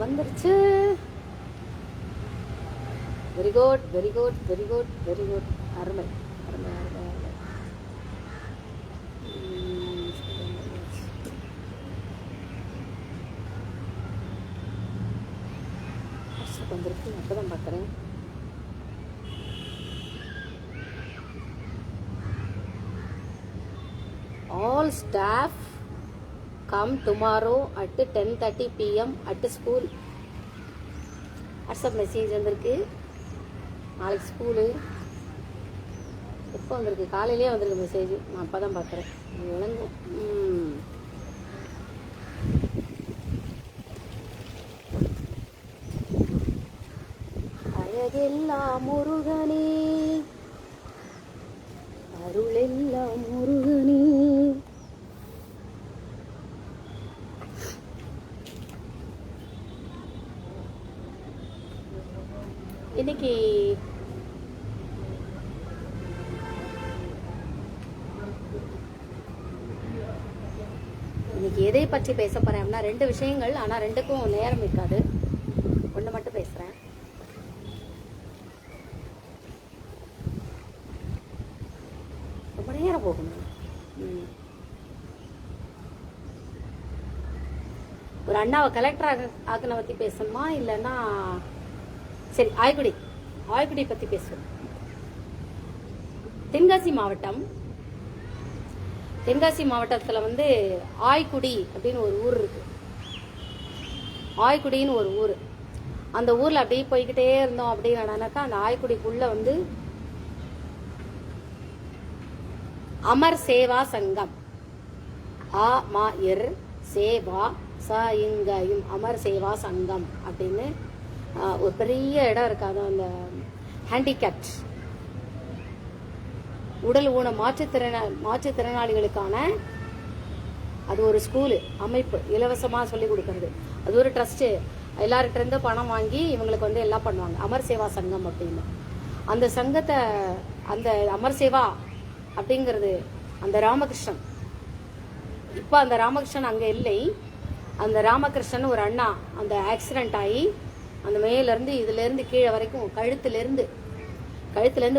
வந்துருச்சு. Very good very good very good very good. அருமை அருமை அருமை அருமை. வந்துருக்கு, அப்பதான் பார்க்குறேன். All staff come tomorrow at 10:30 PM at school. WhatsApp message வந்திருக்கு. நாளைக்கு ஸ்கூலு எப்போ வந்திருக்கு? காலையிலே வந்திருக்கு மெசேஜ். நான் அப்போ தான் பார்க்குறேன். விளங்கும். அழகெல்லாம் முருகனே, அருளெல்லாம் முருகனே. இன்னைக்கு எதை பற்றி பேச போறேன் அப்படின்னா 2 விஷயங்கள். ஆனால் 2க்கும் நேரம் இருக்காது. ஒன்று மட்டும் பேசுறேன். ரொம்ப நேரம் போகணும். ஒரு அண்ணாவை கலெக்டர் ஆக்கின பற்றி பேசணுமா இல்லைன்னா சரி ஆய்குடி பற்றி பேசுவோம். தென்காசி மாவட்டத்தில் வந்து ஆய்குடி அப்படின்னு ஒரு ஊர் இருக்கு. ஆய்குடின்னு ஒரு ஊர். அந்த ஊரில் அப்படியே போய்கிட்டே இருந்தோம் அப்படின்னாக்கா அந்த ஆய்குடிக்குள்ள வந்து அமர் சேவா சங்கம், ஆ மா இர் சேவா ச இங்கும் அமர் சேவா சங்கம் அப்படின்னு ஒரு பெரிய இடம் இருக்கு. அது அந்த ஹேண்டிகேப்ட் உடல் ஊன மாற்றுத்திறனாளிகளுக்கான அது ஒரு ஸ்கூலு அமைப்பு, இலவசமாக சொல்லி கொடுக்கறது. அது ஒரு ட்ரஸ்ட்டு. எல்லார்கிட்ட இருந்து பணம் வாங்கி இவங்களுக்கு வந்து எல்லாம் பண்ணுவாங்க. அமர் சேவா சங்கம் அப்படின்னு அந்த சங்கத்தை, அந்த அமர் சேவா அப்படிங்கிறது அந்த ராமகிருஷ்ணன். இப்போ அந்த ராமகிருஷ்ணன் அங்கே இல்லை. அந்த ராமகிருஷ்ணன் ஒரு அண்ணா அந்த ஆக்சிடென்ட் ஆகி அந்த மேலேருந்து இதுலேருந்து கீழே வரைக்கும் கழுத்துலேருந்து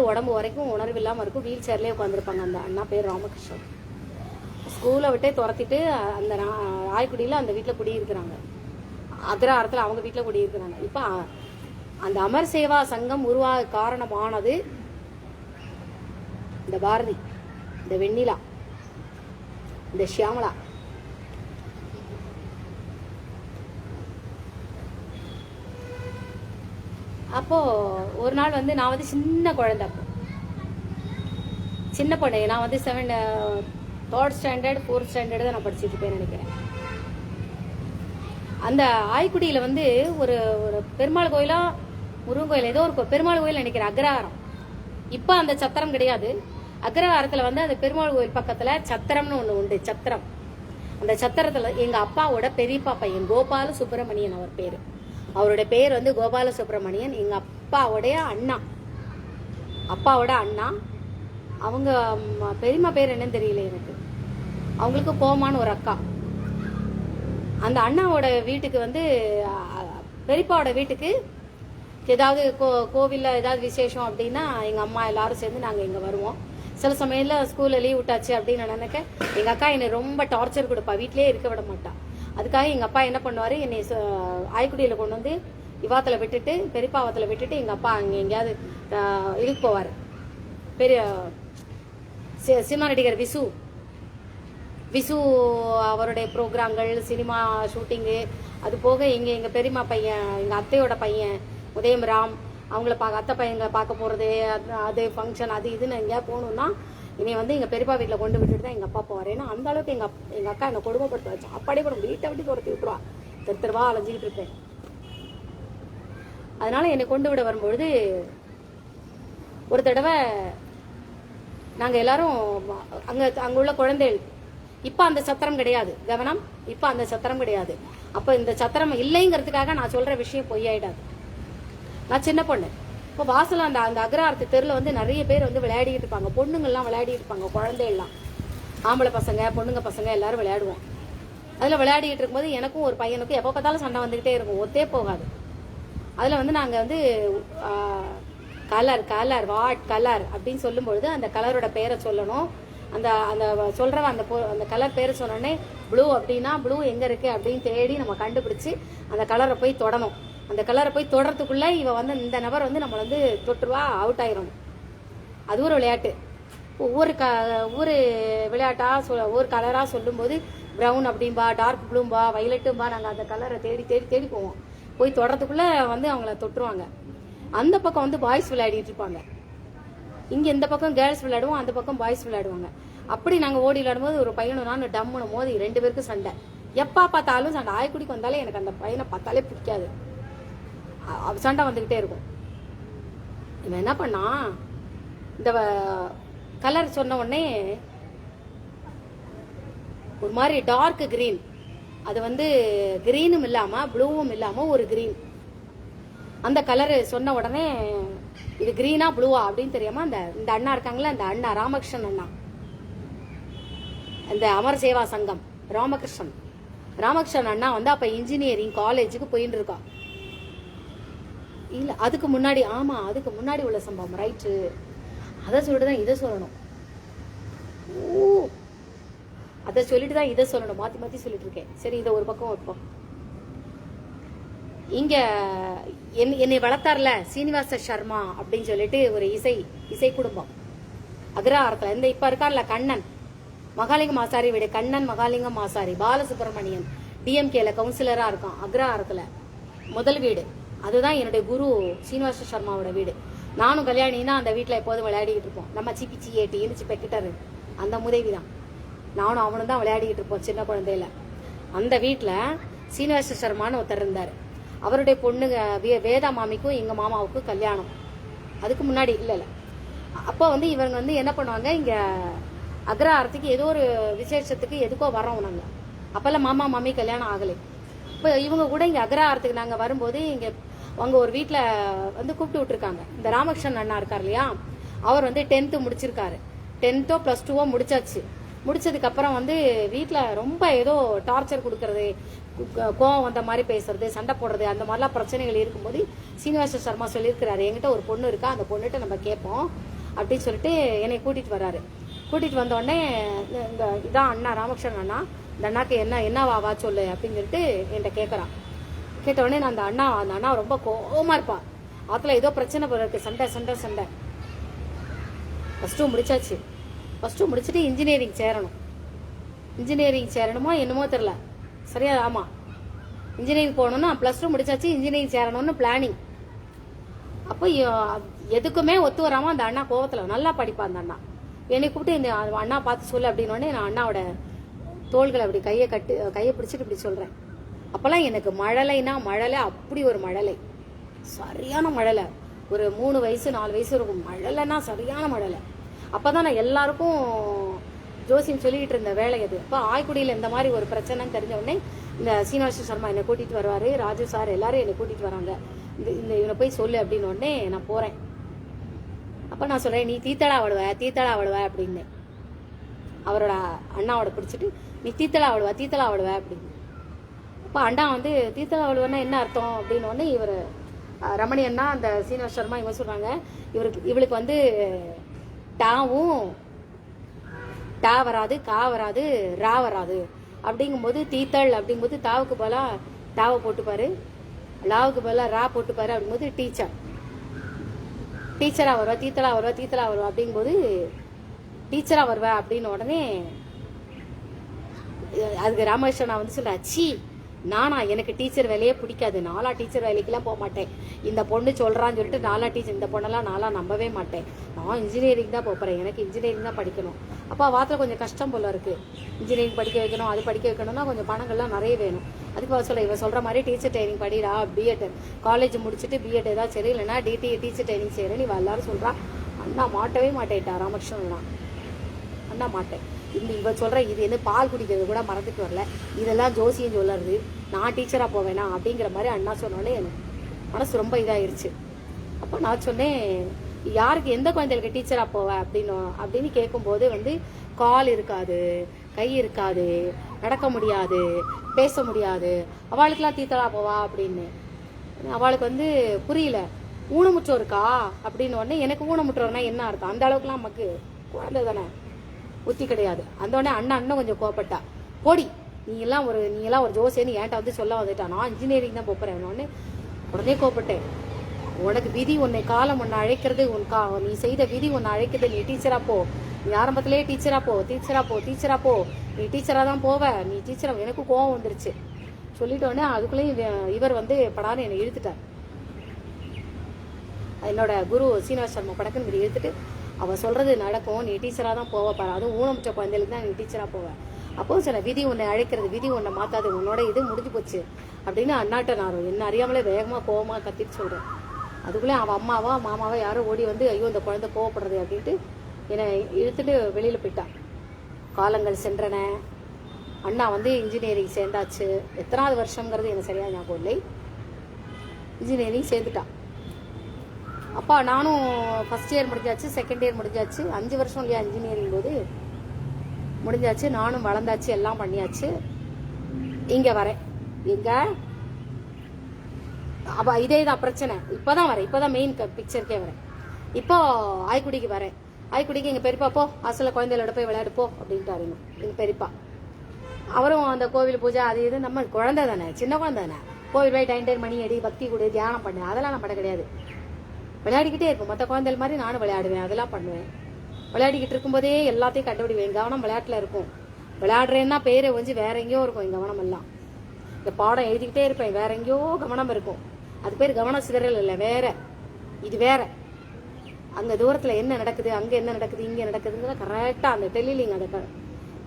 உடம்பு வரைக்கும் உணர்வு இல்லாமல் இருக்கும். வீல் சேர்லேயே உட்காந்துருப்பாங்க. அந்த அண்ணா பேர் ராமகிருஷ்ணன். ஸ்கூலை விட்டே துரத்திட்டு அந்த ஆய்குடியில் அந்த வீட்டில் குடியிருக்கிறாங்க. அக்ரஹாரத்தில் அவங்க வீட்டில் குடியிருக்கிறாங்க. இப்போ அந்த அமர் சேவா சங்கம் உருவாக காரணமானது இந்த பாரதி, இந்த வெண்ணிலா, இந்த ஷியாமலா. அப்போது ஒரு நாள் வந்து நான் வந்து சின்ன குழந்தை, அப்போ சின்ன பொண்ணு. நான் வந்து 3rd ஸ்டாண்டர்ட் 4th ஸ்டாண்டர்டு தான் நான் படிச்சுட்டு இருப்பேன்னு நினைக்கிறேன். அந்த ஆய்குடியில் வந்து ஒரு பெருமாள் கோயிலா முருகன் கோயில் ஏதோ ஒரு பெருமாள் கோயில் நினைக்கிறேன், அக்ரஹாரம். இப்போ அந்த சத்திரம் கிடையாது. அக்ரஹாரத்தில் வந்து அந்த பெருமாள் கோயில் பக்கத்தில் சத்திரம்னு ஒன்று உண்டு. சத்திரம். அந்த சத்திரத்தில் எங்கள் அப்பாவோட பெரியப்பா பையன் கோபால சுப்பிரமணியன் அவர் பேர். அவருடைய பேர் வந்து கோபால சுப்பிரமணியன். எங்கள் அப்பாவோட அண்ணா. அவங்க பெரியம்மா பேர் என்னன்னு தெரியல எனக்கு. அவங்களுக்கு கோமான்னு ஒரு அக்கா. அந்த அண்ணாவோட வீட்டுக்கு வந்து பெரியப்பாவோட வீட்டுக்கு ஏதாவது கோவிலில் ஏதாவது விசேஷம் அப்படின்னா எங்கள் அம்மா எல்லாரும் சேர்ந்து நாங்கள் இங்கே வருவோம். சில சமயத்தில் ஸ்கூலில் லீவ் விட்டாச்சு அப்படின்னு நினைக்க எங்கள் அக்கா என்னை ரொம்ப டார்ச்சர் கொடுப்பா. வீட்டிலே இருக்க விட மாட்டா. அதுக்காக எங்கள் அப்பா என்ன பண்ணுவார், என்னை ஆய்குடியில் கொண்டு வந்து இவாத்தில் விட்டுட்டு பெரியப்பாவத்தில் விட்டுட்டு எங்கள் அப்பா அங்கே எங்கேயாவது இதுக்கு போவார். பெரிய சினிமா நடிகர் விசு அவருடைய ப்ரோக்ராம்கள், சினிமா ஷூட்டிங்கு, அது போக எங்கள் பெரியம்மா பையன், எங்கள் அத்தையோட பையன் உதயம்ராம், அவங்கள அத்தை பையங்களை பார்க்க போகிறது, அது ஃபங்க்ஷன் அது இதுன்னு எங்கேயா போகணுன்னா என்னை வந்து எங்கள் பெரியப்பா வீட்டில் கொண்டு விட்டுட்டு தான் எங்கள் அப்பா போவார். ஏன்னா அந்த அளவுக்கு எங்கள் அக்கா என்னை கொடுமைப்படுத்த வச்சு அப்பாடியே கூட வீட்டை விட்டு துரத்தி விட்டுருவா. தெருவா அலைஞ்சிக்கிட்டு இருப்பேன். அதனால என்னை கொண்டு விட வரும்பொழுது ஒரு தடவை நாங்கள் எல்லாரும் அங்கே உள்ள குழந்தைகள், இப்போ அந்த சத்திரம் கிடையாது, கவனம், இப்போ அந்த சத்திரம் கிடையாது. அப்போ இந்த சத்திரம் இல்லைங்கிறதுக்காக நான் சொல்கிற விஷயம் பொய்யாயிடாது. நான் சின்ன பொண்ணு. இப்போ வாசல் அந்த அக்ரஹாரத்து தெருவில் வந்து நிறைய பேர் வந்து விளையாடிக்கிட்டு இருப்பாங்க. பொண்ணுங்கள்லாம் விளையாடிட்டு இருப்பாங்க, குழந்தைகள்லாம், ஆம்பளை பசங்க பொண்ணுங்க பசங்க எல்லாரும் விளையாடுவோம். அதில் விளையாடிக்கிட்டு இருக்கும்போது எனக்கும் ஒரு பையனுக்கும் எப்போ பார்த்தாலும் சண்டை வந்துக்கிட்டே இருக்கும், ஒத்தே போகாது. அதில் வந்து நாங்கள் வந்து கலர் கலர் வாட் கலர் அப்படின்னு சொல்லும்பொழுது அந்த கலரோட பேரை சொல்லணும். அந்த அந்த சொல்கிறவன் அந்த கலர் பேரை சொன்னோடனே ப்ளூ அப்படின்னா ப்ளூ எங்கே இருக்குது அப்படின்னு தேடி நம்ம கண்டுபிடிச்சி அந்த கலரை போய் தொடணும். அந்த கலரை போய் தொடறதுக்குள்ளே இவன் வந்து இந்த நபர் வந்து நம்மளை வந்து தொட்டுருவா, அவுட் ஆயிரும். அது ஒரு விளையாட்டு. ஒவ்வொரு விளையாட்டாக ஒவ்வொரு கலராக சொல்லும்போது ப்ரௌன் அப்படின்பா, டார்க் ப்ளூம்பா, வைலட்டும்பா. நாங்கள் அந்த கலரை தேடி தேடி தேடி போவோம். போய் தொடறதுக்குள்ளே வந்து அவங்கள தொட்டுருவாங்க. அந்த பக்கம் வந்து பாய்ஸ் விளையாடிட்டு இருப்பாங்க, இங்கே இந்த பக்கம் கேர்ள்ஸ் விளையாடுவோம், அந்த பக்கம் பாய்ஸ் விளையாடுவாங்க. அப்படி நாங்கள் ஓடி விளையாடும்போது ஒரு பையனும் நான் டம்முன்னு மோதி 2 பேருக்கும் சண்டை. எப்போ பார்த்தாலும் சண்டை. ஆய்க்குடிக்கு வந்தாலே எனக்கு அந்த பையனை பார்த்தாலே பிடிக்காது, சண்டை வந்துக்கிட்டே இருக்கும். இவன் என்ன பண்ணா, இந்த கலர் சொன்ன உடனே ஒரு மாதிரி டார்க் கிரீன், அது வந்து கிரீனும் இல்லாமல் ப்ளூவும் இல்லாமல் ஒரு கிரீன். அந்த கலரு சொன்ன உடனே இது கிரீனா ப்ளூவா அப்படின்னு தெரியாம இந்த அண்ணா இருக்காங்களா, இந்த அண்ணா ராமகிருஷ்ணன் அண்ணா, இந்த அமர் சேவா சங்கம் ராமகிருஷ்ணன் அண்ணா வந்து அப்ப இன்ஜினியரிங் காலேஜுக்கு போயிட்டு இருக்கா. இல்ல அதுக்கு முன்னாடி, ஆமா அதுக்கு முன்னாடி உள்ள சம்பவம், ரைட்டு. அதை சொல்லிட்டு தான் இதை சொல்லணும். அதை சொல்லிட்டு தான் இதை சொல்லணும், மாத்தி மாத்தி சொல்லிட்டு இருக்கேன். சரி, இதை ஒரு பக்கம் வைப்போம். இங்க என்னை வளர்த்தார்ல சீனிவாச சர்மா அப்படின்னு சொல்லிட்டு ஒரு இசை குடும்பம் அக்ரஹாரத்துல. இந்த இப்ப இருக்கார்ல கண்ணன் மகாலிங்கம் ஆசாரி வீடு, கண்ணன் மகாலிங்கம் ஆசாரி, பாலசுப்ரமணியன் டிஎம்கேல கவுன்சிலரா இருக்கான் அக்ரஹாரத்துல, முதல் வீடு. அதுதான் என்னுடைய குரு சீனிவாச சர்மாவோட வீடு. நானும் கல்யாணின்னா அந்த வீட்டுல எப்போதும் விளையாடிக்கிட்டு இருப்போம். நம்ம சிப்பி ஏட்டி இனிச்சு பெக்கிட்டாரு அந்த முதவி தான். நானும் அவனும் தான் விளையாடிக்கிட்டு இருப்போம் சின்ன குழந்தையில. அந்த வீட்டுல சீனிவாச சர்மான்னு ஒருத்தர் இருந்தாரு. அவருடைய பொண்ணுங்க வேதா மாமிக்கும் எங்க மாமாவுக்கும் கல்யாணம். அதுக்கு முன்னாடி இல்ல. அப்போ வந்து இவங்க வந்து என்ன பண்ணுவாங்க, இங்க அக்ரஹாரத்துக்கு ஏதோ ஒரு விசேஷத்துக்கு எதுக்கோ வரோம் நாங்க. அப்பெல்லாம் மாமா மாமி கல்யாணம் ஆகலை. இப்போ இவங்க கூட இங்க அக்ரஹாரத்துக்கு நாங்க வரும்போது இங்க அவங்க ஒரு வீட்டுல வந்து கூப்பிட்டு விட்டுருக்காங்க. இந்த ராமகிருஷ்ணன் அண்ணா இருக்கார் இல்லையா, அவர் வந்து 10th முடிச்சிருக்காரு. 10th +2 முடிச்சாச்சு. முடிச்சதுக்கு அப்புறம் வந்து வீட்டுல ரொம்ப ஏதோ டார்ச்சர் கொடுக்கறது, கோவம் வந்த மாதிரி பேசுறது, சண்டை போடுறது, அந்த மாதிரிலாம் பிரச்சனைகள் இருக்கும்போது சீனிவாச சர்மா சொல்லியிருக்கிறாரு, என்கிட்ட ஒரு பொண்ணு இருக்கா, அந்த பொண்ணுகிட்ட நம்ம கேட்போம் அப்படின்னு சொல்லிட்டு என்னை கூட்டிட்டு வர்றாரு. கூட்டிட்டு வந்த உடனே இதான் அண்ணா ராமகிருஷ்ணன் அண்ணா, இந்த அண்ணாக்கு என்னவா சொல்லு அப்படின்னு சொல்லிட்டு என்கிட்ட கேட்கறான். கேட்ட உடனே நான் அந்த அண்ணா ரொம்ப கோவமா இருப்பா. அதுல ஏதோ பிரச்சனை இருக்கு, சண்டை சண்டை சண்டை. +2 முடிச்சாச்சு. +2 முடிச்சுட்டு இன்ஜினியரிங் சேரணுமா என்னமோ தெரியல சரியா. ஆமா, இன்ஜினியரிங் போகணும்னா +2 முடிச்சாச்சு, இன்ஜினியரிங் சேரணும்னு பிளானிங். அப்போ எதுக்குமே ஒத்து வராம அந்த அண்ணா கோவத்துல நல்லா படிப்பா. அந்த அண்ணா என்னை கூப்பிட்டு இந்த அண்ணா பார்த்து சொல்லு அப்படின்னோடனே நான் அண்ணாவோட தோள்களை அப்படி கையை பிடிச்சிட்டு இப்படி சொல்றேன். அப்பெல்லாம் எனக்கு மழலைனா மழலை, அப்படி ஒரு மழலை, சரியான மழலை. ஒரு 3 வயசு 4 வயசு இருக்கும். மழலைன்னா சரியான மழலை. அப்பதான் நான் எல்லாருக்கும் ஜோசியம் சொல்லிக்கிட்டு இருந்த வேலை அது. அப்போ ஆய்க்குடியில் இந்த மாதிரி ஒரு பிரச்சனைன்னு தெரிஞ்ச உடனே இந்த சீனிவாச சர்மா என்னை கூட்டிட்டு வருவாரு, ராஜு சார் எல்லாரும் என்னை கூட்டிட்டு வராங்க. இவனை போய் சொல்லு அப்படின்னு உடனே நான் போறேன். அப்ப நான் சொல்றேன், நீ தீத்தளா ஆடுவ அப்படின்னு. அவரோட அண்ணாவோட பிடிச்சிட்டு நீ தீத்தளா ஆடுவ அப்படின்னு. அப்ப அண்ணா வந்து தீத்தளா ஆடுவன்னா என்ன அர்த்தம் அப்படின்னு உடனே இவர் ரமணி அண்ணா அந்த சீனிவாச சர்மா இவங்க சொல்றாங்க, இவளுக்கு வந்து டா வராது, கா வராது, ரா வராது. அப்படிங்கும்போது தீத்தள் அப்படிங்கும்போது தாவுக்கு போல டாவை போட்டுப்பாரு, லாவுக்கு போல ரா போட்டுப்பாரு. அப்படிங்கும்போது டீச்சரா வருவா, தீத்தலா வருவா அப்படிங்கும்போது டீச்சரா வருவா அப்படின்னு உடனே அதுக்கு ராமகிருஷ்ணன் வந்து சொல்ற, அச்சி நானா, எனக்கு டீச்சர் வேலையே பிடிக்காது, நாளா டீச்சர் வேலைக்கெல்லாம் போக மாட்டேன். இந்த பொண்ணு சொல்றான்னு சொல்லிட்டு நாளா டீச்சர், இந்த பொண்ணெல்லாம் நாளா நம்பவே மாட்டேன், நான் இன்ஜினியரிங் தான் போறேன், எனக்கு இன்ஜினியரிங் தான் படிக்கணும். அப்பா வாத்துல கொஞ்சம் கஷ்டம் போல இருக்கு, இன்ஜினியரிங் படிக்க வைக்கணும், அது படிக்க வைக்கணும்னா கொஞ்சம் பணங்கள்லாம் நிறைய வேணும். அதுக்கு இவ சொல்ற மாதிரி டீச்சர் ட்ரைனிங் படிடா, பிஎட் காலேஜ் முடிச்சுட்டு பிஎட் ஏதாவது சரி, இல்லைன்னா டீச்சர் ட்ரைனிங் செய்யறேன் இவ எல்லாரும் சொல்றா. அண்ணா மாட்டவே மாட்டேன்ட்டா ராமகிருஷ்ணன். அண்ணா மாட்டேன், இவ சொல்ற இது என்ன பால் குடிக்கிறது கூட மறந்துட்டு வரல, இதெல்லாம் ஜோசியம் சொல்லுறது, நான் டீச்சரா போவேனா அப்படிங்கிற மாதிரி அண்ணா சொன்னோடனே எனக்கு மனசு ரொம்ப இதாயிருச்சு. அப்போ நான் சொன்னேன், யாருக்கு எந்த குழந்தைகளுக்கு டீச்சரா போவ அப்படின்னு கேட்கும்போது வந்து கால் இருக்காது, கை இருக்காது, நடக்க முடியாது, பேச முடியாது, அவளுக்கெல்லாம் தீத்தலா போவா அப்படின்னு. அவளுக்கு வந்து புரியல. ஊனமுற்றோருக்கா அப்படின்னு உடனே எனக்கு ஊனமுற்றோர்னா என்ன அர்த்தம்? அந்த அளவுக்குலாம் நமக்கு குழந்தை தானே, புத்தி கிடையாது. அந்த உடனே அண்ணன் கொஞ்சம் கோவப்பட்டா. போடி, நீ எல்லாம் ஒரு ஜோசியன்னு என்கிட்ட வந்து சொல்ல வந்துட்டா. நான் இன்ஜினியரிங் தான் போறேன். உடனே கோவப்பட்டேன். உனக்கு விதி உன்னை காலம் உன்னை அழைக்கிறது, நீ செய்த விதி உன்னை அழைக்கிறது. நீ டீச்சரா போ, நீ ஆரம்பத்திலேயே டீச்சரா போ, நீ டீச்சரா தான் போவ, நீ டீச்சரா. எனக்கு கோவம் வந்துருச்சு. சொல்லிட்டோடனே அதுக்குள்ளேயும் இவர் வந்து படான்னு என்னை இழுத்துட்டார். என்னோட குரு சீனிவாஸ் சர்மா படக்குன்னு இப்படி இழுத்துட்டு, அவன் சொல்றது நடக்கும், நீ டீச்சரா தான் போவ பாரு, அதுவும் ஊனமுற்ற குழந்தைகளுக்கு தான் நீ டீச்சரா போவ. அப்போ சில விதி உன்னை அழைக்கிறது, விதி உன்னை மாத்தாது, உன்னோட இது முடிஞ்சு போச்சு அப்படின்னு அண்ணாட்ட நான் என்ன அறியாமலே வேகமா கோவமா கத்திட்டு சொல்றேன். அதுக்குள்ளே அவன் அம்மாவா மாமாவா யாரோ ஓடி வந்து, ஐயோ இந்த குழந்தை கோவப்படுறது அப்படின்ட்டு என்னை இழுத்துட்டு வெளியில போயிட்டான். காலங்கள் சென்றன. அண்ணா வந்து இன்ஜினியரிங் சேர்ந்தாச்சு. எத்தனாவது வருஷங்கிறது எனக்கு சரியா ஞாபகம் இல்லை. இன்ஜினியரிங் சேர்ந்துட்டான். அப்பா நானும் ஃபர்ஸ்ட் இயர் முடிஞ்சாச்சு, செகண்ட் இயர் முடிஞ்சாச்சு. 5 வருஷம் இல்லையா இன்ஜினியரிங் போது முடிஞ்சாச்சு. நானும் வளர்ந்தாச்சு, எல்லாம் பண்ணியாச்சு. இங்க வரேன். இங்க அப்ப இதே தான் பிரச்சனை. இப்பதான் வரேன், இப்பதான் மெயின் பிக்சருக்கே வரேன். இப்போ ஆய்க்குடிக்கு வரேன். ஆய்க்குடிக்கு எங்க பெரியப்பா, போ ஹாஸ்டல்ல குழந்தைகளோட போய் விளையாடு போ அப்படின்ட்டாரு எங்க பெரியப்பா. அவரும் அந்த கோவில் பூஜை அது இது, நம்ம குழந்தை தானே, சின்ன குழந்தை தானே, கோவில் போய் டைம் மணி அடி, பக்தி கொடு, தியானம் பண்ணு, அதெல்லாம் நான் பண்ண கிடையாது. விளையாடிக்கிட்டே இருப்பேன். மற்ற குழந்தைகள் மாதிரி நானும் விளையாடுவேன், அதெல்லாம் பண்ணுவேன். விளையாடிக்கிட்டு இருக்கும்போதே எல்லாத்தையும் கண்டுபிடிவேன். கவனம் விளையாட்டுல இருக்கும். விளையாடுறேன்னா பேரை வந்து வேற எங்கேயோ இருக்கும் என் கவனம் எல்லாம். இந்த பாடம் எழுதிக்கிட்டே இருப்பேன், வேற எங்கேயோ கவனம் இருக்கும். அது பேர் கவன சிதறல் இல்லை, வேற. இது வேற. அங்க தூரத்துல என்ன நடக்குது, அங்க என்ன நடக்குது, இங்க நடக்குதுங்கிறத கரெக்டா அந்த டெல்லிலிங் அதை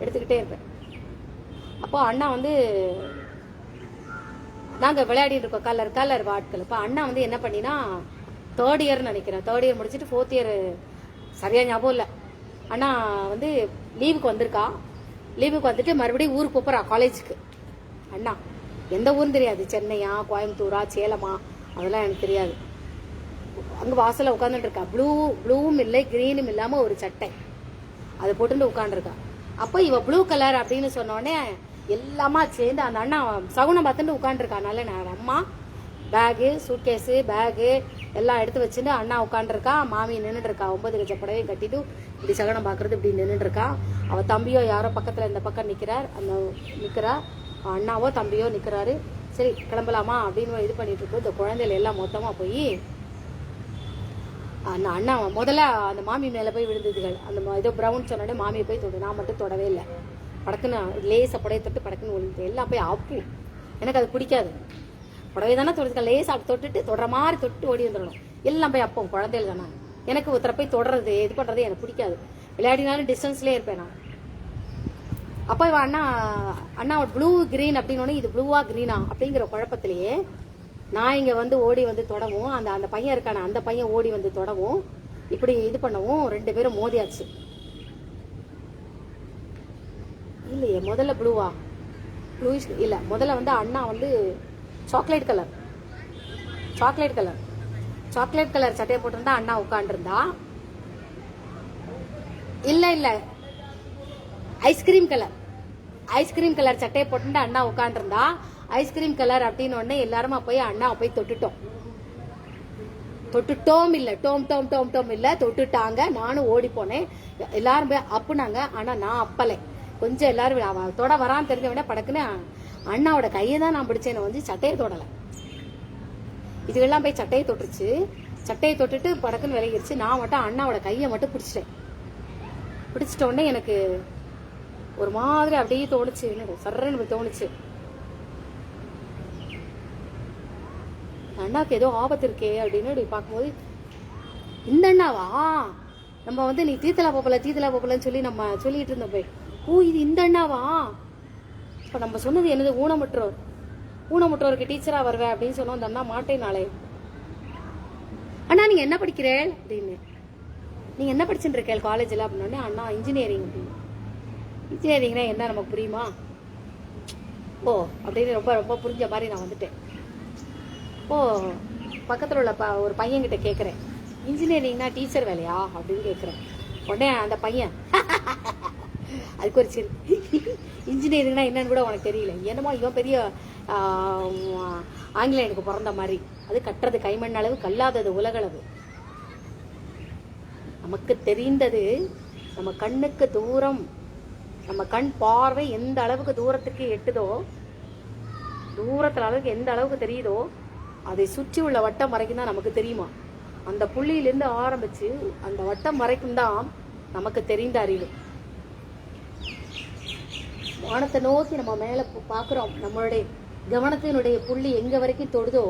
எடுத்துக்கிட்டே இருப்பேன். அப்போ அண்ணா வந்து நாங்க விளையாடிட்டு இருக்கோம், கலர் வாட்கள். இப்போ அண்ணா வந்து என்ன பண்ணினா, 3rd இயர்னு நினைக்கிறேன், 3rd இயர் முடிச்சுட்டு 4th இயர் சரியா ஞாபகம் இல்லை. அண்ணா வந்து லீவுக்கு வந்திருக்கா. லீவுக்கு வந்துட்டு மறுபடியும் ஊருக்கு போறா காலேஜுக்கு. அண்ணா எந்த ஊரும் தெரியாது, சென்னையா கோயம்புத்தூரா சேலமா அதெல்லாம் எனக்கு தெரியாது. அங்க வாசல்ல உட்காந்துட்டு இருக்கா. ப்ளூவும் இல்லை கிரீனும் இல்லாம ஒரு சட்டை அதை போட்டு உட்காந்துருக்கா. அப்போ இவ ப்ளூ கலர் அப்படின்னு சொன்னோடனே எல்லாமா சேர்ந்து அந்த அண்ணா சகுனம் பார்த்துட்டு உட்காந்துருக்கா. நல்ல நேரம் அம்மா பேகு சூட்கேஸு பேகு எல்லாம் எடுத்து வச்சுட்டு அண்ணா உட்காந்துருக்கா. மாமி நின்றுட்டு இருக்கா, 9 கஜ புடவையும் கட்டிட்டு இப்படி சகனம் பாக்குறது இப்படி நின்றுட்டு இருக்கா. அவ தம்பியோ யாரோ பக்கத்துல இந்த பக்கம் நிக்கிறா. அண்ணாவோ தம்பியோ நிக்கிறாரு. சரி கிளம்பலாமா அப்படின்னு இது பண்ணிட்டு இருக்கோம். இந்த குழந்தைகள் எல்லாம் மொத்தமா போய் அந்த அண்ணா முதல்ல அந்த மாமி மேல போய் விழுந்ததுகள். அந்த ஏதோ பிரவுன் சொன்னோடனே மாமியை போய் தொடு. நான் மட்டும் தொடவே இல்லை. படக்குன்னு லேச புடவை தொட்டு படக்குன்னு விழுந்து எல்லாம் போய் அப்பு. எனக்கு அது பிடிக்காது. புடவை தானே தொடுக்க லேசா தொட்டுட்டு தொடர மாதிரி தொட்டு ஓடி வந்துடணும். எல்லாம் போய் அப்போ குழந்தைகள் தானே. எனக்கு ஒருத்தர போய் தொடறது இது பண்றது எனக்கு பிடிக்காது. விளையாடினாலும் டிஸ்டன்ஸ்லேயே இருப்பேன் நான். அப்போ இவன் அண்ணா ப்ளூ கிரீன் அப்படின்னு இது ப்ளூவா கிரீனா அப்படிங்கிற குழப்பத்திலேயே நான் இங்க வந்து ஓடி வந்து தொடவும், அந்த பையன் இருக்கான அந்த பையன் ஓடி வந்து தொடவும், இப்படி இது பண்ணவும் 2 பேரும் மோதியாச்சு. இல்லையே முதல்ல ப்ளூவா ப்ளூயிஷ் இல்ல, முதல்ல வந்து அண்ணா வந்து சாக்லேட் கலர் சட்டையை போட்டிருந்தா அண்ணா உட்காண்டிருந்தா. இல்ல ஐஸ்கிரீம் கலர் சட்டையை போட்டு அண்ணா உட்காண்டிருந்தா. ஐஸ்கிரீம் கலர் அப்படின்னு உடனே எல்லாருமா போய் அண்ணாவை போய் தொட்டுட்டோம் இல்ல டோம் இல்ல தொட்டுட்டாங்க. நானும் ஓடி போனேன். எல்லாரும் போய் அப்புனாங்க. ஆனா நான் அப்பலை. கொஞ்சம் எல்லாரும் அவன் தொட வரான்னு தெரிஞ்ச விட படக்குன்னு அண்ணாவோட கையை தான் நான் பிடிச்சேன், வந்து சட்டையை தொடலை. இதுவெல்லாம் போய் சட்டையை தொட்டுருச்சு. சட்டையை தொட்டுட்டு படக்குன்னு விலகிருச்சு. நான் மட்டும் அண்ணாவோட கையை மட்டும் பிடிச்சிட்ட உடனே எனக்கு ஒரு மாதிரி அப்படியே தோணுச்சு, சர்றன்னு தோணுச்சு. அண்ணாவுக்கு ஏதோ ஆபத்து இருக்கே அப்படின்னு பார்க்கும்போது, இந்த அண்ணாவா நம்ம வந்து நீ தீத்தலா போப்பலன்னு சொல்லி நம்ம சொல்லிட்டு இருந்தோம் போய், ஓ இது இந்த அண்ணாவா. இப்ப நம்ம சொன்னது என்னது, ஊனமுற்றோருக்கு டீச்சரா வருவேன் அப்படின்னு சொன்னோம். அந்த அண்ணா மாட்டேனாலே. அண்ணா நீங்க என்ன படிக்கிறேன் அப்படின்னு, நீங்க என்ன படிச்சுட்டு இருக்கேன் காலேஜ்ல அப்படின்னோடனே அண்ணா இன்ஜினியரிங் அப்படின்னு. இன்ஜினியரிங்னா என்ன நமக்கு புரியுமா ஓ அப்படின்னு ரொம்ப ரொம்ப புரிஞ்ச மாதிரி நான் வந்துட்டேன். ஓ பக்கத்தில் உள்ள ஒரு பையன்கிட்ட கேட்குறேன், இன்ஜினியரிங்னா டீச்சர் வேலையா அப்படின்னு கேட்குறேன். உடனே அந்த பையன் அதுக்கு ஒரு சிறு இன்ஜினியரிங்னா என்னன்னு கூட உனக்கு தெரியல. என்னமோ இவன் பெரிய ஆங்கிலேயனுக்கு பிறந்த மாதிரி. அது கட்டுறது கைமண் அளவு, கல்லாதது உலகளவு. நமக்கு தெரிந்தது நம்ம கண்ணுக்கு தூரம், நம்ம கண் பார்வை எந்த அளவுக்கு தூரத்துக்கு எட்டுதோ, தூரத்துல அளவுக்கு எந்த அளவுக்கு தெரியுதோ, அதை சுற்றி உள்ள வட்டம் வரைக்கும் தான் நமக்கு தெரியுமா. அந்த புள்ளியிலிருந்து ஆரம்பிச்சு அந்த வட்டம் வரைக்கும் தான் நமக்கு தெரிந்த அறிவு. வானத்தை நோக்கி நம்ம மேல பாக்குறோம், நம்மளுடைய கவனத்தினுடைய புள்ளி எங்க வரைக்கும் தொடுதோ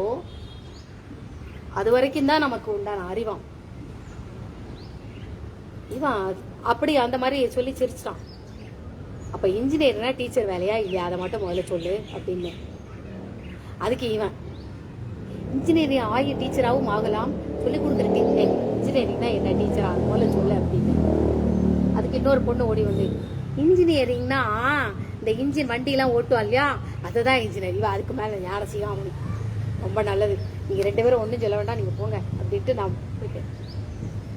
அது வரைக்கும் தான் நமக்கு உண்டான அறிவாம். இவன் அப்படி அந்த மாதிரி சொல்லி சிரிச்சிட்டான். அப்ப இன்ஜினியர்னா டீச்சர் வேலையா இல்லையா, அதை மட்டும் முதல்ல சொல்லு அப்படின்னு. அதுக்கு இவன் இன்ஜினியரிங் ஆகி டீச்சராகவும் ஆகலாம், சொல்லிக் கொடுக்குற இன்ஜினியரிங்னா என்ன டீச்சரா முதல்ல சொல்லு அப்படின்னு. அதுக்கு இன்னொரு பொண்ணு ஓடி வந்து, இன்ஜினியரிங்னா இந்த இன்ஜின் வண்டியெல்லாம் ஓட்டுவா இல்லையா, அதுதான் இன்ஜினியர். இவன் அதுக்கு மேலே யாரை செய்யும் அவனு. ரொம்ப நல்லது, நீங்கள் 2 பேரும் ஒன்றும் சொல்ல வேண்டாம், நீங்கள் போங்க அப்படின்ட்டு நான் போயிட்டேன்.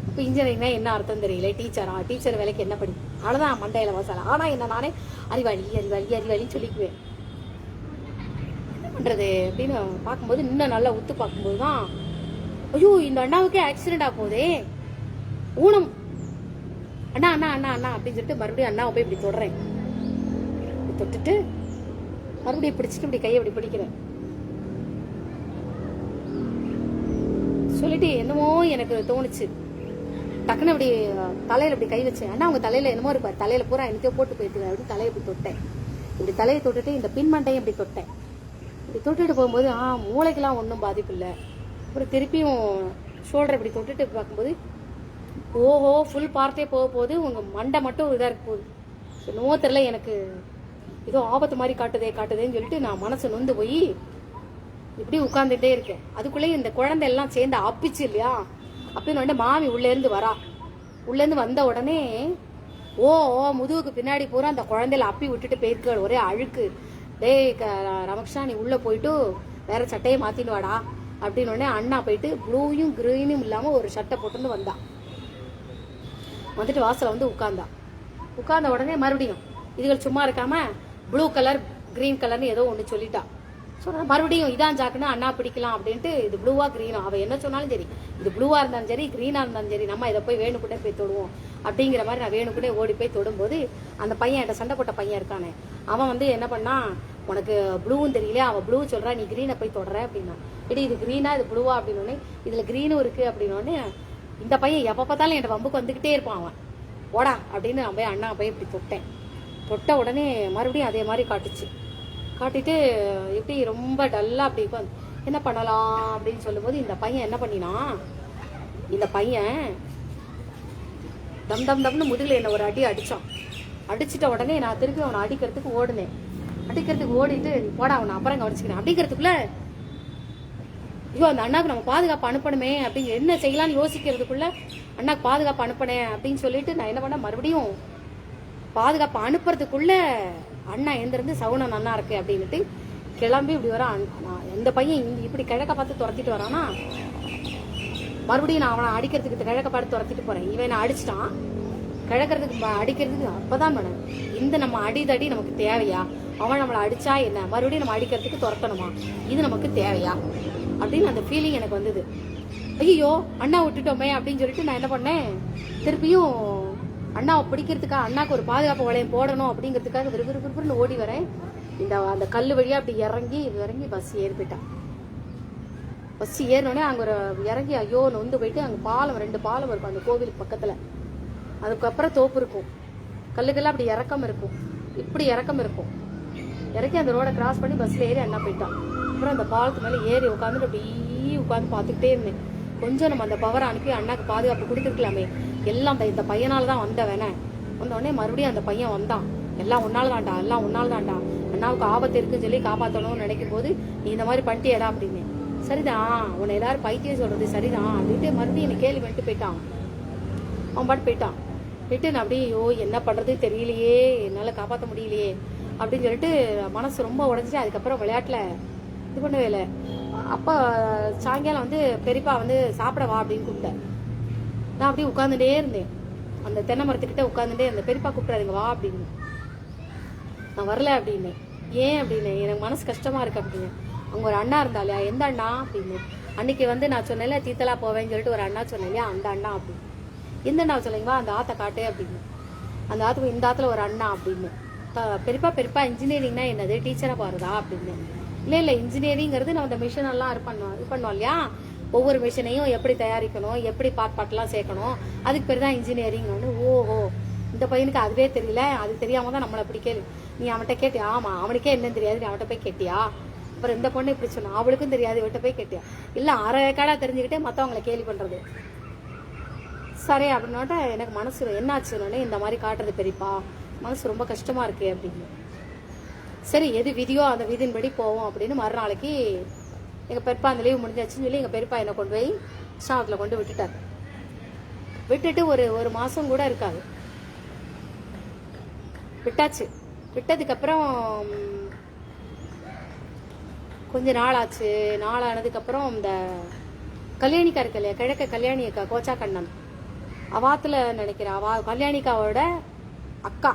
இப்போ இன்ஜினியரிங்னா என்ன அர்த்தம் தெரியல. டீச்சரா, டீச்சர் வேலைக்கு என்ன படி, அவ்வளோதான் மண்டையில வாசல. ஆனால் என்ன நானே அறிவாளி அறிவாளி அறிவாளின்னு சொல்லிக்குவேன். என்ன பண்ணுறது அப்படின்னு பார்க்கும்போது, இன்னும் நல்லா உத்து பார்க்கும்போது தான், ஐயோ இந்த அண்ணாவுக்கே ஆக்சிடென்ட் ஆக போதே, ஊனம் அண்ணா அண்ணா அண்ணா அண்ணா அப்படின்னு சொல்லிட்டு மறுபடியும் அண்ணாவை போய் இப்படி தொடுறேன். தொட்டுட்டு மறுபடியும் பிடிச்சிட்டு இப்படி கையை இப்படி பிடிக்கிறேன். சொல்லிட்டு என்னமோ எனக்கு தோணுச்சு. டக்குன்னு இப்படி தலையில இப்படி கை வச்சேன். அண்ணா அவங்க தலையில என்னமோ இருப்பாரு, தலையில பூரா என்னத்தையோ போட்டு போயிட்டு அப்படி தலையை இப்படி தொட்டேன். இப்படி தலையை தொட்டுட்டு இந்த பின்மண்டையும் இப்படி தொட்டேன். இப்படி தொட்டுட்டு போகும்போது மூளைக்கெல்லாம் ஒன்றும் பாதிப்பு இல்லை. அப்புறம் திருப்பியும் ஷோல்டர் இப்படி தொட்டுட்டு பார்க்கும்போது, ஓஹோ ஃபுல் பார்ட்டே போக போகுது, உங்க மண்டை மட்டும் இதாக இருக்க போகுது. என்னவோ தெரியல, எனக்கு ஏதோ ஆபத்து மாதிரி காட்டுதேன்னு சொல்லிட்டு நான் மனசு நொந்து போய் இப்படி உட்கார்ந்துட்டே இருக்கேன். அதுக்குள்ளேயே இந்த குழந்தை எல்லாம் சேர்ந்து அப்பிச்சு இல்லையா, அப்படின்னு உடனே மாமி உள்ளேருந்து வரா. உள்ளேருந்து வந்த உடனே ஓ முதுகுக்கு பின்னாடி பூரா அந்த குழந்தையில அப்பி விட்டுட்டு போயிருக்க, ஒரே அழுக்கு. டேய் ரமகிருஷ்ணா, நீ உள்ள போயிட்டு வேற சட்டையை மாத்தின்னு வாடா அப்படின்னு உடனே அண்ணா போயிட்டு ப்ளூயும் கிரீனும் இல்லாம ஒரு சட்டை போட்டுன்னு வந்தா. வந்துட்டு வாசல வந்து உட்கார்ந்த உடனே மறுபடியும் இதுகள் சும்மா இருக்காம ப்ளூ கலர் கிரீன் கலர்னு ஏதோ ஒன்று சொல்லிட்டா. சொன்னா மறுபடியும் இதான் ஜாக்குன்னா அண்ணா பிடிக்கலாம் அப்படின்ட்டு, இது ப்ளூவா கிரீனா, அவ என்ன சொன்னாலும் சரி, இது ப்ளூவா இருந்தாலும் சரி கிரீனா இருந்தாலும் சரி, நம்ம இதை போய் வேணுக்குட்டே போய் தொடுவோம் அப்படிங்கிற மாதிரி நான் வேணுக்குட்டே ஓடி போய் தொடும்போது, அந்த பையன் என்கிட்ட சண்டை போட்ட பையன் இருக்கானே, அவன் வந்து என்ன பண்ணா, உனக்கு ப்ளூவும் தெரியல, அவன் ப்ளூ சொல்றா, நீ கிரீனை போய் தொடுற அப்படின்னா. இடி இது கிரீனா இது ப்ளூவா அப்படின்னு, இதுல கிரீனும் இருக்கு அப்படின்னு. இந்த பையன் எப்ப பார்த்தாலும் என் வம்புக்கு வந்துகிட்டே இருப்பான். அவன் ஓடா அப்படின்னு நான் போய் அண்ணா போய் இப்படி தொட்டேன். தொட்ட உடனே மறுபடியும் அதே மாதிரி காட்டிட்டு எப்படி ரொம்ப டல்லா அப்படி என்ன பண்ணலாம் அப்படின்னு சொல்லும்போது, இந்த பையன் என்ன பண்ணினா, இந்த பையன் தம் தம் தம்னு முதுகுல என்ன ஒரு அடி அடிச்சான். அடிச்சிட்ட உடனே நான் திருப்பி அவனை அடிக்கிறதுக்கு ஓடிட்டு, போடா அவனை அப்புறம் கவனிச்சுக்கிறேன் அப்படிங்கிறதுக்குள்ள, ஐயோ அந்த அண்ணாக்கு நம்ம பாதுகாப்பு அனுப்பணுமே அப்படிங்க என்ன செய்யலாம்னு யோசிக்கிறதுக்குள்ள, அண்ணாக்கு பாதுகாப்பு அனுப்பினேன் அப்படின்னு சொல்லிட்டு நான் என்ன பண்ண, மறுபடியும் பாதுகாப்பு அனுப்புறதுக்குள்ள அண்ணா எந்திருந்து சவுனம் நன்னா இருக்கு அப்படின்ட்டு கிளம்பி இப்படி வர. எந்த பையன் இப்படி கிழக்க பார்த்து துரத்திட்டு வரானா, மறுபடியும் நான் அவனை அடிக்கிறதுக்கு கிழக்க பார்த்து துரத்திட்டு போறேன். இவன் என்ன அடிச்சிட்டான், கிழக்கிறதுக்கு அடிக்கிறதுக்கு. அப்பதான் மேடம் இந்த நம்ம அடிதடி நமக்கு தேவையா, அவன் நம்மளை அடிச்சா என்ன, மறுபடியும் நம்ம அடிக்கிறதுக்கு துரத்தணுமா, இது நமக்கு தேவையா அப்படின்னு அந்த ஃபீலிங் எனக்கு வந்தது. ஐயோ அண்ணா விட்டுட்டோமே அப்படின்னு சொல்லிட்டு நான் என்ன பண்ணேன், திருப்பியும் அண்ணாவை பிடிக்கிறதுக்காக, அண்ணாக்கு ஒரு பாதுகாப்பு வளையம் போடணும் அப்படிங்கிறதுக்காக விறுவிறுன்னு ஓடி வரேன். அந்த கல் வழியா அப்படி இறங்கி பஸ் ஏறி போயிட்டான். பஸ் ஏறினோடனே அங்க ஒரு இறங்கி ஐயோ நொந்து போயிட்டு, அங்க பாலம் 2 பாலம் இருக்கும் அந்த கோவிலுக்கு பக்கத்துல. அதுக்கப்புறம் தோப்பு இருக்கும், கல்லுக்கெல்லாம் அப்படி இறக்கம் இருக்கும், இப்படி இறக்கம் இருக்கும். இறக்கி அந்த ரோட கிராஸ் பண்ணி பஸ்ல ஏறி அண்ணா போயிட்டான். அப்புறம் அந்த பாலத்து மேல ஏறி உட்காந்துட்டு அப்படி உட்காந்து பார்த்துக்கிட்டே இருந்தேன். கொஞ்சம் நம்ம அந்த பவரை அனுப்பி அண்ணாக்கு பாதுகாப்பு கொடுத்துருக்கலாமே, எல்லாம் இந்த பையனால தான் வந்தவன. வந்தோடனே மறுபடியும் அந்த பையன் வந்தான், எல்லாம் உன்னால தான்டா, அண்ணாவுக்கு ஆபத்து இருக்குன்னு சொல்லி காப்பாற்றணும்னு நினைக்கும் போது நீ இந்த மாதிரி பண்ணிட்டியடா அப்படின்னு. சரிதான், உன்னை எல்லாரும் பைத்தியம் சொல்றது சரிதான் அப்படின்ட்டு மறுபடியும் என்னை கேள்வி பண்ணிட்டு போயிட்டான். அவன் பாட்டு போயிட்டு நான் அப்படியே ஐயோ என்ன பண்றது தெரியலையே, என்னால காப்பாற்ற முடியலையே அப்படின்னு சொல்லிட்டு மனசு ரொம்ப உடஞ்சிட்டு, அதுக்கப்புறம் விளையாட்டுல இது பண்ணவே இல்லை. அப்ப சாயங்காலம் வந்து பெரியப்பா வந்து சாப்பிட வா அப்படின்னு கூப்பிட்டேன். நான் அப்படியே உட்காந்துட்டே இருந்தேன். அந்த தென்னை மரத்துக்கிட்ட உட்காந்துட்டு அந்த பெரியப்பா கூப்பிட்றாருங்க வா அப்படின்னு. நான் வரல அப்படின்னு. ஏன் அப்படின்னு, எனக்கு மனசு கஷ்டமா இருக்கு அப்படின்னு. அங்கே ஒரு அண்ணா இருந்தாலையா, எந்த அண்ணா அப்படின்னு. அன்னைக்கு வந்து நான் சொன்னேன்ல தீத்தலா போவேன்னு சொல்லிட்டு ஒரு அண்ணா சொன்னேன் இல்லையா, அந்த அண்ணா அப்படின்னு. எந்த அண்ணா சொல்லுங்கவா, அந்த ஆற்றை காட்டு அப்படின்னு. அந்த ஆற்றுக்கு இந்த ஆற்றுல ஒரு அண்ணா அப்படின்னு. பெரியப்பா இன்ஜினியரிங்னா என்னது, டீச்சராக போகிறதா அப்படின்னு. இல்லை இன்ஜினியரிங்கிறது நம்ம அந்த மிஷின் எல்லாம் இது பண்ணுவோம் இல்லையா, ஒவ்வொரு மிஷினையும் எப்படி தயாரிக்கணும், எப்படி பாட்டெல்லாம் சேர்க்கணும், அதுக்கு பேர் தான் இன்ஜினியரிங். ஓஹோ, இந்த பையனுக்கு அதுவே தெரியல, அது தெரியாம தான் நம்மளை அப்படி கேளு. நீ அவன்கிட்ட கேட்டியா? ஆமாம், அவனுக்கே என்னன்னு தெரியாது, நீ அவன்கிட்ட போய் கேட்டியா? அப்புறம் இந்த பொண்ணு இப்படி சொன்னா, அவளுக்கும் தெரியாது, இவட்ட போய் கேட்டியா? இல்லை அரைக்காடாக தெரிஞ்சுக்கிட்டே மற்றவங்களை கேள்வி பண்ணுறது. சரி அப்படின்னோட்ட எனக்கு மனசு என்னாச்சுன்னு, இந்த மாதிரி காட்டுறது பெரியப்பா, மனசு ரொம்ப கஷ்டமாக இருக்கு அப்படின்னு. சரி எது விதியோ அந்த விதியின்படி போவோம் அப்படின்னு. மறுநாளைக்கு எங்கள் பெரியப்பா அந்த லீவு முடிஞ்சாச்சுன்னு சொல்லி எங்கள் பெரியப்பா என்னை கொண்டு போய் கிருஷ்ணாவரத்தில் கொண்டு விட்டுட்டார். விட்டுட்டு ஒரு மாதம் கூட இருக்காது, விட்டாச்சு. விட்டதுக்கப்புறம் கொஞ்ச நாள் ஆச்சு. நாளானதுக்கப்புறம் இந்த கல்யாணிக்கா இருக்கு இல்லையா, கிழக்க கல்யாணி அக்கா, கோச்சா கண்ணன் அவாத்தில் நினைக்கிறேன். கல்யாணிக்காவோட அக்கா,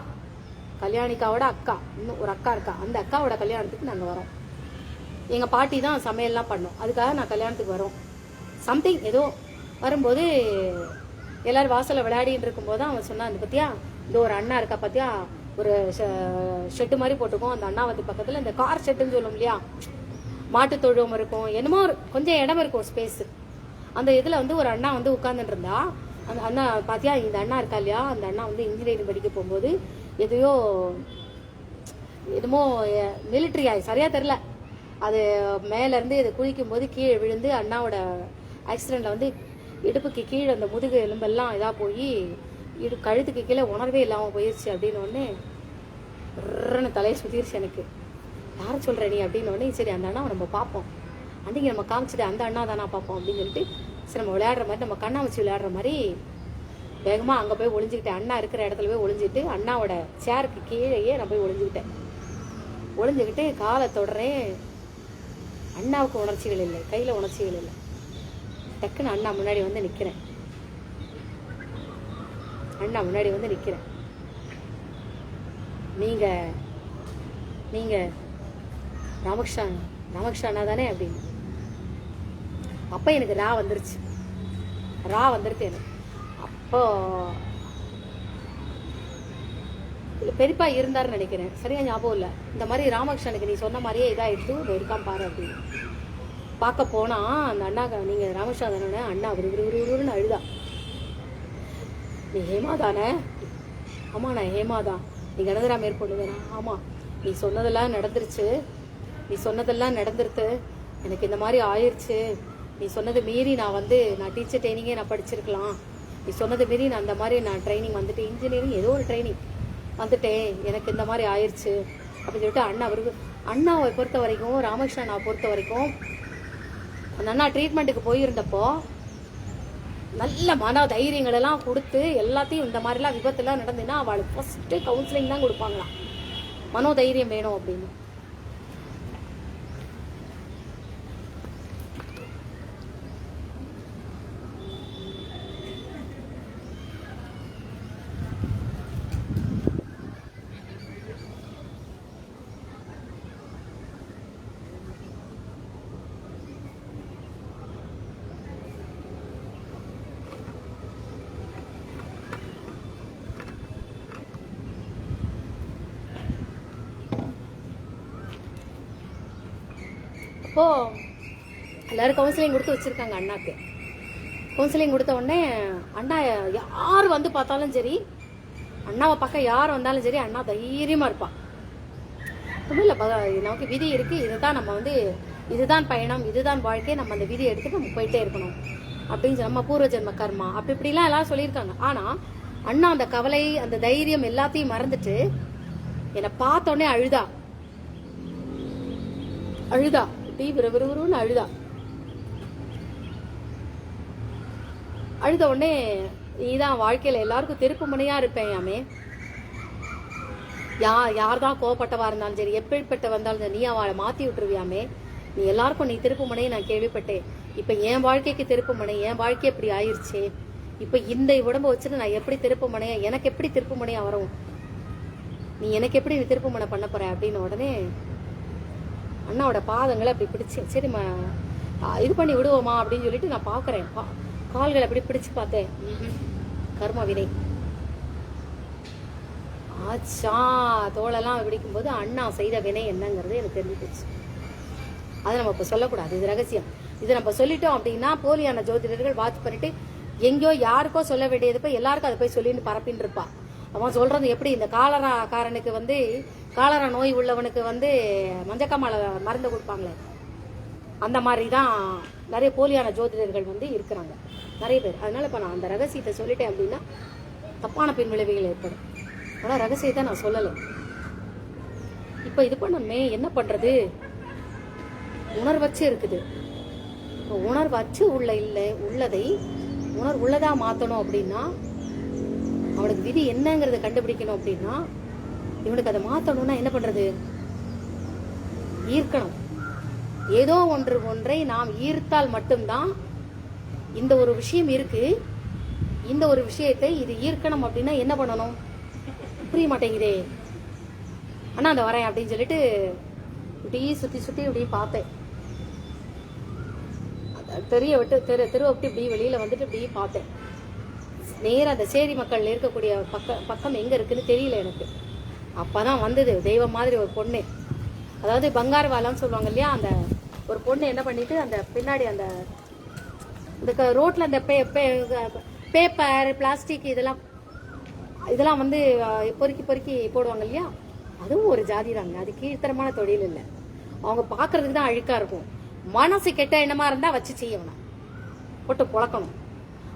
கல்யாணிக்காவோட அக்கா, இன்னும் ஒரு அக்கா இருக்கா, அந்த அக்காவோட கல்யாணத்துக்கு நாங்கள் வரோம். எங்கள் பாட்டி தான் சமையல்லாம் பண்ணோம், அதுக்காக நான் கல்யாணத்துக்கு வரோம். சம்திங் ஏதோ வரும்போது எல்லோரும் வாசலில் விளையாடின்னு இருக்கும்போது தான் அவன் சொன்னான், இந்த பற்றியா இந்த ஒரு அண்ணா இருக்கா பார்த்தியா, ஒரு ஷெட்டு மாதிரி போட்டுக்கும், அந்த அண்ணாவத்து பக்கத்தில் இந்த கார் ஷெட்டுன்னு சொல்லும் இல்லையா, மாட்டு தொழுவம் இருக்கும், என்னமோ கொஞ்சம் இடம் இருக்கும் ஸ்பேஸு, அந்த இதில் வந்து ஒரு அண்ணா வந்து உட்காந்துட்டு இருந்தா. அந்த அண்ணா பார்த்தியா, இந்த அண்ணா இருக்கா இல்லையா, அந்த அண்ணா வந்து இன்ஜினியரிங் படிக்க போகும்போது எதுமோ மிலிட்ரி சரியாக தெரில, அது மேலேருந்து இது குளிக்கும் போது கீழே விழுந்து அண்ணாவோட ஆக்சிடெண்ட்டில் வந்து இடுப்புக்கு கீழே அந்த முதுகு எலும்பெல்லாம் இதாக போய் கழுத்துக்கு கீழே உணர்வே இல்லாமல் போயிடுச்சு. அப்படின்னோடனே தலையை சுற்றிடுச்சு எனக்கு. யாரை சொல்கிற நீ அப்படின்னோடனே, சரி அந்த அண்ணாவை நம்ம பார்ப்போம், அன்றைக்கி நம்ம காமிச்சிட்டு அந்த அண்ணா தானா பார்ப்போம் அப்படின்னு சொல்லிட்டு, சரி நம்ம விளையாடுற மாதிரி, நம்ம கண்ணா வச்சு விளையாடுற மாதிரி வேகமாக அங்கே போய் ஒளிஞ்சிக்கிட்டேன். அண்ணா இருக்கிற இடத்துல போய் ஒளிஞ்சிட்டு அண்ணாவோட சேருக்கு கீழேயே நான் போய் ஒளிஞ்சுக்கிட்டேன். ஒளிஞ்சுக்கிட்டு காலை தொடறேன். அண்ணாவுக்கு உணர்ச்சிகள் இல்லை, கையில் உணர்ச்சிகள் இல்லை. டக்குன்னு அண்ணா முன்னாடி வந்து நிற்கிறேன். அண்ணா முன்னாடி வந்து நிற்கிறேன். நீங்கள் ராமகிருஷ்ணா அண்ணா தானே அப்படின்னு. அப்போ எனக்கு ரா வந்துருச்சு எனக்கு. அப்போ பெரியப்பா இருந்தாருன்னு நினைக்கிறேன், சரியா ஞாபகம் இல்லை. இந்த மாதிரி ராமகிருஷ்ணனுக்கு நீ சொன்ன மாதிரியே இதாகிடுச்சு, இருக்கான் பாரு அப்படின்னு. பார்க்க போனா அந்த அண்ணா, நீங்கள் ராமகிருஷ்ணா தானே, அண்ணா விறுவிறுன்னு அழுதா. நீ ஹேமா தானே? ஆமாம் நான் ஹேமா தான். நீ கனகரா மேற்கொண்டு தானே? ஆமாம். நீ சொன்னதெல்லாம் நடந்துருத்து. எனக்கு இந்த மாதிரி ஆயிடுச்சு. நீ சொன்னது மீறி நான் டீச்சர் ட்ரைனிங்கே நான் படிச்சிருக்கலாம். நீ சொன்னது மீறி நான் அந்த மாதிரி ட்ரைனிங் வந்துட்டு, இன்ஜினியரிங் ஏதோ ஒரு ட்ரைனிங் வந்துட்டேன், எனக்கு இந்த மாதிரி ஆயிடுச்சு அப்படின்னு சொல்லிட்டு அண்ணாவை பொறுத்த வரைக்கும், ராமகிருஷ்ணனை பொறுத்த வரைக்கும், அந்த அண்ணா ட்ரீட்மெண்ட்டுக்கு போயிருந்தப்போ நல்ல மன தைரியங்கள் எல்லாம் கொடுத்து, எல்லாத்தையும் இந்த மாதிரிலாம் விபத்துலாம் நடந்துன்னா அவளுக்கு ஃபஸ்ட்டு கவுன்சிலிங் தான் கொடுப்பாங்களாம், மனோதைரியம் வேணும் அப்படின்னு. அப்போது எல்லோரும் கவுன்சிலிங் கொடுத்து வச்சுருக்காங்க அண்ணாக்கு. கவுன்சிலிங் கொடுத்த உடனே அண்ணா யார் வந்து பார்த்தாலும் சரி, அண்ணாவை பார்க்க யார் வந்தாலும் சரி, அண்ணா தைரியமாக இருப்பான். ஒன்றும் இல்லை, நமக்கு விதி இருக்குது, இதுதான் நம்ம இதுதான் பயணம், இதுதான் வாழ்க்கை, நம்ம அந்த விதியை எடுத்துட்டு நம்ம போயிட்டே இருக்கணும் அப்படின்னு நம்ம பூர்வ ஜென்ம கர்மா அப்படி இப்படிலாம் எல்லாரும் சொல்லியிருக்காங்க. ஆனால் அண்ணா அந்த கவலை, அந்த தைரியம் எல்லாத்தையும் மறந்துட்டு என்னை பார்த்தோடனே அழுதா. விறுவிறுன்னு அழுத உடனே, நீதான் வாழ்க்கையில எல்லாருக்கும் திருப்பு முனையா இருப்பேயாமே, யார் தான் கோவப்பட்டவா இருந்தாலும் சரி, எப்படிப்பட்ட வந்தாலும் சரி, நீ அவளை மாத்தி விட்டுருவியாமே, நீ எல்லாருக்கும் நீ திருப்பு முனையை நான் கேள்விப்பட்டேன். இப்ப என் வாழ்க்கைக்கு திருப்பு முனை, என் வாழ்க்கை இப்படி ஆயிடுச்சே, இப்ப இந்த உடம்ப வச்சுட்டு நான் எப்படி திருப்புமனையா, எனக்கு எப்படி திருப்புமனையா வரும், நீ எனக்கு எப்படி திருப்புமனை பண்ண போற அப்படின்னு உடனே அண்ணாவோட பாதங்களை அப்படி பிடிச்சு சரி இது பண்ணி விடுவோமா அப்படின்னு சொல்லிட்டு நான் பாக்குறேன். கால்களை அப்படி பிடிச்சு பார்த்தேன். கர்ம வினை ஆச்சா. தோளெல்லாம் பிடிக்கும் போது அண்ணா செய்த வினை என்னங்கிறது எனக்கு தெரிஞ்சுச்சு. அதை நம்ம இப்ப சொல்லக்கூடாது, இது ரகசியம். இதை நம்ம சொல்லிட்டோம் அப்படின்னா போலியான ஜோதிடர்கள் வாட்ச் பண்ணிட்டு எங்கேயோ யாருக்கோ சொல்ல வேண்டியது போய் எல்லாருக்கும் அதை போய் சொல்லிட்டு பரப்பின்னு இருப்பா. அவன் சொல்றது எப்படி, இந்த காலராக்காரனுக்கு வந்து காலரா நோய் உள்ளவனுக்கு வந்து மஞ்சக்காமால மருந்து கொடுப்பாங்களே, அந்த மாதிரி தான் நிறைய போலியான ஜோதிடர்கள் வந்து இருக்கிறாங்க நிறைய பேர். அதனால இப்போ நான் அந்த ரகசியத்தை சொல்லிட்டேன் அப்படின்னா தப்பான பின் விளைவுகள் ஏற்படும். ஆனால் ரகசியத்தை நான் சொல்லலை. இப்போ இது பண்ணணுமே, என்ன பண்றது, உணர்வச்சு இருக்குது. இப்போ உணர்வச்சு உள்ளதை உள்ளதா மாற்றணும் அப்படின்னா அவனுக்கு விதி என்னங்கிறத கண்டுபிடிக்கணும். அப்படின்னா இவனுக்கு அதை மாற்றணும்னா என்ன பண்றது, ஈர்க்கணும். ஏதோ ஒன்றை நாம் ஈர்த்தால் மட்டும்தான் இந்த ஒரு விஷயம் இருக்கு, இந்த ஒரு விஷயத்தை இது ஈர்க்கணும் அப்படின்னா என்ன பண்ணணும், புரிய மாட்டேங்குதே. ஆனா அந்த வரேன் அப்படின்னு சொல்லிட்டு இப்படி சுத்தி இப்படி பார்த்தேன். தெருவை விட்டு இப்படி வெளியில வந்துட்டு இப்படி பார்த்தேன். நேரம் அந்த சேரி மக்கள் இருக்கக்கூடிய பக்கம் எங்க இருக்குன்னு தெரியல எனக்கு. அப்பதான் வந்தது தெய்வம் மாதிரி ஒரு பொண்ணு, அதாவது பங்காரு வாலான்னு சொல்லுவாங்க இல்லையா, அந்த ஒரு பொண்ணு என்ன பண்ணிட்டு அந்த பின்னாடி அந்த ரோட்ல அந்த பேப்பர் பிளாஸ்டிக் இதெல்லாம் வந்து பொறுக்கி போடுவாங்க இல்லையா, அதுவும் ஒரு ஜாதி தாங்க. அது கீழ்த்தரமான தொழில் இல்லை. அவங்க பாக்குறதுக்கு தான் அழுக்கா இருக்கும். மனசு கெட்ட எண்ணமா இருந்தா வச்சு செய்யணும், போட்டு பொழக்கணும்.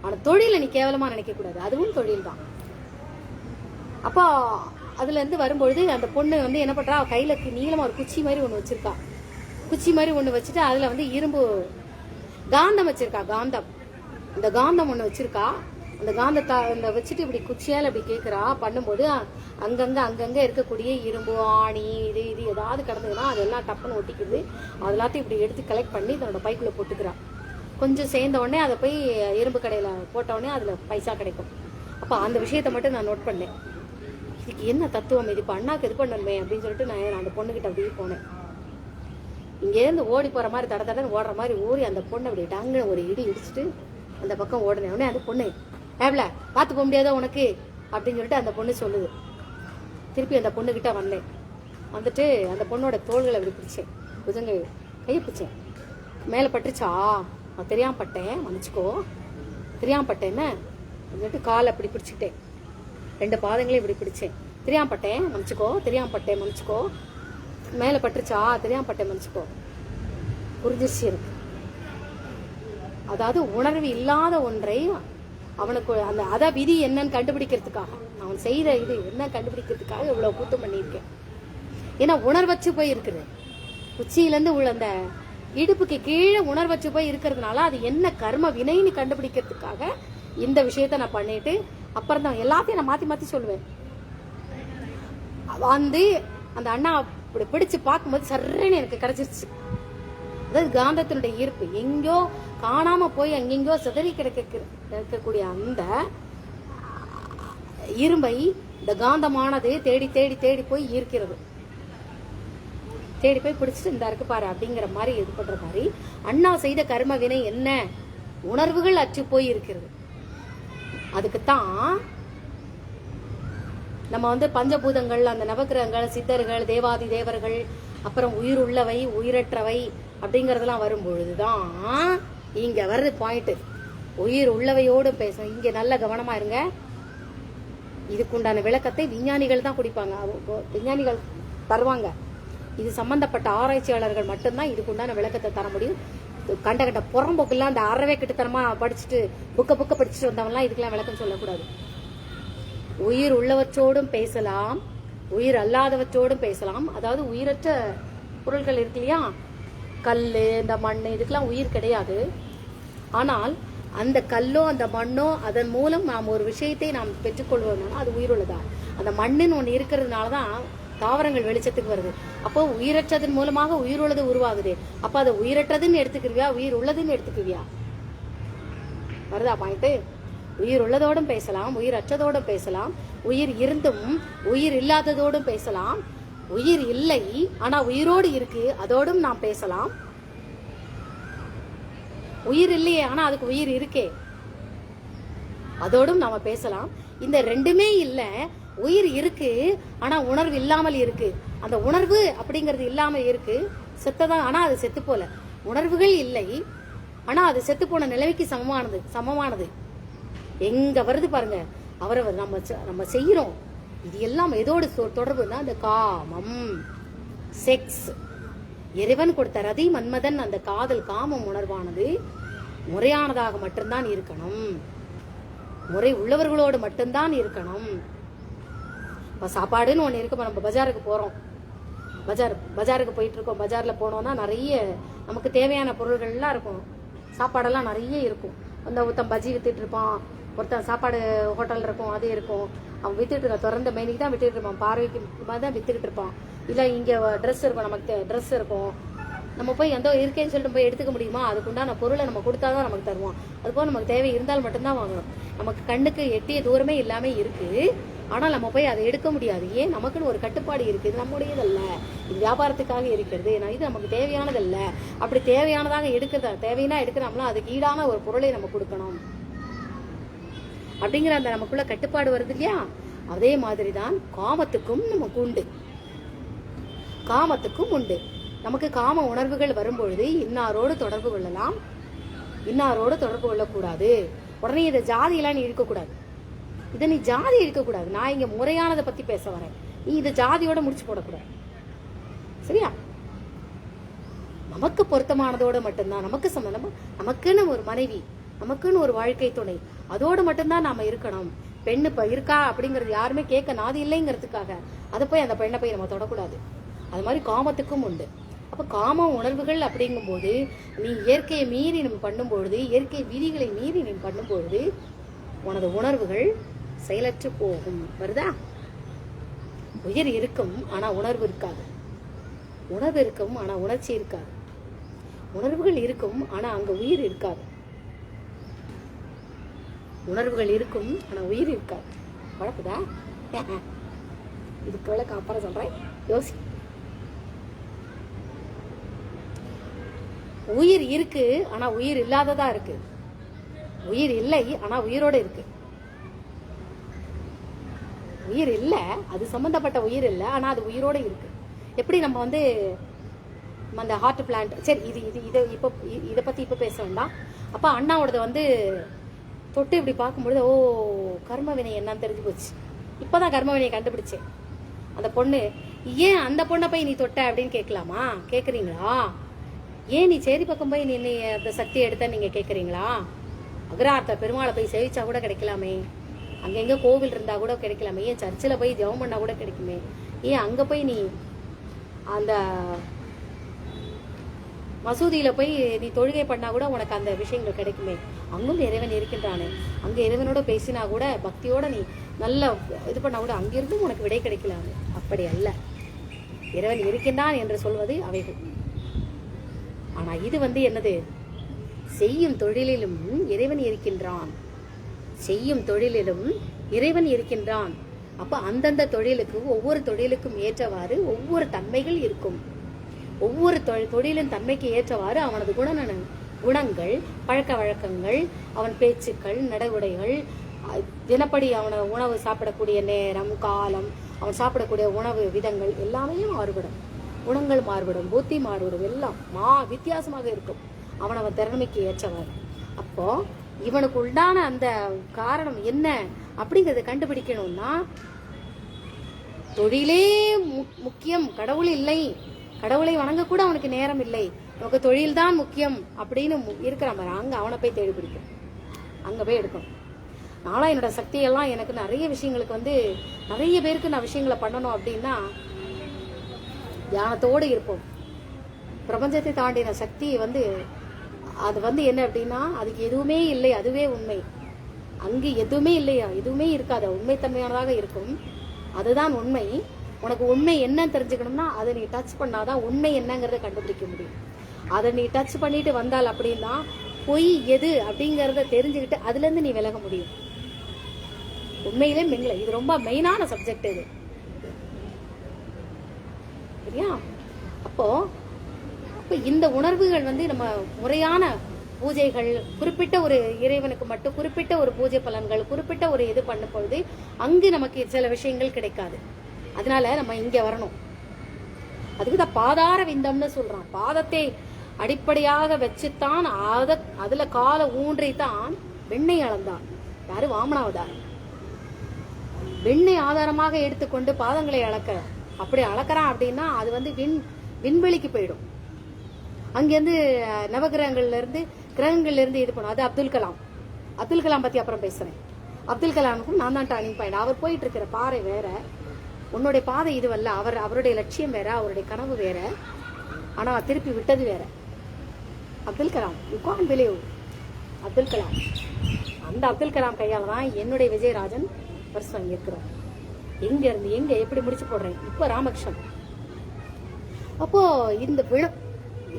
ஆனா தொழில நீ கேவலமா நினைக்க கூடாது, அதுவும் தொழில் தான். அப்போ அதுல இருந்து வரும்பொழுது அந்த பொண்ணு வந்து என்ன பண்றா, கையில நீளமா ஒரு குச்சி மாதிரி ஒண்ணு வச்சிருக்கா. குச்சி மாதிரி ஒண்ணு வச்சுட்டு அதுல வந்து இரும்பு காந்தம் வச்சிருக்கா. இந்த காந்தம் ஒண்ணு வச்சிருக்கா. அந்த காந்தத்தை வச்சுட்டு இப்படி குச்சியால இப்படி கேட்கிறா. பண்ணும்போது அங்கங்க இருக்கக்கூடிய இரும்பு ஆணி இது ஏதாவது கிடந்ததுன்னா அதெல்லாம் டப்புன்னு ஒட்டிக்குது. அது எல்லாத்தையும் இப்படி எடுத்து கலெக்ட் பண்ணி தன்னோட பைக்குள்ள போட்டுக்கிறா. கொஞ்சம் சேர்ந்த உடனே அதை போய் இரும்பு கடையில போட்ட உடனே அதுல பைசா கிடைக்கும். அப்ப அந்த விஷயத்த மட்டும் நான் நோட் பண்ணேன். இதுக்கு என்ன தத்துவம், இது இப்ப அண்ணாக்கு இது பண்ணணுமே அப்படின்னு சொல்லிட்டு நான் அந்த பொண்ணுகிட்ட அப்படியே போனேன். இங்கேருந்து ஓடி போற மாதிரி தடன்னு ஓடுற மாதிரி ஓடி அந்த பொண்ணை அப்படி டங்குன்னு ஒரு இடிச்சுட்டு அந்த பக்கம் ஓடினேன். உடனே அந்த பொண்ணு ஏப்ல பார்த்து போக முடியாதோ உனக்கு அப்படின்னு சொல்லிட்டு அந்த பொண்ணு சொல்லுது. திருப்பி அந்த பொண்ணுகிட்ட வந்தேன். வந்துட்டு அந்த பொண்ணோட தோள்களை அப்படி பிடிச்சேன், புஜங்க கையை பிடிச்சேன். மேலே பட்டுச்சா, நான் தெரியாம பட்டேன் மன்னிச்சுக்கோ, தெரியாம பட்டேன்னு சொல்லிட்டு காலை அப்படி பிடிச்சிக்கிட்டேன். 2 பாதங்களையும் இப்படி பிடிச்சேன். தெரியாம பட்டேன் மன்னிச்சுக்கோ, மேலே பட்டுச்சா, தெரியாம பட்டேன் மன்னிச்சுக்கோ. புரிஞ்சிச்சு எனக்கு. அதாவது உணர்வு இல்லாத ஒன்றை அவனுக்கு அந்த விதி என்னன்னு கண்டுபிடிக்கிறதுக்காக, அவன் செய்த இது என்ன கண்டுபிடிக்கிறதுக்காக இவ்வளவு கூட்டம் பண்ணியிருக்கேன். ஏன்னா உணர்வச்சு போய் இருக்குது, உச்சியிலேருந்து உள்ள அந்த இடுப்புக்கு கீழே உணர்வச்சு போய் இருக்கிறதுனால அது என்ன கர்ம வினைன்னு கண்டுபிடிக்கிறதுக்காக இந்த விஷயத்த நான் பண்ணிட்டு அப்புறம் தான் எல்லாத்தையும் நான் மாத்தி சொல்லுவேன். வந்து அந்த அண்ணா இப்படி பிடிச்சு பார்க்கும்போது சர்றன்னு எனக்கு கிடைச்சிருச்சு. அதாவது காந்தத்தினுடைய ஈர்ப்பு எங்கோ காணாம போய் அங்கெங்கோ சிதறி கிடைக்கக்கூடிய அந்த இரும்பை இந்த காந்தமானது தேடி போய் ஈர்க்கிறது. தேடி போய் பிடிச்சிட்டு இந்த இருக்கு பாரு அப்படிங்கிற மாதிரி இது பண்ற மாதிரி அண்ணா செய்த கர்ம வினை என்ன, உணர்வுகள் அச்சு போய் இருக்கிறது. அதுக்குத்தான் நம்ம வந்து பஞ்சபூதங்கள், அந்த நவக்கிரகங்கள், சித்தர்கள், தேவாதி தேவர்கள், அப்புறம் உயிர் உள்ளவை உயிரற்றவை அப்படிங்கறதெல்லாம் வரும்பொழுதுதான் இங்க வருது பாயிண்ட். உயிர் உள்ளவையோடு பேச இங்க நல்ல கவனமா இருங்க. இதுக்குண்டான விளக்கத்தை விஞ்ஞானிகள் தான் குடிப்பாங்க, விஞ்ஞானிகள் தருவாங்க. இது சம்பந்தப்பட்ட ஆராய்ச்சியாளர்கள் மட்டும்தான் இதுக்குண்டான விளக்கத்தை தர முடியும். கண்ட புறம்போக்கெல்லாம் அந்த அறவே கிட்டத்தனமா படிச்சுட்டு புக்க படிச்சுட்டு வந்தவங்கலாம் இதுக்கெல்லாம் விளக்கம் சொல்லக்கூடாது. உயிர் உள்ளவற்றோடும் பேசலாம், உயிர் அல்லாதவற்றோடும் பேசலாம். அதாவது உயிரற்ற பொருட்கள் இருக்கு இல்லையா, கல், இந்த மண், இதுக்கெல்லாம் உயிர் கிடையாது. ஆனால் அந்த கல்லோ அந்த மண்ணோ அதன் மூலம் நாம் ஒரு விஷயத்தை நாம் பெற்றுக்கொள்வோம்னா அது உயிருள்ளதா. அந்த மண்ணுன்னு ஒன்று இருக்கிறதுனாலதான் தாவரங்கள் வெளிச்சத்துக்கு வருது. அப்போ உயிரற்றதன் மூலமாக உயிருள்ளது உருவாகுது. அப்ப அதை உயிரற்றதுன்னு எடுத்துக்கிறியா, உயிர் உள்ளதுன்னு எடுத்துக்குவியா? வருதா பாயிண்ட்? உயிர் உள்ளதோடும் பேசலாம், உயிர் அற்றதோடும் பேசலாம், உயிர் இருந்தும் உயிர் இல்லாததோடும் பேசலாம், உயிர் இல்லை ஆனா உயிரோடு இருக்கு அதோடும் நாம் பேசலாம், உயிர் இல்லையே ஆனா அதுக்கு உயிர் இருக்கே அதோடும் நாம பேசலாம். இந்த ரெண்டுமே இல்ல, உயிர் இருக்கு ஆனா உணர்வு இல்லாமல் இருக்கு, அந்த உணர்வு அப்படிங்கிறது இல்லாமல் இருக்கு, செத்ததான் ஆனா அது செத்து போல. உணர்வுகள் இல்லை ஆனா அது செத்து போன நிலைமைக்கு சமமானது எங்க வருது பாருங்க. அவரவர் நம்ம செய்யறோம். இது எல்லாம் எதோடு தொடர்புனா அந்த காமம், செக்ஸ். இறைவன் கொடுத்த ரதி மன்மதன் அந்த காதல் காமம் உணர்வானது முறையானதாக மட்டும்தான் இருக்கணும், முறை உள்ளவர்களோடு மட்டும்தான் இருக்கணும். இப்ப சாப்பாடுன்னு ஒண்ணு இருக்கு. நம்ம பஜாருக்கு போறோம், பஜாருக்கு போயிட்டு இருக்கோம். பஜார்ல போனோம்னா நிறைய நமக்கு தேவையான பொருள்கள்லாம் இருக்கும், சாப்பாடெல்லாம் நிறைய இருக்கும். ஒருத்தன் பஜ்ஜி வித்துட்டு இருப்பான், ஒருத்தன் சாப்பாடு ஹோட்டல் இருக்கும், அது இருக்கும். அவன் வித்துட்டு இருக்கான், திறந்த மேனிக்கு தான் வித்துட்டு இருப்பான், பார்வைக்கு தான் வித்துக்கிட்டு இருப்பான். இல்லை இங்கே ட்ரெஸ் இருக்கும், நமக்கு ட்ரெஸ் இருக்கும், நம்ம போய் எந்த இருக்கேன்னு சொல்லிட்டு போய் எடுத்துக்க முடியுமா? அதுக்குண்டான பொருளை நம்ம கொடுத்தாதான் நமக்கு தருவோம். அதுபோல் நமக்கு தேவை இருந்தால் மட்டும்தான் வாங்கணும். நமக்கு கண்ணுக்கு எட்டிய தூரமே இல்லாமல் இருக்கு, ஆனால் நம்ம போய் அதை எடுக்க முடியாது. ஏன்? நமக்குன்னு ஒரு கட்டுப்பாடு இருக்கு. இது நம்முடையதல்ல, இது வியாபாரத்துக்காக இருக்கிறது, இது நமக்கு தேவையானதல்ல. அப்படி தேவையானதாக எடுக்கிறதா, தேவைன்னா எடுக்கிறோம்னா அதுக்கு ஈடான ஒரு பொருளை நம்ம கொடுக்கணும் அப்படிங்கிற அந்த நமக்குள்ள கட்டுப்பாடு வருது இல்லையா? அதே மாதிரிதான் காமத்துக்கும் நமக்கு உண்டு, காமத்துக்கும் உண்டு. நமக்கு காம உணர்வுகள் வரும்பொழுது இன்னாரோடு தொடர்பு கொள்ளலாம், இன்னாரோடு தொடர்பு கொள்ளக்கூடாது. உடனே இதை ஜாதியெல்லாம் நீ இருக்கக்கூடாது, இதை நீ ஜாதி இருக்கக்கூடாது. நான் இங்க முறையானதை பத்தி பேச வரேன், நீ இதை ஜாதியோட முடிச்சு போடக்கூடாது. சரியா? நமக்கு பொருத்தமானதோட மட்டும்தான், நமக்கு சம்பந்தமா, நமக்குன்னு ஒரு மனைவி, நமக்குன்னு ஒரு வாழ்க்கை துணை, அதோடு மட்டும்தான் நாம இருக்கணும். பெண்ணு இப்ப இருக்கா அப்படிங்கறது யாருமே கேட்க நாதி இல்லைங்கிறதுக்காக அதை போய் அந்த பெண்ணை போய் நம்ம தொடக்கூடாது. அது மாதிரி காமத்துக்கும் உண்டு. அப்ப காம உணர்வுகள் அப்படிங்கும் போது நீ இயற்கையை மீறி நம்ம பண்ணும்பொழுது, இயற்கை விதிகளை மீறி நீ பண்ணும்பொழுது உனது உணர்வுகள் செயலற்று போகும். வருதா? உயிர் இருக்கும் ஆனா உணர்வு இருக்காது, உணர்வு இருக்கும் ஆனா உணர்ச்சி இருக்காது, உணர்வுகள் இருக்கும் ஆனா அங்க உயிர் இருக்காது, உணர்வுகள் இருக்கும் ஆனா உயிர் இருக்காது. குழப்புதா? இதுக்கு விளக்கம் அப்புறம் சொல்றேன், யோசி. உயிர் இருக்கு ஆனா உயிர் இல்லாததா இருக்கு, உயிர் இல்லை ஆனா உயிரோட இருக்கு. உயிர் இல்ல, அது சம்பந்தப்பட்ட உயிர் இல்லை, ஆனா அது உயிரோட இருக்கு. எப்படி நம்ம அந்த ஹார்ட் பிளான்ட், சரி இது இது இதை இப்போ இதை பத்தி இப்ப பேச வேண்டாம். அப்ப அண்ணாவோடது தொட்டு இப்படி பார்க்கும்பொழுது ஓ கர்ம வினை என்னன்னு தெரிஞ்சு போச்சு. இப்பதான் கர்ம வினையை கண்டுபிடிச்சேன். அந்த பொண்ணு, ஏன் அந்த பொண்ணை போய் நீ தொட்ட அப்படின்னு கேட்கலாமா? கேக்குறீங்களா? ஏன் நீ சேரி பக்கம் போய் நீ அந்த சக்தியை எடுத்த நீங்க கேக்குறீங்களா? அக்ரார்த்த பெருமாளை போய் சேவிச்சா கூட கிடைக்கலாமே, அங்கெங்க கோவில் இருந்தா கூட கிடைக்கலாமே, ஏன் சர்ச்சில் போய் ஜெபம் பண்ணா கூட கிடைக்குமே, ஏன் அங்க போய் நீ அந்த மசூதியில போய் நீ தொழுகை பண்ணா கூட உனக்கு அந்த விஷயங்கள் கிடைக்குமே. அங்கும் இறைவன் இருக்கின்றானே, அங்க இறைவனோட பேசினா கூட பக்தியோட நீ நல்ல இது பண்ணா கூட அங்கிருந்தும் உனக்கு விடை கிடைக்கலாமே. அப்படி அல்ல, இறைவன் இருக்கின்றான் என்று சொல்வது அவைகள். ஆனா இது என்னது? செய்யும் தொழிலிலும் இறைவன் இருக்கின்றான், செய்யும் தொழிலிலும் இறைவன் இருக்கின்றான். அப்ப அந்தந்த தொழிலுக்கு, ஒவ்வொரு தொழிலுக்கும் ஏற்றவாறு ஒவ்வொரு தன்மைகள் இருக்கும். ஒவ்வொரு தொழிலின் தன்மைக்கு ஏற்றவாறு அவனது குணங்கள், பழக்க வழக்கங்கள், அவன் பேச்சுக்கள், நடவுடைகள், தினப்படி அவனை உணவு சாப்பிடக்கூடிய நேரம், காலம், அவன் சாப்பிடக்கூடிய உணவு விதங்கள் எல்லாமே மாறுபடும். குணங்கள் மாறுபடும், புத்தி மாறுபடும், எல்லாம் வித்தியாசமாக இருக்கும் அவன் திறமைக்கு ஏற்றவாறு. அப்போ இவனுக்கு உண்டான அந்த காரணம் என்ன அப்படிங்கறத கண்டுபிடிக்கணும்னா, தொழிலே முக்கியம், கடவுள் இல்லை, கடவுளை வணங்க கூட அவனுக்கு நேரம் இல்லை, நமக்கு தொழில் தான் முக்கியம் அப்படின்னு இருக்கிற மாதிரி அங்க அவனை போய் தேடி பிடிக்கும், அங்க போய் எடுக்கணும். நானும் என்னோட சக்தியெல்லாம் எனக்கு நிறைய விஷயங்களுக்கு நிறைய பேருக்கு நான் விஷயங்களை பண்ணணும் அப்படின்னா தியானத்தோடு இருப்போம். பிரபஞ்சத்தை தாண்டின சக்தி அது என்ன அப்படின்னா, அதுக்கு எதுவுமே இல்லை, அதுவே உண்மை. அங்கு எதுவுமே இல்லையா, எதுவுமே இருக்காது, உண்மைத்தன்மையானதாக இருக்கும், அதுதான் உண்மை. உனக்கு உண்மை என்னன்னு தெரிஞ்சுக்கணும்னா அதை நீ டச் பண்ணாதான் உண்மை என்னங்கிறத கண்டுபிடிக்க முடியும். அதை நீ டச் பண்ணிட்டு வந்தால் அப்படின்னா பொய் எது அப்படிங்கறத தெரிஞ்சுக்கிட்டு அதுல இருந்து நீ விலக முடியும். உண்மையிலே பெண்களை இது ரொம்ப மெயினான சப்ஜெக்ட் இது, சரியா? அப்போ இந்த உணர்வுகள் வந்து நம்ம முறையான பூஜைகள், குறிப்பிட்ட ஒரு இறைவனுக்கு மட்டும் குறிப்பிட்ட ஒரு பூஜை பலன்கள், குறிப்பிட்ட ஒரு இது பண்ணும் பொழுது அங்கு நமக்கு சில விஷயங்கள் கிடைக்காது. அதனால நம்ம இங்க வரணும். அதுக்குதான் பாதார விந்தம்னு சொல்றான். பாதத்தை அடிப்படையாக வச்சுத்தான் அதுல கால ஊன்றித்தான் வெண்ணெய் அளந்தான். யாரு? வாமனாவதார். வெண்ணெய் ஆதாரமாக எடுத்துக்கொண்டு பாதங்களை அளக்க, அப்படி அளக்கிறான் அப்படின்னா அது வந்து விண்வெளிக்கு போயிடும். அங்கிருந்து நவகிரகங்கள்ல இருந்து கிரகங்கள்ல இருந்து இது பண்ணும். அது அப்துல் கலாம். அப்துல் கலாம் பத்தி அப்புறம் பேசுறேன். அப்துல் கலாமுக்கும் நான் தான் டர்னிங் பாயிண்ட். அவர் போயிட்டு இருக்கிற பாறை வேற, உன்னுடைய பாதை இதுவல்ல. அவருடைய லட்சியம் வேற, அவருடைய கனவு வேற, ஆனா திருப்பி விட்டது வேற. Abdul Kalam, you can't believe. Abdul Kalam, அந்த அப்துல் கலாம் கையால தான் என்னுடைய விஜயராஜன் வருஷம் இங்க இருக்கிறோம். எங்க இருந்து எங்க எப்படி முடிச்சு போடுறேன் இப்ப ராமகிருஷ்ணன். அப்போ இந்த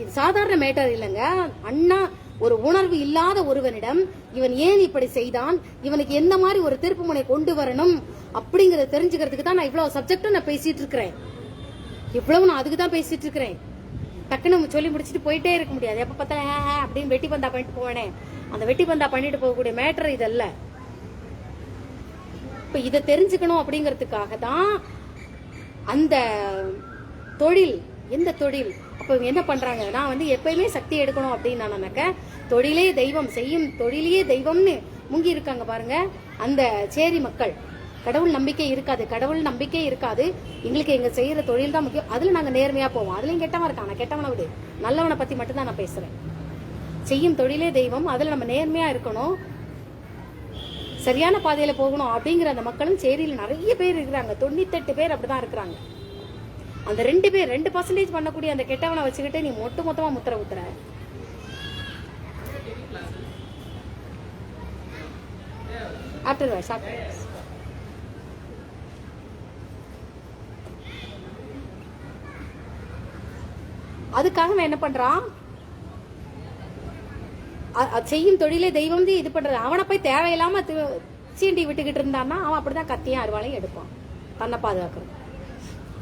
இது சாதாரண மேட்டர் இல்லைங்க. அண்ணா ஒரு உணர்வு இல்லாத ஒருவனிடம் இவன் ஏன் இப்படி செய்தான், இவனுக்கு எந்த மாதிரி ஒரு திருப்பு முனை கொண்டு வரணும் அப்படிங்கறத தெரிஞ்சுக்கிறதுக்கு தான் நான் இவ்வளவு சப்ஜெக்டும் நான் பேசிட்டு இருக்கிறேன். இவ்வளவு நான் அதுக்கு தான் பேசிட்டு இருக்கிறேன். டக்குன்னு சொல்லி முடிச்சுட்டு போயிட்டே இருக்க முடியாது. எப்ப பார்த்தா அப்படின்னு வெட்டி பந்தா பண்ணிட்டு போவேனே, அந்த வெட்டி பந்தா பண்ணிட்டு போகக்கூடிய மேட்டர் இதல்ல. இப்ப இதை தெரிஞ்சுக்கணும் அப்படிங்கறதுக்காக தான் அந்த தொழில். எந்த தொழில்? அப்ப என்ன பண்றாங்க? நான் வந்து எப்பயுமே சக்தி எடுக்கணும் அப்படின்னு நான் நினைக்க, தொழிலே தெய்வம், செய்யும் தொழிலையே தெய்வம்னு முங்கி இருக்காங்க பாருங்க அந்த சேரி மக்கள். கடவுள் நம்பிக்கை இருக்காது, கடவுள் நம்பிக்கை இருக்காது. எங்களுக்கு எங்க செய்யற தொழில் தான் முக்கியம். அதுல நாங்க நேர்மையா போவோம். அதுலயும் கெட்டவன் இருக்கான், கெட்டவனை விடு, நல்லவனை பத்தி மட்டும் தான் நான் பேசுறேன். செய்யும் தொழிலே தெய்வம், அதுல நம்ம நேர்மையா இருக்கணும், சரியான பாதையில போகணும் அப்படிங்கிற அந்த மக்களும் சேரியில நிறைய பேர் இருக்கிறாங்க. 98 பேர் அப்படிதான் இருக்கிறாங்க. அந்த 2% பண்ணக்கூடிய அந்த கெட்டவனை வச்சுக்கிட்டு நீ மொத்தமா முத்திர ஊத்துற. அதுக்காக என்ன பண்றான்? செய்யும் தொழிலே தெய்வம் இது பண்றது. அவனை போய் தேவையில்லாம சீண்டி விட்டுக்கிட்டு இருந்தான்னா அவன் அப்படிதான் கத்தியும் அருவாளையும் எடுப்பான் தன்னை பாதுகாக்கிறது.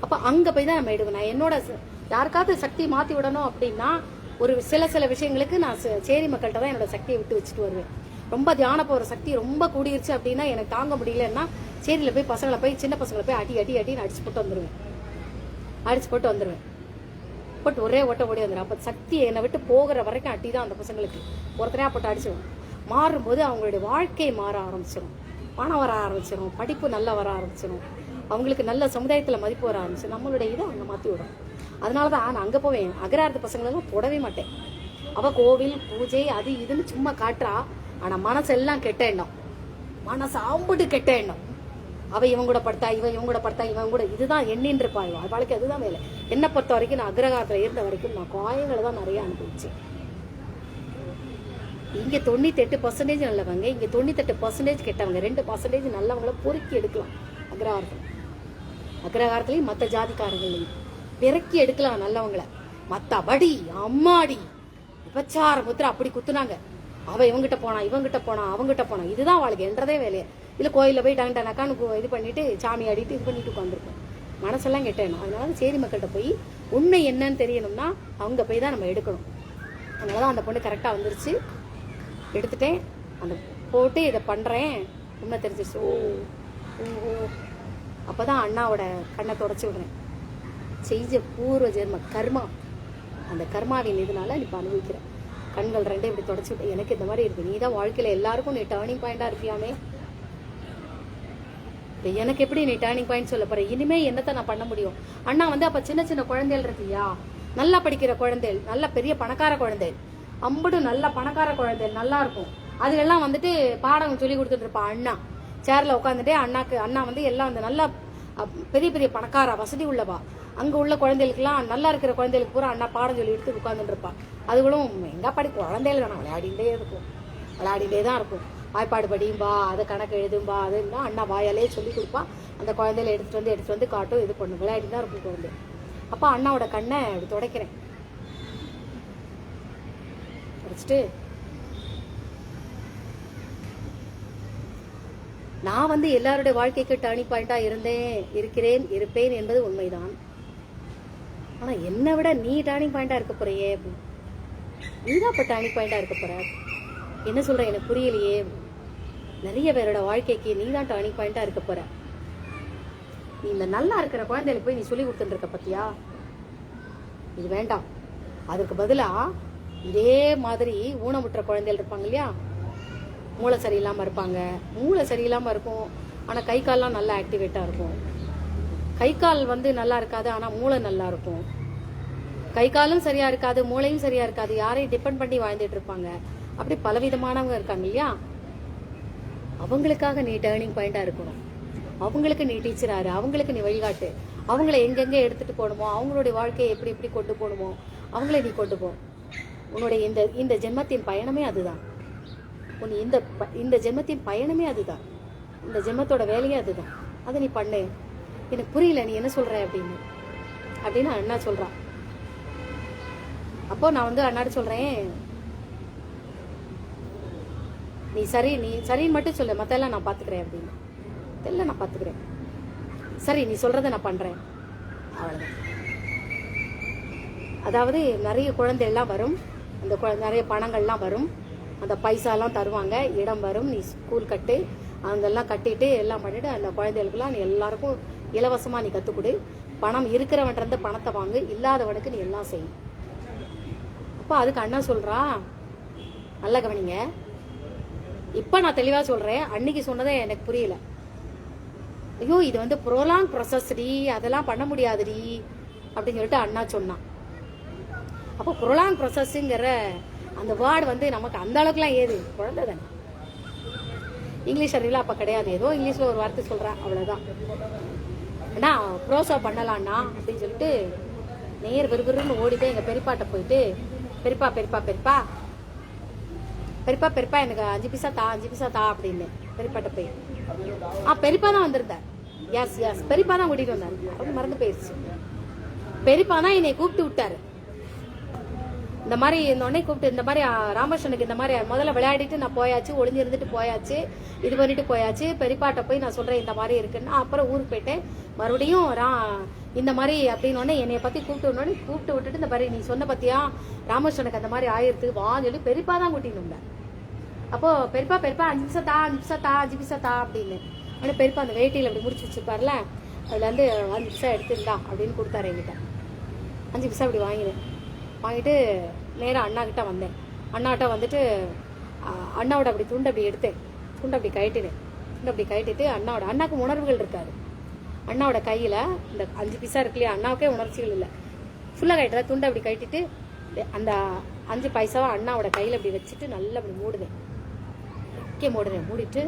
அப்ப அங்க போய் தான் நம்ம எடுக்கணும். என்னோட யாருக்காவது சக்தி மாத்தி விடணும் அப்படின்னா ஒரு சில விஷயங்களுக்கு நான் சேரி மக்கள்கிட்ட தான் என்னோட சக்தியை விட்டு வச்சுட்டு வருவேன். ரொம்ப தியான போற சக்தி ரொம்ப கூடிருச்சு அப்படின்னா எனக்கு தாங்க முடியலன்னா சேரியில போய் சின்ன பசங்களை போய் அடின்னு அடிச்சு போட்டு வந்துருவேன். போட்டு ஒரே ஓட்ட ஓடி வந்துடும். அப்ப சக்தி என்னை விட்டு போகிற வரைக்கும் அடி தான் அந்த பசங்களுக்கு. ஒருத்தரையா போட்டு அடிச்சிடும். மாறும்போது அவங்களுடைய வாழ்க்கை மாற ஆரம்பிச்சிடும், பணம் வர ஆரம்பிச்சிடும், படிப்பு நல்லா வர ஆரம்பிச்சிடும், அவங்களுக்கு நல்ல சமுதாயத்துல மதிப்பு வர ஆரம்பிச்சு நம்மளுடைய இதை அங்க மாத்தி விடும். அதனாலதான் நான் அங்க போவேன். அகரார்த்த பசங்களெல்லாம் தொடவே மாட்டேன். அவ கோவில் பூஜை அது இதுன்னு சும்மா காட்டுறா. ஆனா மனசெல்லாம் கெட்ட எண்ணம், மனசு ஆம்புட்டு கெட்ட எண்ணம். அவ இவன் கூட படுத்தா, இவன் கூட படுத்தா, இவன் கூட இதுதான் எண்ணின்னு இருப்பாள். அவளுக்கு அதுதான் வேலை. என்னை பொறுத்த வரைக்கும் நான் அக்ரகாரத்துல இருந்த வரைக்கும் நான் காயங்களை தான் நிறைய அனுபவிச்சேன். இங்க 98% நல்லவங்க, இங்க 98% கெட்டவங்க, 2% நல்லவங்களை பொறுக்கி எடுக்கலாம். அக்ரகாரத்திலையும் மற்ற ஜாதிக்காரங்களையும் பிறக்கி எடுக்கலாம் நல்லவங்களை. மத்தபடி அம்மாடி விபச்சார முத்திரை அப்படி குத்துனாங்க. அவ இவங்கிட்ட போனா, அவங்கிட்ட போனா, இதுதான் வாழ்க்கை என்றதே வேலையை. இல்ல கோயில போய் டங்கான்னு இது பண்ணிட்டு சாமி ஆடிட்டு இது பண்ணிட்டு உட்காந்துருக்கோம். மனசெல்லாம் கெட்டணும். அதனால சேரி மக்கள்கிட்ட போய் உண்மை என்னன்னு தெரியணும்னா அவங்க போய் தான் நம்ம எடுக்கணும். அதனாலதான் அந்த பொண்ணு கரெக்டா வந்துருச்சு. எடுத்துட்டேன், அந்த போட்டு இதை பண்றேன், உண்மை தெரிஞ்சிருச்சு. ஓ அப்பதான் அண்ணாவோட கண்ணை தொடச்சி விடுறேன். செய்த பூர்வ ஜென்ம கர்மா, அந்த கர்மாவின் இதனால நீ அனுபவிக்கிற. கண்கள் 2 இப்படி தொடச்சி விட்டு எனக்கு இந்த மாதிரி இருக்கு. நீதான் வாழ்க்கையில எல்லாருக்கும் நீ டேர்னிங் பாயிண்டா இருப்பியாமே. எனக்கு எப்படி நீ டேர்னிங் பாயிண்ட் சொல்ல போற? இனிமே என்னத்தை நான் பண்ண முடியும்? அண்ணா வந்து அப்ப சின்ன குழந்தைகள் இருக்கியா, நல்லா படிக்கிற குழந்தைகள், நல்ல பெரிய பணக்கார குழந்தைகள், அம்புடு நல்ல பணக்கார குழந்தைகள் நல்லா இருக்கும். அதுக்கெல்லாம் வந்துட்டு பாடம் சொல்லி கொடுத்துட்டு இருப்பா. அண்ணா சேர்ல உட்காந்துட்டே அண்ணா வந்து எல்லாம் அந்த நல்லா பெரிய பணக்கார வசதி உள்ளவா. அங்க உள்ள குழந்தைகளுக்குலாம் நல்லா இருக்கிற குழந்தைகளுக்கு பூரா அண்ணா பாடம் சொல்லி எடுத்து உட்கார்ந்துட்டு இருப்பா. அதுகளும் எங்க படி குழந்தைகள் தானே விளையாடிட்டே தான் இருக்கும். வாய்ப்பாடு படியும்பா, அதை கணக்கு எழுதும்பா, அதுன்னா அண்ணா வாயாலே சொல்லி கொடுப்பா. அந்த குழந்தையில எடுத்துட்டு வந்து காட்டும், இது பண்ணும், விளையாடி தான் இருக்கும் குழந்தை. அப்ப அண்ணாவோட கண்ணை அப்படி துடைக்கிறேன். துடைச்சிட்டு நான் வந்து எல்லாருடைய வாழ்க்கைக்கு டர்னிங் பாயிண்டா இருக்கிறேன் இருப்பேன் என்பது உண்மைதான். ஆனா என்னை விட நீ டர்னிங் பாயிண்டா இருக்க போறியே, நீதான் இப்ப டர்னிங் பாயிண்டா இருக்க போற. என்ன சொல்ற எனக்கு புரியலையே. நிறைய பேரோட வாழ்க்கைக்கு நீ தான் டர்னிங் பாயிண்டா இருக்க போற. நீ இந்த நல்லா இருக்கிற குழந்தைகளுக்கு போய் நீ சொல்லி கொடுத்துட்டு இருக்க பத்தியா, இது வேண்டாம். அதுக்கு பதிலா இதே மாதிரி ஊனமுற்ற குழந்தைகள் இருப்பாங்க இல்லையா, மூளை சரியில்லாம இருப்பாங்க. மூளை சரியில்லாம இருக்கும், ஆனா கை கால்லாம் நல்லா ஆக்டிவேட்டா இருக்கும். கை கால் வந்து நல்லா இருக்காது, ஆனா மூளை நல்லா இருக்கும். கை காலும் சரியா இருக்காது, மூளையும் சரியா இருக்காது, யாரையும் டிபெண்ட் பண்ணி வாழ்ந்துட்டு இருப்பாங்க. அப்படி பலவிதமானவங்க இருக்காங்க இல்லையா, அவங்களுக்காக நீ டேர்னிங் பாயிண்டா இருக்கணும். அவங்களுக்கு நீ டீச்சராரு, அவங்களுக்கு நீ வழிகாட்டு. அவங்கள எங்கெங்க எடுத்துட்டு போகணுமோ, அவங்களுடைய வாழ்க்கையை எப்படி எப்படி கொண்டு போகணுமோ அவங்கள நீ கொண்டு போ. உன்னுடைய இந்த ஜென்மத்தின் பயணமே அதுதான். உன் இந்த ஜென்மத்தின் பயணமே அதுதான். இந்த ஜென்மத்தோட வேலையே அதுதான். அதை நீ பண்ணு. எனக்கு புரியல நீ என்ன சொல்ற அப்படின்னு அண்ணா சொல்றான். அப்போ நான் வந்து அண்ணாடு சொல்றேன், நீ சரின்னு மட்டும் சொல்லு, மத்தெல்லாம் நான் பாத்துக்கிறேன் அப்படின்னு. தெரியல, நான் பாத்துக்கிறேன். சரி, நீ சொல்றத நான் பண்றேன், அவ்வளவுதான். அதாவது நிறைய குழந்தைகள்லாம் வரும், அந்த நிறைய பணங்கள்லாம் வரும், அந்த பைசாலாம் தருவாங்க, இடம் வரும், நீ ஸ்கூல் கட்டு, அங்கெல்லாம் கட்டிட்டு எல்லாம் பண்ணிட்டு அந்த குழந்தைகளுக்குலாம் நீ எல்லாருக்கும் இலவசமா நீ கத்துக்கொடு. பணம் இருக்கிறவன்றது பணத்தை வாங்கு, இல்லாதவனுக்கு நீ எல்லாம் செய். அப்போ அதுக்கு அண்ணா சொல்றா, நல்ல கவனிங்க, இப்ப நான் தெளிவா சொல்றேன், அன்னைக்கு சொன்னதே எனக்கு புரியல. ஐயோ இது வந்து ப்ரோலாங் ப்ராசஸ்டி, அதெல்லாம் பண்ண முடியாதுடி அப்படின்னு சொல்லிட்டு அண்ணா சொன்னான். அப்போ ப்ரோலாங் ப்ராசஸ்ங்கிற அந்த வேர்டு வந்து நமக்கு அந்த அளவுக்குலாம் ஏது, குழந்தை தானே. இங்கிலீஷ் அறிவில அப்ப கிடையாது, ஏதோ இங்கிலீஷ்ல ஒரு வார்த்தை சொல்றேன், அவ்வளவுதான். அண்ணா ப்ரோசா பண்ணலாம்ண்ணா அப்படின்னு சொல்லிட்டு நேர் விறுவிறுன்னு ஓடிட்டு எங்க பெரியப்பாட்ட போயிட்டு, பெரியப்பா பெரியப்பா பெரியப்பா பெரியப்பா பெரியப்பா எனக்கு 5 பைசா தா அப்படின்னு பெரியப்பாட்ட போய், பெரியப்பா தான் வந்திருந்தார். எஸ் பெரியப்பா தான் கூட்டிட்டு வந்தாரு, அவங்க மறந்து போயிடுச்சு. பெரியப்பா தான் என்னை கூப்பிட்டு விட்டாரு. இந்த மாதிரி இந்த உடனே கூப்பிட்டு, இந்த மாதிரி ராமகிருஷ்ணனுக்கு இந்த மாதிரி முதல்ல விளையாடிட்டு நான் போயாச்சு, ஒளிஞ்சிருந்துட்டு போயாச்சு, இது பண்ணிட்டு போயாச்சு. பெரியப்பாட்ட போய் நான் சொல்றேன் இந்த மாதிரி இருக்குன்னா, அப்புறம் ஊருக்கு போயிட்டேன். மறுபடியும் இந்த மாதிரி அப்படின்னு என்னைய பத்தி கூப்பிட்டு விட்டுட்டு, இந்த மாதிரி நீ சொன்ன பத்தியா ராமகிருஷ்ணனுக்கு அந்த மாதிரி ஆயிரத்து வான்னு சொல்லி பெரியப்பா தான் கூட்டிட்டு. அப்போ பெரியப்பா 5 பைசா தா அப்படின்னு. ஆனால் பெரியப்பா அந்த வேட்டியில் அப்படி முடிச்சு வச்சிருப்பாருல, அதுல இருந்து 5 பைசா எடுத்துருந்தா அப்படின்னு கொடுத்தாரு என்கிட்ட. 5 பைசா அப்படி வாங்கிட்டு நேராக அண்ணா கிட்ட வந்தேன். அண்ணாட்ட வந்துட்டு அண்ணாவோட அப்படி துண்டை அப்படி எடுத்தேன், துண்டை அப்படி கட்டிட்டு அண்ணாவுக்கு உணர்வுகள் இருக்காது. அண்ணாவோட கையில இந்த 5 பைசா இருக்கு இல்லையா, அண்ணாவுக்கே உணர்ச்சிகள் இல்லை, ஃபுல்லா கட்டில துண்டை அப்படி கட்டிட்டு அந்த 5 பைசாவை அண்ணாவோட கையில அப்படி வச்சுட்டு நல்லா அப்படி மூடுவேன். மூடிட்டு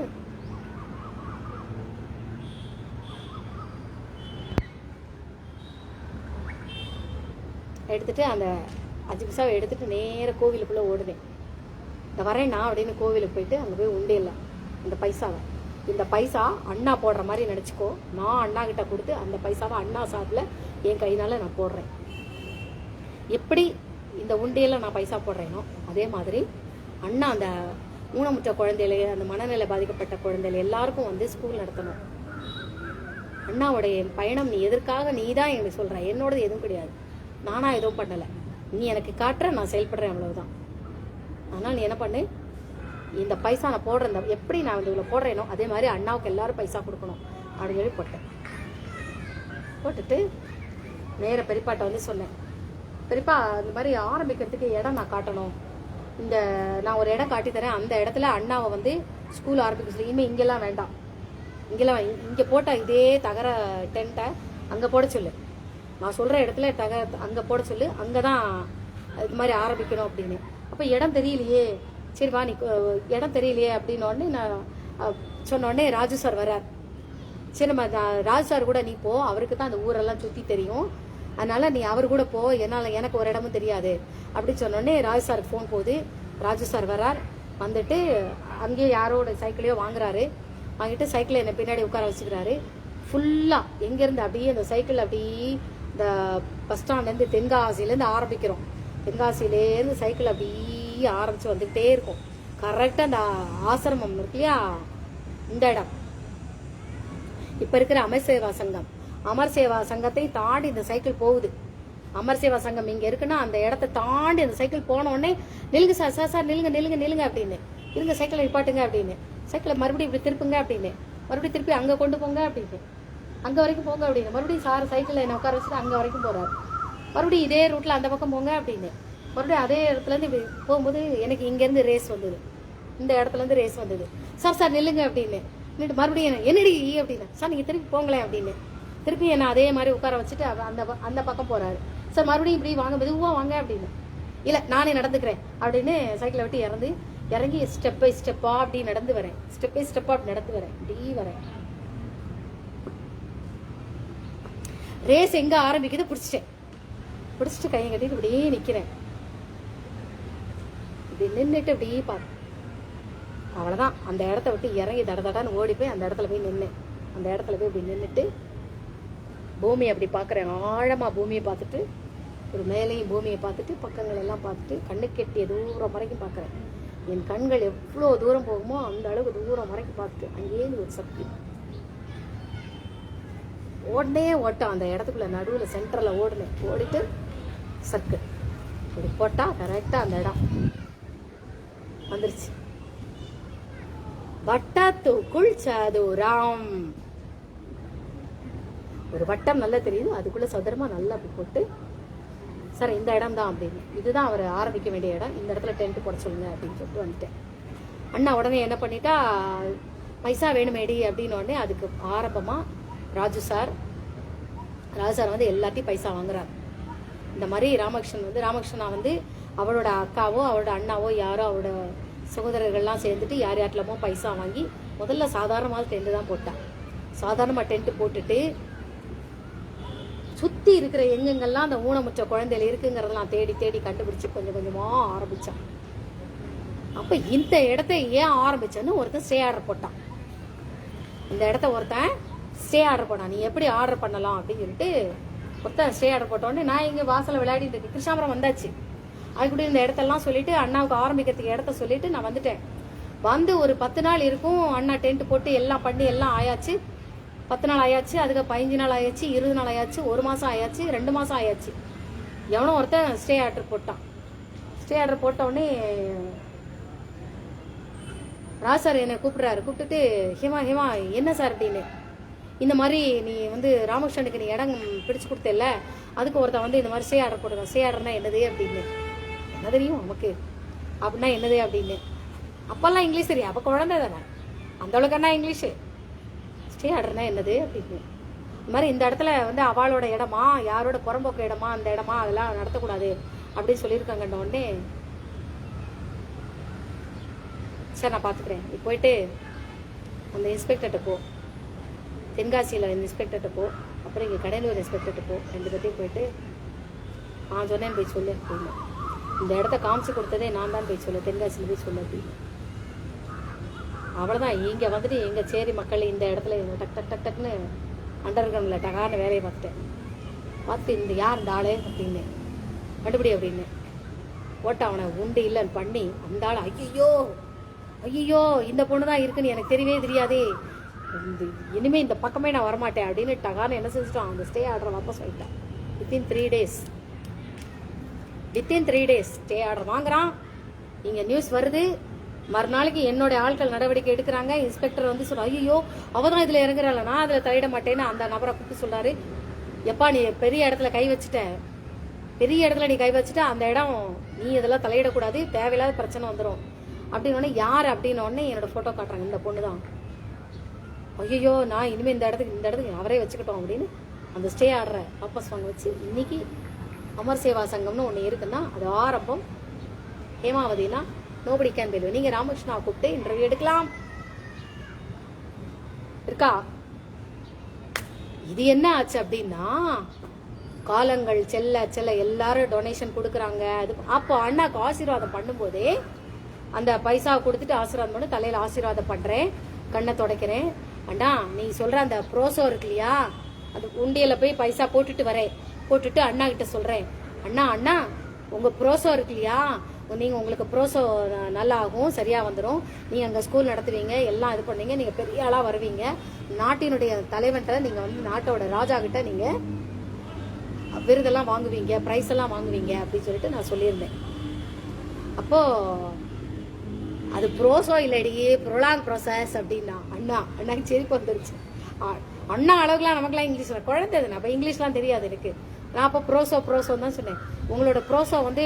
எடுத்துட்டு அந்த 5 பைசாவை எடுத்துட்டு நேர கோவிலுக்குள்ள ஓடுவேன். இந்த வரேன்னா அப்படின்னு கோவிலுக்கு போயிட்டு அங்க போய் உண்டியல்ல இந்த பைசா அண்ணா போடுற மாதிரி நினைச்சுக்கோ. நான் அண்ணா கிட்ட கொடுத்து அந்த பைசாவை அண்ணா சாப்பில் என் கையினால நான் போடுறேன். எப்படி இந்த உண்டியல்ல நான் பைசா போடுறேனோ அதே மாதிரி அண்ணா அந்த ஊனமுற்ற குழந்தைகள், அந்த மனநிலை பாதிக்கப்பட்ட குழந்தைகள் எல்லாருக்கும் வந்து ஸ்கூல் நடத்தணும். அண்ணாவுடைய பயணம் நீ எதற்காக நீ தான் எனக்கு சொல்ற, என்னோடது எதுவும் கிடையாது, நானா எதுவும் பண்ணலை, நீ எனக்கு காட்டுற, நான் செயல்படுறேன், அவ்வளவுதான். ஆனால் நீ என்ன பண்ணு, இந்த பைசா நான் போடுறேன், எப்படி நான் வந்து இவ்வளோ போடுறேனோ அதே மாதிரி அண்ணாவுக்கு எல்லாரும் பைசா கொடுக்கணும் அப்படின்னு சொல்லி போட்டுட்டு நேர பெரியப்பாட்ட வந்து சொன்னேன், பெரியப்பா இந்த மாதிரி ஆரம்பிக்கிறதுக்கு இடம் நான் காட்டணும், நான் ஒரு இடம் காட்டி தரேன், அந்த இடத்துல அண்ணாவை வந்து ஸ்கூல் ஆரம்பிக்க சொல்லி, இனிமே இங்கெல்லாம் வேண்டாம், இங்கே போட்ட இதே தகர டென்ட்டை அங்கே போட சொல்லு, நான் சொல்ற இடத்துல அங்கே போட சொல்லு, அங்கதான் இது மாதிரி ஆரம்பிக்கணும் அப்படின்னு. அப்போ இடம் தெரியலையே, சரி வா நீ இடம் தெரியலையே அப்படின்னு உடனே நான் சொன்ன உடனே ராஜு சார் வர்றார். சரி நம்ம ராஜு சார் கூட நீ போ, அவருக்கு தான் அந்த ஊரெல்லாம் சுற்றி தெரியும், அதனால நீ அவர் கூட போ, எனக்கு ஒரு இடமும் தெரியாது அப்படின்னு சொன்ன உடனே ராஜு சாருக்கு ஃபோன் போகுது. ராஜு சார் வர்றார், வந்துட்டு அங்கேயே யாரோட சைக்கிளையோ வாங்குறாரு, வாங்கிட்டு சைக்கிளை என்னை பின்னாடி உட்கார வச்சுக்கிறாரு. ஃபுல்லாக எங்கேருந்து அப்படியே அந்த சைக்கிள் அப்படியே இந்த பஸ் ஸ்டாண்ட்லேருந்து தென்காசிலேருந்து ஆரம்பிக்கிறோம், தென்காசியிலேருந்து சைக்கிள் அப்படியே ஆரம்பித்து வந்துக்கிட்டே இருக்கும். கரெக்டாக அந்த ஆசிரமம் இருக்கு இல்லையா, இந்த இடம் இப்ப இருக்கிற அமர் சேவா சங்கம், அமர் சேவா சங்கத்தை தாண்டி இந்த சைக்கிள் போகுது. அமர் சேவா சங்கம் இங்க இருக்குன்னா அந்த இடத்த தாண்டி அந்த சைக்கிள் போன உடனே நிலுங்க சார், சார் சார் நிலுங்க நிலுங்க நிலுங்க அப்படின்னு, இருங்க சைக்கிளை நிப்பாட்டுங்க அப்படின்னு, சைக்கிளை மறுபடியும் இப்படி திருப்புங்க அப்படின்னு, மறுபடியும் திருப்பி அங்க கொண்டு போங்க அப்படின்னு, அங்க வரைக்கும் போங்க அப்படின்னு, மறுபடியும் சார் சைக்கிள் என்ன உட்கார வச்சுட்டு அங்க வரைக்கும் போறாரு, மறுபடியும் இதே ரூட்ல அந்த பக்கம் போங்க அப்படின்னு, மறுபடியும் அதே இடத்துல இருந்து போகும்போது எனக்கு இங்க இருந்து ரேஸ் வந்தது, இந்த இடத்துல இருந்து ரேஸ் வந்தது. சார் சார் நில்லுங்க அப்படின்னு நின்றுட்டு மறுபடியும் என்னடி அப்படின்னு, சார் நீங்க திருப்பி போங்களேன் அப்படின்னு, திருப்பி என்ன அதே மாதிரி உட்கார வச்சுட்டு அந்த பக்கம் போறாரு. சார் மறுபடியும் இப்படி வாங்க, மெதுவா வாங்க அப்படின்னு, இல்ல நானே நடந்துக்கிறேன் அப்படின்னு சைக்கிளை விட்டு இறங்கி ஸ்டெப் பை ஸ்டெப்பா அப்படி நடந்து வரேன், ஸ்டெப் பை ஸ்டெப்பா அப்படி நடந்து வரேன், இப்படி வரேன். ரேஸ் எங்க ஆரம்பிக்குது பிடிச்சிட்டு கையை கட்டிட்டு இப்படியே நிக்கிறேன். இப்படி நின்றுட்டு இப்படி பார்த்து அவ்வளவுதான். அந்த இடத்த விட்டு இறங்கி தடன்னு ஓடி போய் அந்த இடத்துல போய் நின்னேன். அந்த இடத்துல போய் இப்படி நின்றுட்டு பூமியை அப்படி பார்க்குறேன், ஆழமா பூமியை பார்த்துட்டு, ஒரு மேலையும் பூமியை பார்த்துட்டு, பக்கங்கள் எல்லாம் பார்த்துட்டு, கண்ணு கெட்டிய தூரம் வரைக்கும் பார்க்குறேன். என் கண்கள் எவ்வளோ தூரம் போகுமோ அந்த அளவுக்கு தூரம் வரைக்கும் பார்த்துட்டு அங்கேயிருந்து ஒரு சக்தி ஓடனே ஓட்டம். அந்த இடத்துக்குள்ள நடுவில் சென்டரில் ஓடிட்டு சர்க்கு இப்படி போட்டா கரெக்டாக அந்த இடம் வந்துருச்சு. வட்டத்துக்குள் சதுரம், ஒரு வட்டம் நல்லா தெரியுது, அதுக்குள்ள சதுரமா நல்லா அப்படி போட்டு, சார் இந்த இடம் தான் அப்படின்னு, இதுதான் அவர் ஆரம்பிக்க வேண்டிய இடம், இந்த இடத்துல டென்ட் போட சொல்லுங்க அப்படின்னு சொல்லிட்டு வந்துட்டேன். அண்ணா உடனே என்ன பண்ணிட்டா, பைசா வேணுமேடி அப்படின்னு உடனே அதுக்கு ஆரம்பமா ராஜு சார் வந்து எல்லாத்தையும் பைசா வாங்குறாரு. இந்த மாதிரி ராமகிருஷ்ணா வந்து அவளோட அக்காவோ அவளோட அண்ணாவோ யாரோ அவரோட சகோதரர்கள்லாம் சேர்ந்துட்டு யார் யார்ட்லமோ பைசா வாங்கி முதல்ல சாதாரணமாக டென்ட் தான் போட்டான். சாதாரணமாக டென்ட் போட்டுட்டு சுற்றி இருக்கிற எங்கெங்கெல்லாம் அந்த ஊனமுற்ற குழந்தைகள் இருக்குங்கிறதெல்லாம் தேடி கண்டுபிடிச்சு கொஞ்சம் கொஞ்சமாக ஆரம்பிச்சான். அப்போ இந்த இடத்த ஏன் ஆரம்பிச்சேன்னு ஒருத்தன் ஸ்டே ஆர்டர் போட்டான். இந்த இடத்த ஒருத்தன் ஸ்டே ஆர்டர் போட்டான். நீ எப்படி ஆர்டர் பண்ணலாம் அப்படின்னு சொல்லிட்டு ஒருத்தன் ஸ்டே ஆர்டர் போட்டோடனே நான் இங்கே வாசலில் விளையாடிட்டு இருக்கேன். கிருஷ்ணாபுரம் வந்தாச்சு. அதுக்கூட இந்த இடத்தெல்லாம் சொல்லிட்டு அண்ணாவுக்கு ஆரம்பிக்கிறதுக்கு இடத்த சொல்லிட்டு நான் வந்துட்டேன். வந்து ஒரு 10 நாள் இருக்கும். அண்ணா டென்ட் போட்டு எல்லாம் பண்ணி எல்லாம் ஆயாச்சு. 10 நாள் ஆயாச்சு, அதுக்கு 15 நாள் ஆயாச்சு, 20 நாள் ஆயாச்சு, 1 மாதம் ஆயாச்சு, 2 மாதம் ஆயாச்சு. எவனோ ஒருத்தன் ஸ்டே ஆர்டர் போட்டான். ஸ்டே ஆர்டர் போட்ட உடனே ராஜ் சார் என்னை கூப்பிட்டுட்டு ஹேமா என்ன சார் அப்படின்னு, இந்த மாதிரி நீ வந்து ராமகிருஷ்ணனுக்கு நீ இடம் பிடிச்சு கொடுத்தல, அதுக்கு ஒருத்தன் வந்து இந்த மாதிரி ஸ்டே ஆர்டர் போட்டுருக்கான். ஸ்டே ஆர்டர்னா என்னது அப்படின்னு, என்ன தெரியும் நமக்கு அப்படின்னா என்னது அப்படின்னு. அப்பெல்லாம் இங்கிலீஷ் தெரியும், அப்போ குழந்தை தானே, அந்த அளவுக்கு என்ன இங்கிலீஷு. ஸ்டே ஆர்டர்னா என்னது அப்படின்னு. இந்த மாதிரி இந்த இடத்துல வந்து அவளோட இடமா, யாரோட புறம்போக்கு இடமா, அந்த இடமா, அதெல்லாம் நடத்தக்கூடாது அப்படின்னு சொல்லியிருக்காங்கன்ற உடனே சார் நான் பார்த்துக்கிறேன், நீ போயிட்டு அந்த இன்ஸ்பெக்டர்கிட்ட போ, தென்காசியில் இன்ஸ்பெக்டர்கிட்ட போ, அப்புறம் இங்கே கடலூர் இன்ஸ்பெக்டர்கிட்ட போ, 2 பேர்த்தையும் போயிட்டு நான் சொன்னேன்னு போய் சொல்லு அப்படின்னு. இந்த இடத்த காமிச்சு கொடுத்ததே நான் தான் போய் சொல்ல, தென்காசியில் போய் சொல்லு அப்படின்னு. அவ்வளோதான். இங்கே வந்துட்டு எங்கள் சேரி மக்கள் இந்த இடத்துல டக்குன்னு அண்டர் கிரவுண்டில் டகான வேலையை பார்த்துட்டு இந்த யார் இந்த ஆளு அப்படின்னு கண்டுபிடி அப்படின்னு ஓட்ட அவனை உண்டு இல்லைன்னு பண்ணி அந்த ஆள் ஐயோ இந்த பொண்ணு தான் இருக்குன்னு எனக்கு தெரியவே தெரியாதே, இனிமே இந்த பக்கமே நான் வரமாட்டேன் அப்படின்னு டகான என்ன செஞ்சுட்டான், அந்த ஸ்டே ஆர்டரை வாபஸ் வாங்கிட்டான். வித்தின் 3 டேஸ் ஸ்டே ஆர்டர் வாங்குறான். இங்கே நியூஸ் வருது, மறுநாளைக்கு என்னோட ஆட்கள் நடவடிக்கை எடுக்கிறாங்க. இன்ஸ்பெக்டர் வந்து சொல்ல, ஐயோ அவ தான் இதில் இறங்குறாள், நான் அதில் தலையிட மாட்டேன்னு அந்த நபரை கூப்பிட்டு சொல்றாரு. எப்பா நீ பெரிய இடத்துல கை வச்சுட்ட, அந்த இடம் நீ இதெல்லாம் தலையிடக்கூடாது, தேவையில்லாத பிரச்சனை வந்துடும் அப்படின்னு. யார் அப்படின்னு உடனே என்னோட ஃபோட்டோ காட்டுறாங்க, இந்த பொண்ணு தான். ஐயோ நான் இனிமேல் இந்த இடத்துக்கு அவரே வச்சுக்கிட்டோம் அப்படின்னு அந்த ஸ்டே ஆர்டரை வாபஸ் வாங்க வச்சு இன்னைக்கு அமர் சேவா சங்கம்னு ஒன்று இருக்குன்னா அது ஆரம்பம். ஹேமாவதினா நோபடி கேன் பிலீவ். நீங்க ராமகிருஷ்ணா கூப்பிட்டு இன்டர்வியூ எடுக்கலாம் இருக்கா. இது என்ன ஆச்சு அப்படின்னா, காலங்கள் செல்ல எல்லாரும் டொனேஷன் கொடுக்குறாங்க. அது அப்போ அண்ணாக்கு ஆசீர்வாதம் பண்ணும்போதே அந்த பைசா கொடுத்துட்டு ஆசீர்வாதம் பண்ணி தலையில ஆசீர்வாதம் பண்றேன், கண்ணை துடைக்கிறேன். அண்ணா நீ சொல்ற அந்த ப்ரோசோ இருக்கு இல்லையா, அது உண்டியல போய் பைசா போட்டுட்டு அண்ணா கிட்ட சொல்றேன், அண்ணா உங்க ப்ரோசோ இருக்கு இல்லையா, உங்களுக்கு ப்ரோசோ நல்லா ஆகும், சரியா வந்துடும், நீங்க அங்க ஸ்கூல் நடத்துவீங்க, எல்லாம் இது பண்ணுவீங்க, நீங்க பெரிய ஆளா வருவீங்க, நாட்டினுடைய தலைவன்கிட்ட நீங்க வந்து நாட்டோட ராஜா கிட்ட நீங்க விருதெல்லாம் வாங்குவீங்க, பிரைஸ் எல்லாம் வாங்குவீங்க அப்படின்னு சொல்லிட்டு நான் சொல்லியிருந்தேன். அப்போ அது ப்ரோஸோ இல்லடி, ப்ரொலாங் ப்ரோசஸ் அப்படின்னா அண்ணாக்கு சிரிப்பு வந்துருச்சு. அண்ணா அளவுக்குலாம் நமக்குலாம் இங்கிலீஷ்ல குழந்தை தானே, அப்போ இங்கிலீஷ்லாம் தெரியாது எனக்கு. நான் அப்போ ப்ரோஸோ தான் சொன்னேன். உங்களோட ப்ரோஸோ வந்து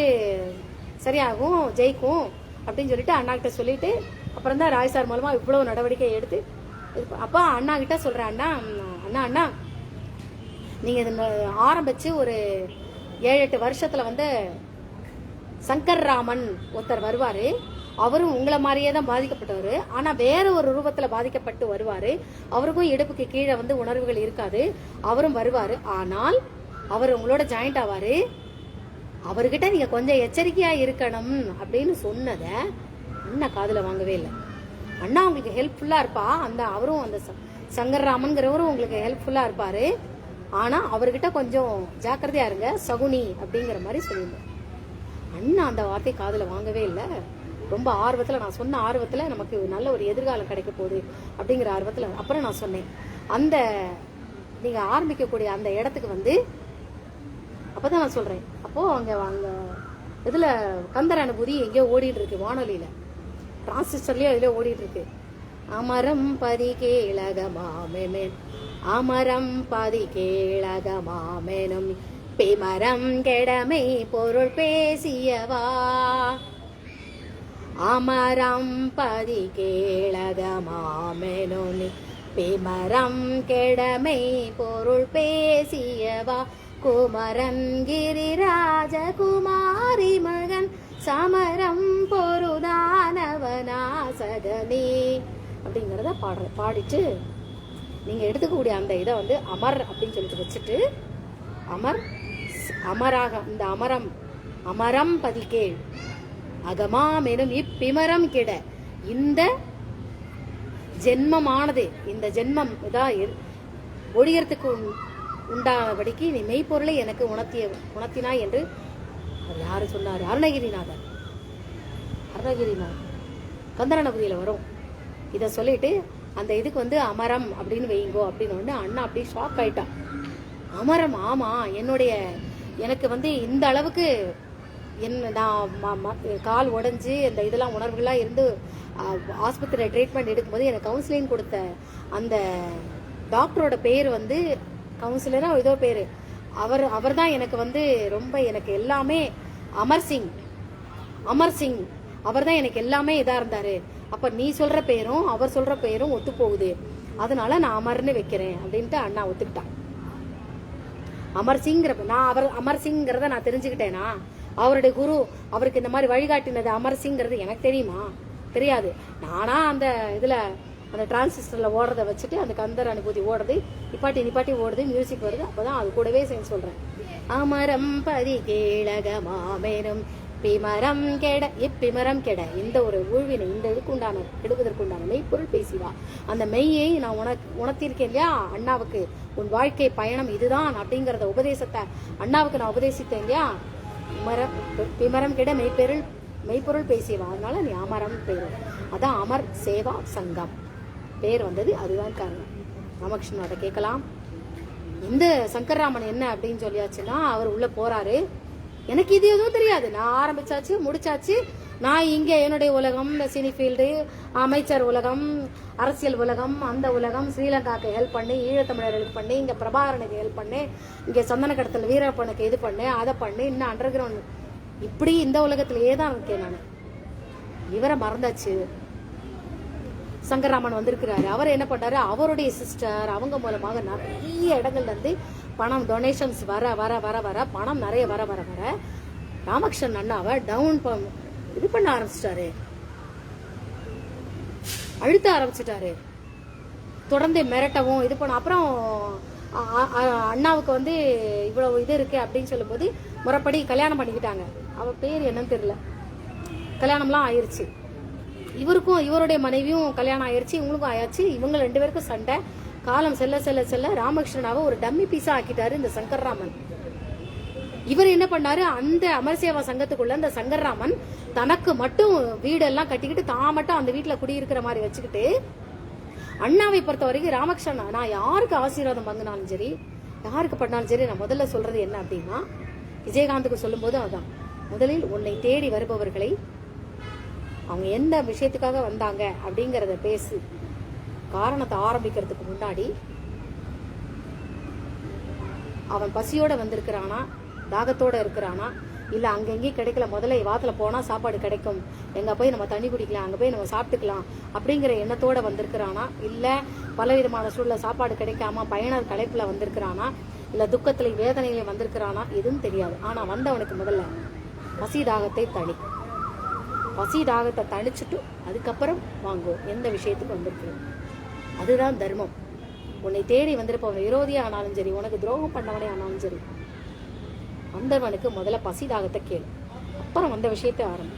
சரியாகும், ஜெயிக்கும் அப்படின்னு சொல்லிட்டு அண்ணா கிட்ட சொல்லிட்டு அப்புறம் தான் ராய் சார் மூலமா இவ்வளவு நடவடிக்கை எடுத்து அப்போ அண்ணா கிட்ட சொல்றேன், அண்ணா நீங்க இது ஆரம்பிச்சு ஒரு 7-8 வருஷத்துல வந்து சங்கர் ராமன் ஒருத்தர் வருவாரு. அவரும் உங்களை மாதிரியே தான் பாதிக்கப்பட்டவர், ஆனா வேற ஒரு ரூபத்துல பாதிக்கப்பட்டு வருவாரு. அவருக்கும் இடுப்புக்கு கீழே வந்து உணர்வுகள் இருக்காது, அவரும் வருவாரு. ஆனால் அவர் உங்களோட ஜாயிண்ட் ஆவாரு. அவர்கிட்ட நீங்க கொஞ்சம் எச்சரிக்கையா இருக்கணும் அப்படின்னு சொன்னத அண்ணா காதுல வாங்கவே இல்லை. அண்ணா உங்களுக்கு ஹெல்ப்ஃபுல்லா இருப்பா, அவரும் அந்த சங்கர் ராமன்கிறவரும் உங்களுக்கு ஹெல்ப்ஃபுல்லா இருப்பாரு, ஆனா அவர்கிட்ட கொஞ்சம் ஜாக்கிரதையா இருங்க சகுனி அப்படிங்கிற மாதிரி சொல்லியிருந்தேன். அண்ணா அந்த வார்த்தை காதுல வாங்கவே இல்லை. ரொம்ப ஆர்வத்துல, நான் சொன்ன ஆர்வத்துல நமக்கு நல்ல ஒரு எதிர்காலம் கிடைக்க போகுது அப்படிங்கிற ஆர்வத்துல அப்புறம் நான் சொன்னேன், அந்த நீங்க ஆரம்பிக்கக்கூடிய அந்த இடத்துக்கு வந்து அப்பதான் நான் சொல்றேன். அப்போ அங்க இதுல கந்தர் அனுபூதி எங்கேயோ ஓடிட்டு இருக்கு, வானொலியில டிரான்சிஸ்டர்லயோ இதுல ஓடிட்டு இருக்கு. அமரம் பதி கேளகமாமென், அமரம் பதி கேளகமாமெனும் பிமரம் கெடமை பொருள் பேசியவா, அமரம் பதி கேளகமாமெனும் பிமரம் கெடமை பொருள் பேசியவா, குமரன் கிரிராஜ குமாரி மகன் சமரம் பொருதானவனாசகனே அப்படிங்கிறத பாடிட்டு நீங்க எடுத்துக்கக்கூடிய அந்த இதை வந்து அமர் அப்படின்னு சொல்லிட்டு வச்சுட்டு அமராக இந்த அமரம் பதிக்கேள் அகமாமெனும் இப்பிமரம் கிட, இந்த ஜென்மமானது இந்த ஜென்மம் இதான் ஒழியறதுக்கு உண்டானபடிக்கு நீ மெய்ப்பொருளை எனக்கு உணர்த்தினாய் என்று யாரு சொன்னாரு? அருணகிரிநாதர் கந்தரநபுரியில வரும். இத சொல்லிட்டு அந்த இதுக்கு வந்து அமரம் அப்படின்னு வைங்கோ அப்படின்னு அண்ணா அப்படியே ஷாக் ஆயிட்டான். அமரம், ஆமா எனக்கு வந்து இந்த அளவுக்கு நான் கால் உடைஞ்சு இந்த இதெல்லாம் உணர்வுகள்லாம் இருந்து ஆஸ்பத்திரியில் ட்ரீட்மெண்ட் எடுக்கும்போது எனக்கு கவுன்சிலிங் கொடுத்த அந்த டாக்டரோட பேர் வந்து கவுன்சிலரா ஏதோ பேரு, அவர் தான் எனக்கு வந்து ரொம்ப எனக்கு எல்லாமே அமர் சிங் அவர் தான் எனக்கு எல்லாமே இதா இருந்தாரு. அப்ப நீ சொல்ற பேரும் அவர் சொல்ற பேரும் ஒத்து போகுது, அதனால நான் அமர்னு வைக்கிறேன் அப்படின்ட்டு அண்ணா ஒத்துக்கிட்டான். அமர் சிங்கிற நான் அமர் சிங்கிறத நான் தெரிஞ்சுக்கிட்டேனா, அவருடைய குரு அவருக்கு இந்த மாதிரி வழிகாட்டினது அமர் சிங்கிறது எனக்கு தெரியுமா? தெரியாது. நானா அந்த இதுல அந்த டிரான்சிஸ்டர்ல ஓடுறத வச்சுட்டு அந்த கந்தர் அனுபூதி ஓடுறது நிப்பாட்டி ஓடுது, மியூசிக் வருது, அப்பதான் அது கூடவே சேர்ந்து சொல்றேன். அமரம் பதி கேளகமாமெனும் பிமரம் கெட இப்பிமரம் கெட, இந்த ஒரு ஊழ்வினை இந்த இதுக்குண்டான கெடுவதற்குண்டான மெய்ப்பொருள் பேசிவா. அந்த மெய்யை நான் உணர்த்திருக்கேன் இல்லையா அண்ணாவுக்கு, உன் வாழ்க்கை பயணம் இதுதான் அப்படிங்கறத உபதேசத்தை அண்ணாவுக்கு நான் உபதேசித்தேன் இல்லையா. பிமரம் கெட மெய்ப்பொருள் பேசியவா, அதனால நீ அமரம் பேரு, அதான் அமர் சேவா சங்கம் பேர் வந்தது, அதுதான் காரணம். ராமகிருஷ்ணனோட கேட்கலாம். இந்த சங்கர்ராமன் என்ன அப்படின்னு சொல்லியாச்சுன்னா அவர் உள்ள போறாரு. எனக்கு இது எதுவும் தெரியாது, நான் ஆரம்பிச்சாச்சு முடிச்சாச்சு. நான் இங்க என்னுடைய உலகம், சினி ஃபீல்டு, அமைச்சர் உலகம், அரசியல் உலகம், அந்த உலகம், ஸ்ரீலங்காக்கு ஹெல்ப் பண்ணி, ஈழத்தமிழர்களுக்கு பண்ணி, இங்க பிரபாகரனுக்கு ஹெல்ப் பண்ணு, இங்க சந்தன கடத்தல் வீரப்பனுக்கு இது பண்ணு, அதை பண்ணு, இன்னும் அண்டர் கிரவுண்ட், இப்படி இந்த உலகத்திலேயே தான் இருக்கேன் நான். இவரை மறந்தாச்சு. சங்கர்ராமன் வந்திருக்கிறாரு, அவர் என்ன பண்ணாரு, அவருடைய சிஸ்டர் அவங்க மூலமாக நிறைய இடங்கள்ல இருந்து பணம் டொனேஷன்ஸ் வர வர வர வர பணம் நிறைய வர வர வர ராமகிருஷ்ணன் அண்ணாவை டவுன் இது பண்ண ஆரம்பிச்சிட்டாரு, அழுத்த ஆரம்பிச்சிட்டாரு, தொடர்ந்து மிரட்டவும் இது பண்ண. அப்புறம் அண்ணாவுக்கு வந்து இவ்வளவு இது இருக்கு அப்படின்னு சொல்லும் போது முறைப்படி கல்யாணம் பண்ணிக்கிட்டாங்க. அவ பேர் என்னன்னு தெரியல, கல்யாணம்லாம் ஆயிருச்சு. இவருக்கும் இவருடைய மனைவியும் கல்யாணம் ஆயிருச்சு, இவங்களுக்கும் ஆயாச்சு. இவங்க 2 பேருக்கும் சண்டை. காலம் செல்ல செல்ல செல்ல ராமகிருஷ்ணனாவை ஒரு டம்மி பீஸா ஆக்கிட்டாரு இந்த சங்கர்ராமன். இவர் என்ன பண்ணாரு, அந்த அமர்சேவா சங்கத்துக்குள்ள அந்த சங்கர்ராமன் தனக்கு மட்டும் வீடெல்லாம் கட்டிக்கிட்டு தான் மட்டும் அந்த வீட்டுல குடியிருக்கிற மாதிரி வச்சுக்கிட்டு அண்ணாவை பொறுத்த வரைக்கும் ராமகிருஷ்ணன் நான் யாருக்கு ஆசீர்வாதம் வாங்கினாலும் சரி, யாருக்கு பண்ணாலும் சரி, நான் முதல்ல சொல்றது என்ன அப்படின்னா, விஜயகாந்துக்கு சொல்லும் போது அதான், முதலில் உன்னை தேடி வருபவர்களை அவங்க எந்த விஷயத்துக்காக வந்தாங்க அப்படிங்கறத பேசு. காரணத்தை ஆரம்பிக்கிறதுக்கு முன்னாடி அவன் பசியோட வந்திருக்கிறானா, தாகத்தோட இருக்கிறானா, இல்ல அங்கெங்கேயும் கிடைக்கல, முதல்ல வாத்துல போனா சாப்பாடு கிடைக்கும், எங்க போய் நம்ம தண்ணி குடிக்கலாம், அங்க போய் நம்ம சாப்பிட்டுக்கலாம் அப்படிங்கிற எண்ணத்தோட வந்திருக்கிறானா, இல்ல பலவிதமான சூழல சாப்பாடு கிடைக்காம பயணர் களைப்புல வந்திருக்கிறானா, இல்ல துக்கத்திலே வேதனையில வந்திருக்கிறானா, எதுவும் தெரியாது. ஆனா வந்தவனுக்கு முதல்ல பசி தாகத்தை தனி, பசி தாகத்தை தணிச்சுட்டு அதுக்கப்புறம் வாங்குவோம் எந்த விஷயத்துக்கு வந்திருக்கிறோம். அதுதான் தர்மம். உன்னை தேடி வந்திருப்பவன் விரோதியா ஆனாலும் சரி, உனக்கு துரோகம் பண்ணவனே ஆனாலும் சரி, வந்தவனுக்கு முதல்ல பசி தாகத்தை கேளு, அப்புறம் வந்த விஷயத்தை ஆரம்பி.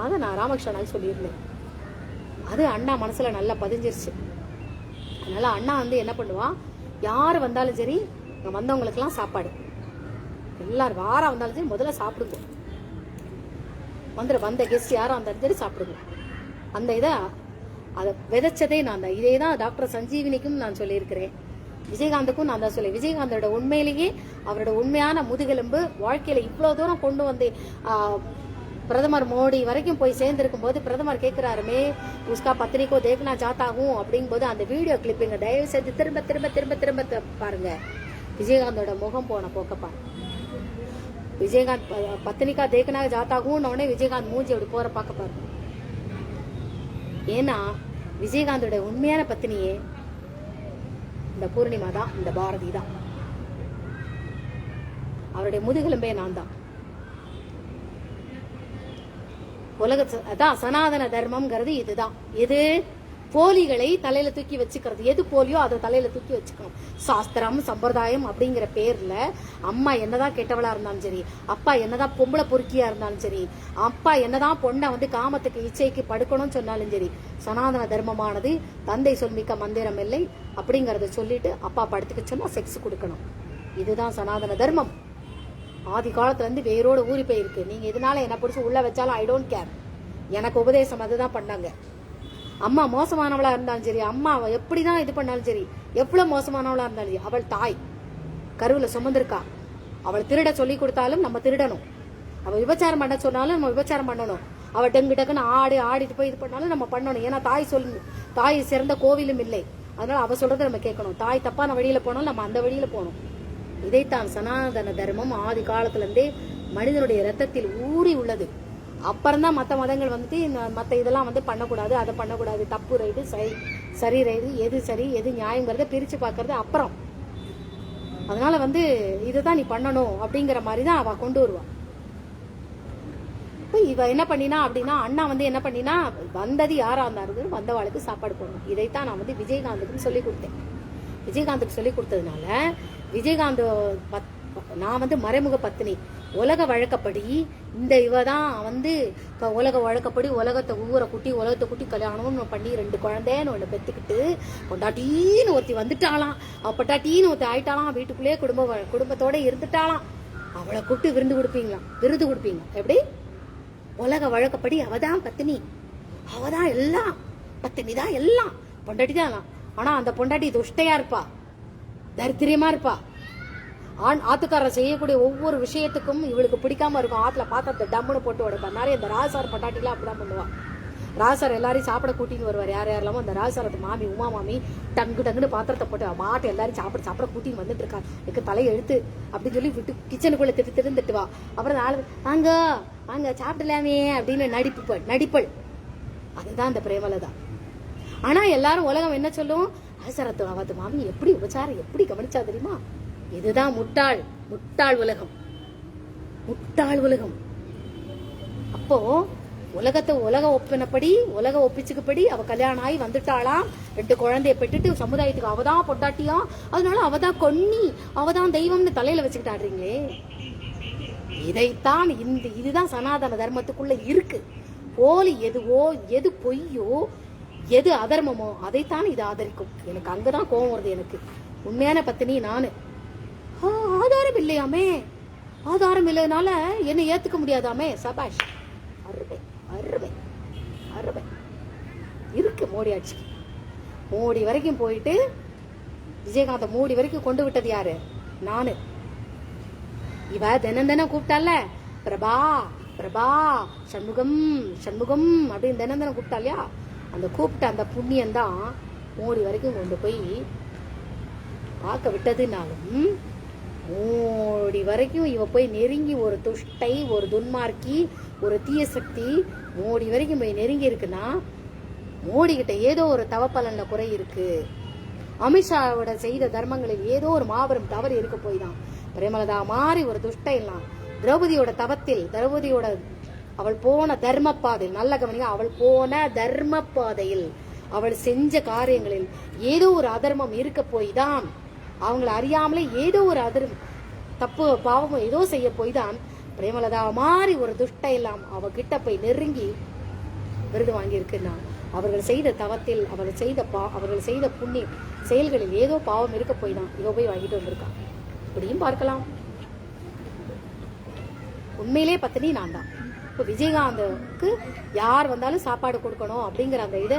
அதை நான் ராமகிருஷ்ணனால் சொல்லியிருந்தேன். அது அண்ணா மனசுல நல்லா பதிஞ்சிருச்சு. அதனால அண்ணா என்ன பண்ணுவான், யாரு வந்தாலும் சரி, வந்தவங்களுக்கெல்லாம் சாப்பாடு, எல்லாரும் வாரம் வந்தாலும் சரி முதல்ல சாப்பிடுங்க, வந்த கெஸ்ட் யாரும் அந்த சரி சாப்பிடுங்க. அந்த இதை அதை விதைச்சதே நான் தான். இதே தான் டாக்டர் சஞ்சீவினிக்கும் நான் சொல்லியிருக்கிறேன், விஜயகாந்துக்கும் நான் தான் சொல்லி. விஜயகாந்தோட உண்மையிலேயே அவரோட உண்மையான முதுகெலும்பு வாழ்க்கையில இவ்வளவு தூரம் கொண்டு வந்து பிரதமர் மோடி வரைக்கும் போய் சேர்ந்திருக்கும் போது பிரதமர் கேட்கிறாருமே, உஸ்கா பத்னிக்கோ தேக்னா ஜாத்தாகும் அப்படிங்கும் போது அந்த வீடியோ கிளிப்பிங்க தயவு செய்து திரும்ப திரும்ப திரும்ப திரும்ப பாருங்க. விஜயகாந்தோட முகம் போன போக்க பாருங்க. விஜயகாந்த் பத்னிக்கா தேக்னா ஜாத்தாகும் உடனே விஜயகாந்த் மூஞ்சி அப்படி போற பார்க்க பாருங்க. ஏன்னா விஜயகாந்தோட உண்மையான பத்னியே இந்த பூர்ணிமா தான், இந்த பாரதி தான். அவருடைய முதுகெலும்பே நான் தான். அதான் சனாதன தர்மம்ங்கிறது இதுதான். எது போலிகளை தலையில தூக்கி வச்சுக்கிறது, எது போலியோ அதை தலையில தூக்கி வச்சுக்கணும். சாஸ்திரம் சம்பிரதாயம் அப்படிங்கிற பேர்ல அம்மா என்னதான் கெட்டவளா இருந்தாலும் சரி, அப்பா என்னதான் பொம்பளை பொறுக்கியா இருந்தாலும் சரி, அப்பா என்னதான் பொண்ணை காமத்துக்கு இச்சைக்கு படுக்கணும்னு சொன்னாலும் சரி, சனாதன தர்மமானது தந்தை சொல்மிக்க மந்திரம் இல்லை அப்படிங்கறத சொல்லிட்டு அப்பா படுத்துக்க சொன்னா செக்ஸ் கொடுக்கணும். இதுதான் சனாதன தர்மம். ஆதி காலத்துல இருந்து வேரோட ஊறி போயிருக்கு. நீங்க இதனால என்ன பிடிச்சி உள்ள வச்சாலும் ஐ டோன்ட் கேர். எனக்கு உபதேசம் அதுதான் பண்ணாங்க. அம்மா மோசமானவளா இருந்தாலும் சரி, அம்மா எப்படிதான் இது பண்ணாலும் சரி, எவ்வளவு மோசமானவளா இருந்தாலும் சரி, அவள் தாய் கருவுல சுமந்திருக்கா. அவள் திருட சொல்லி கொடுத்தாலும் நம்ம திருடணும். அவள் விபச்சாரம் பண்ண சொன்னாலும் நம்ம விபச்சாரம் பண்ணணும். அவள் டெங்கு டக்குன்னு ஆடிட்டு போய் இது பண்ணாலும் நம்ம பண்ணணும். ஏன்னா தாய் சிறந்த கோவிலும் இல்லை. அதனால அவ சொல்றதை நம்ம கேட்கணும். தாய் தப்பான வழியில போனாலும் நம்ம அந்த வழியில போகணும். இதைத்தான் சனாதன தர்மம் ஆதி காலத்துல இருந்தே மனிதனுடைய ரத்தத்தில் ஊறி உள்ளது. அப்புறம்தான் மற்ற மதங்கள் மற்ற இதெல்லாம் பண்ணக்கூடாது, அதை பண்ணக்கூடாது, தப்பு ரைடு சரி ரைடு, எது சரி எது நியாயங்கிறத பிரிச்சு பாக்குறது அப்புறம். அதனால இதுதான் நீ பண்ணணும் அப்படிங்கிற மாதிரிதான் அவ கொண்டு வருவா. இவ என்ன பண்ணினா அப்படின்னா, அண்ணா என்ன பண்ணினா, வந்தது யாரா இருந்தாரு வந்தவாளுக்கு சாப்பாடு போடணும். இதைத்தான் நான் விஜயகாந்துக்கு சொல்லி கொடுத்தேன். விஜயகாந்துக்கு சொல்லி கொடுத்ததுனால விஜயகாந்த் நான் மறைமுக பத்தினி. உலக வழக்கப்படி இந்த இவதான் உலக வழக்கப்படி ஊரை குட்டி கல்யாணம்னு பண்ணி 2 குழந்தைன்னு ஒண்ணு பெத்துக்கிட்டு பொண்டாட்டின்னு ஒருத்தி வந்துட்டாலாம். பொட்டாட்டின்னு ஒருத்தி ஆயிட்டாலாம். வீட்டுக்குள்ளேயே குடும்பத்தோட இருந்துட்டாலாம். அவளை கூப்பிட்டு விருது கொடுப்பீங்க. எப்படி? உலக வழக்கப்படி அவதான் பத்தினி, அவதான் எல்லாம், பத்தினி தான் எல்லாம், பொண்டாட்டி தான். ஆனா அந்த பொண்டாட்டி துஷ்டையா இருப்பா, தரித்திரியமா இருப்பா. ஆத்துக்காரர் செய்யக்கூடிய ஒவ்வொரு விஷயத்துக்கும் இவளுக்கு பிடிக்காம இருக்கும். ஆத்துல பாத்திரத்தை டம்முன்னு போட்டு உடைப்பா. நிறைய இந்த ராஜசார் பொண்டாட்டிலாம் அப்படிதான் பண்ணுவா. ராஜசார் எல்லாரையும் சாப்பிட கூட்டின்னு வருவார். யாரெல்லாமோ அந்த ராஜசாரத்து மாமி உமா மாமி டங்குன்னு பாத்திரத்தை போட்டு மாட்டு எல்லாரும் சாப்பிட கூட்டின்னு வந்துட்டு இருக்கா. எனக்கு தலையை எழுத்து அப்படின்னு சொல்லி விட்டு கிச்சனுக்குள்ள திட்டுவா. அப்புறம் வாங்க சாப்பிடலாமே அப்படின்னு நடிப்பள். அதுதான் அந்த பிரேமலதா. ஆனா எல்லாரும் உலகம் என்ன சொல்லும், ராஜசாரத்து அவத்து மாமி எப்படி உபச்சாரம் எப்படி கவனிச்சா தெரியுமா? இதுதான் முட்டாள் உலகம். அப்போ உலக ஒப்பினப்படி உலக ஒப்பிச்சுக்குப்படி அவ கல்யாணம் ஆகி வந்துட்டாளாம். 2 குழந்தைய பெற்றுட்டு சமுதாயத்துக்கு அவதான் பொட்டாட்டியா, அதனால அவதான் அவதான் தெய்வம்னு தலையில வச்சுக்கிட்டு ஆடுறீங்களே. இதைத்தான் இதுதான் சனாதன தர்மத்துக்குள்ள இருக்கு. போலி எதுவோ, எது பொய்யோ, எது அதர்மமோ அதைத்தான் இது ஆதரிக்கும். எனக்கு அங்கதான் கோபம் வருது. எனக்கு உண்மையான பத்தினி நானு. ஆதாரம் இல்லையாமே, ஆதாரம் இல்லைனால என்ன ஏத்துக்க முடியாதாமே. சபாஷ், அருமை இருக்கு மோடி ஆட்சிக்கு. மோடி வரைக்கும் போயிட்டு விஜயகாந்த மோடி வரைக்கும் கொண்டு விட்டது யாரு? நானு. இவ தினம் கூப்பிட்டால, பிரபா பிரபா சண்முகம் சண்முகம் அப்படின்னு தினம் கூப்பிட்டா இல்லையா, அந்த கூப்பிட்ட அந்த புண்ணியம் தான் மோடி வரைக்கும் கொண்டு போய் பார்க்க விட்டதுனாலும், மோடி வரைக்கும் இவ போய் நெருங்கி ஒரு துஷ்டை, ஒரு துன்மார்க்கி, ஒரு தீய சக்தி மோடி வரைக்கும் போய் நெருங்கி இருக்குன்னா மோடி கிட்ட ஏதோ ஒரு தவப்பலன்ல குறை இருக்கு. அமித்ஷாவோட செய்த தர்மங்களில் ஏதோ ஒரு மாபெரும் தவறு இருக்க போய் தான் பிரேமலதா மாதிரி ஒரு துஷ்டை எல்லாம் திரௌபதியோட தவத்தில், திரௌபதியோட அவள் போன தர்ம பாதையில், நல்ல கவனிங்க, அவள் போன தர்ம பாதையில் அவள் செஞ்ச காரியங்களில் ஏதோ ஒரு அதர்மம் இருக்க போய் தான், அவங்களை அறியாமலே ஏதோ ஒரு தப்பு பாவம் ஏதோ செய்ய போய் தான் பிரேமலதா மாதிரி ஒரு துஷ்டை எல்லாம் அவகிட்ட போய் நெருங்கி விருது வாங்கியிருக்குன்னா அவர்கள் செய்த தவத்தில், அவர்கள் செய்த புண்ணிய செயல்களில் ஏதோ பாவம் இருக்க போய் தான் இவ போய் வாங்கிட்டு வந்திருக்கான். இப்படியும் பார்க்கலாம். உண்மையிலே பத்தினி நான் தான். இப்போ விஜயகாந்துக்கு யார் வந்தாலும் சாப்பாடு கொடுக்கணும் அப்படிங்கிற அந்த இதை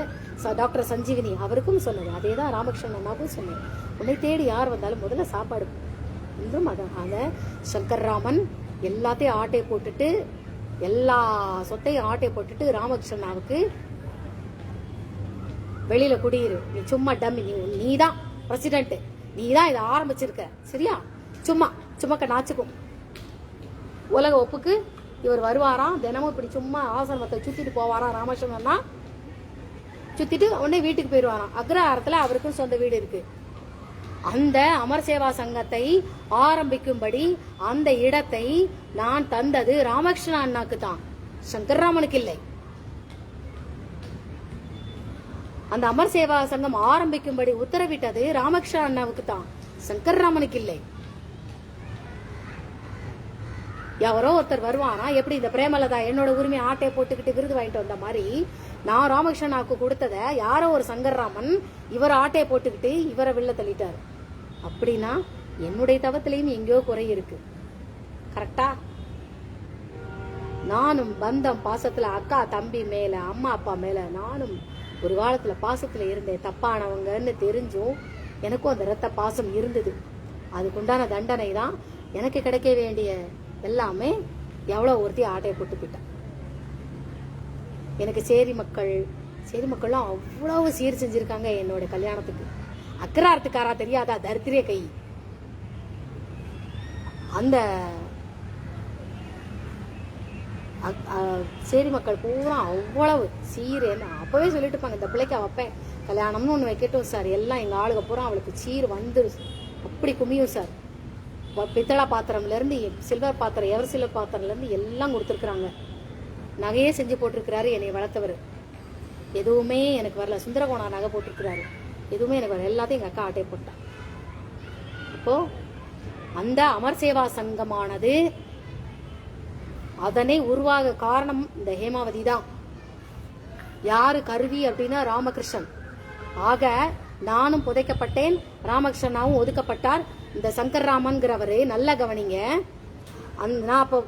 டாக்டர் சஞ்சீவினி அவருக்கும் சொன்னது அதே தான். ராமகிருஷ்ணன் அண்ணாவுக்கும் சொன்னேன், உன்னை தேடி யார் வந்தாலும் முதல்ல சாப்பாடு என்றும் அதான். அந்த சங்கர்ராமன் எல்லாத்தையும் ஆட்டை போட்டுட்டு, எல்லா சொத்தையும் ஆட்டை போட்டுட்டு ராமகிருஷ்ணனாவுக்கு வெளியில குடியிரு, நீ சும்மா டம்மி, நீ தான் பிரசிடென்ட், நீ தான் இதை ஆரம்பிச்சிருக்க, சரியா, சும்மா சும்மாக்க நாச்சுக்கும் உலக ஒப்புக்கு இவர் வருவாராம். தினமும் இப்படி சும்மா ஆசிரமத்தை சுத்திட்டு போவாராம் ராமகிருஷ்ணன்னா. சுத்திட்டு உடனே வீட்டுக்கு போயிடுவாராம். அக்ரஹாரத்துல அவருக்கும் சொந்த வீடு இருக்கு. அந்த அமர் சேவா சங்கத்தை ஆரம்பிக்கும்படி அந்த இடத்தை நான் தந்தது ராமகிருஷ்ண அண்ணாக்கு தான், சங்கர்ராமனுக்கு இல்லை. அந்த அமர் சேவா சங்கம் ஆரம்பிக்கும்படி உத்தரவிட்டது ராமகிருஷ்ண அண்ணாவுக்கு தான், சங்கர்ராமனுக்கு இல்லை. யாரோ ஒருத்தர் வருவானா, எப்படி இந்த பிரேமலதா என்னோட உரிமை ஆட்டையை போட்டுக்கிட்டு விருது வாங்கிட்டு வந்த மாதிரி நான் ராமகிருஷ்ணனாவுக்கு கொடுத்தத யாரோ ஒரு சங்கர்ராமன் இவர் ஆட்டையை போட்டுக்கிட்டு இவரை வெளில தள்ளிட்டாரு. அப்படின்னா என்னுடைய தவத்திலையும் எங்கேயோ குறை இருக்கு. கரெக்டா? நானும் பந்தம் பாசத்துல அக்கா தம்பி மேல, அம்மா அப்பா மேல நானும் ஒரு காலத்துல பாசத்துல இருந்தேன். தப்பானவங்கன்னு தெரிஞ்சும் எனக்கும் அந்த ரத்த பாசம் இருந்தது. அதுக்குண்டான தண்டனை தான் எனக்கு கிடைக்க வேண்டிய எல்லாமே. எவ்வளவு ஒருத்தி ஆட்டையை போட்டு போயிட்டான். எனக்கு சேரி மக்கள்லாம் அவ்வளவு சீர் செஞ்சிருக்காங்க என்னோட கல்யாணத்துக்கு. அக்ரார்த்துக்காரா தெரியாதா, தரித்திரிய கை. அந்த சேரி மக்கள் பூரா அவ்வளவு சீர். அப்பவே சொல்லிட்டு இருப்பாங்க, இந்த பிள்ளைக்கு வைப்பேன் கல்யாணம்னு ஒண்ணு வைக்கட்டும் சார், எல்லாம் எங்க ஆளுக பூரா அவளுக்கு சீர் வந்துடும், அப்படி குமியும் சார். பித்தளை பாத்திரம்ல இருந்து சில்வர் பாத்திரம், எவர் சில்வர் பாத்திரம்ல இருந்து எல்லாம் கொடுத்துருக்குறாங்க. நகையே செஞ்சு போட்டிருக்கிறாரு என்னை வளர்த்தவர். எதுவுமே எனக்கு வரல. சுந்தரகோணா நகை போட்டிருக்கிறாரு, எதுவுமே எனக்கு வரல. எல்லாத்தையும் எங்க அக்கா ஆட்டை போட்டா. இப்போ அந்த அமர் சேவா சங்கமானது அதனை உருவாக காரணம் இந்த ஹேமாவதி தான். யாரு கருவி அப்படின்னா ராமகிருஷ்ணன். ஆக நானும் புதைக்கப்பட்டேன், ராமகிருஷ்ணனாவும் ஒதுக்கப்பட்டார். இந்த சங்கர்ராமன்கிறவரு நல்ல கவனிங்க. நான் அப்போ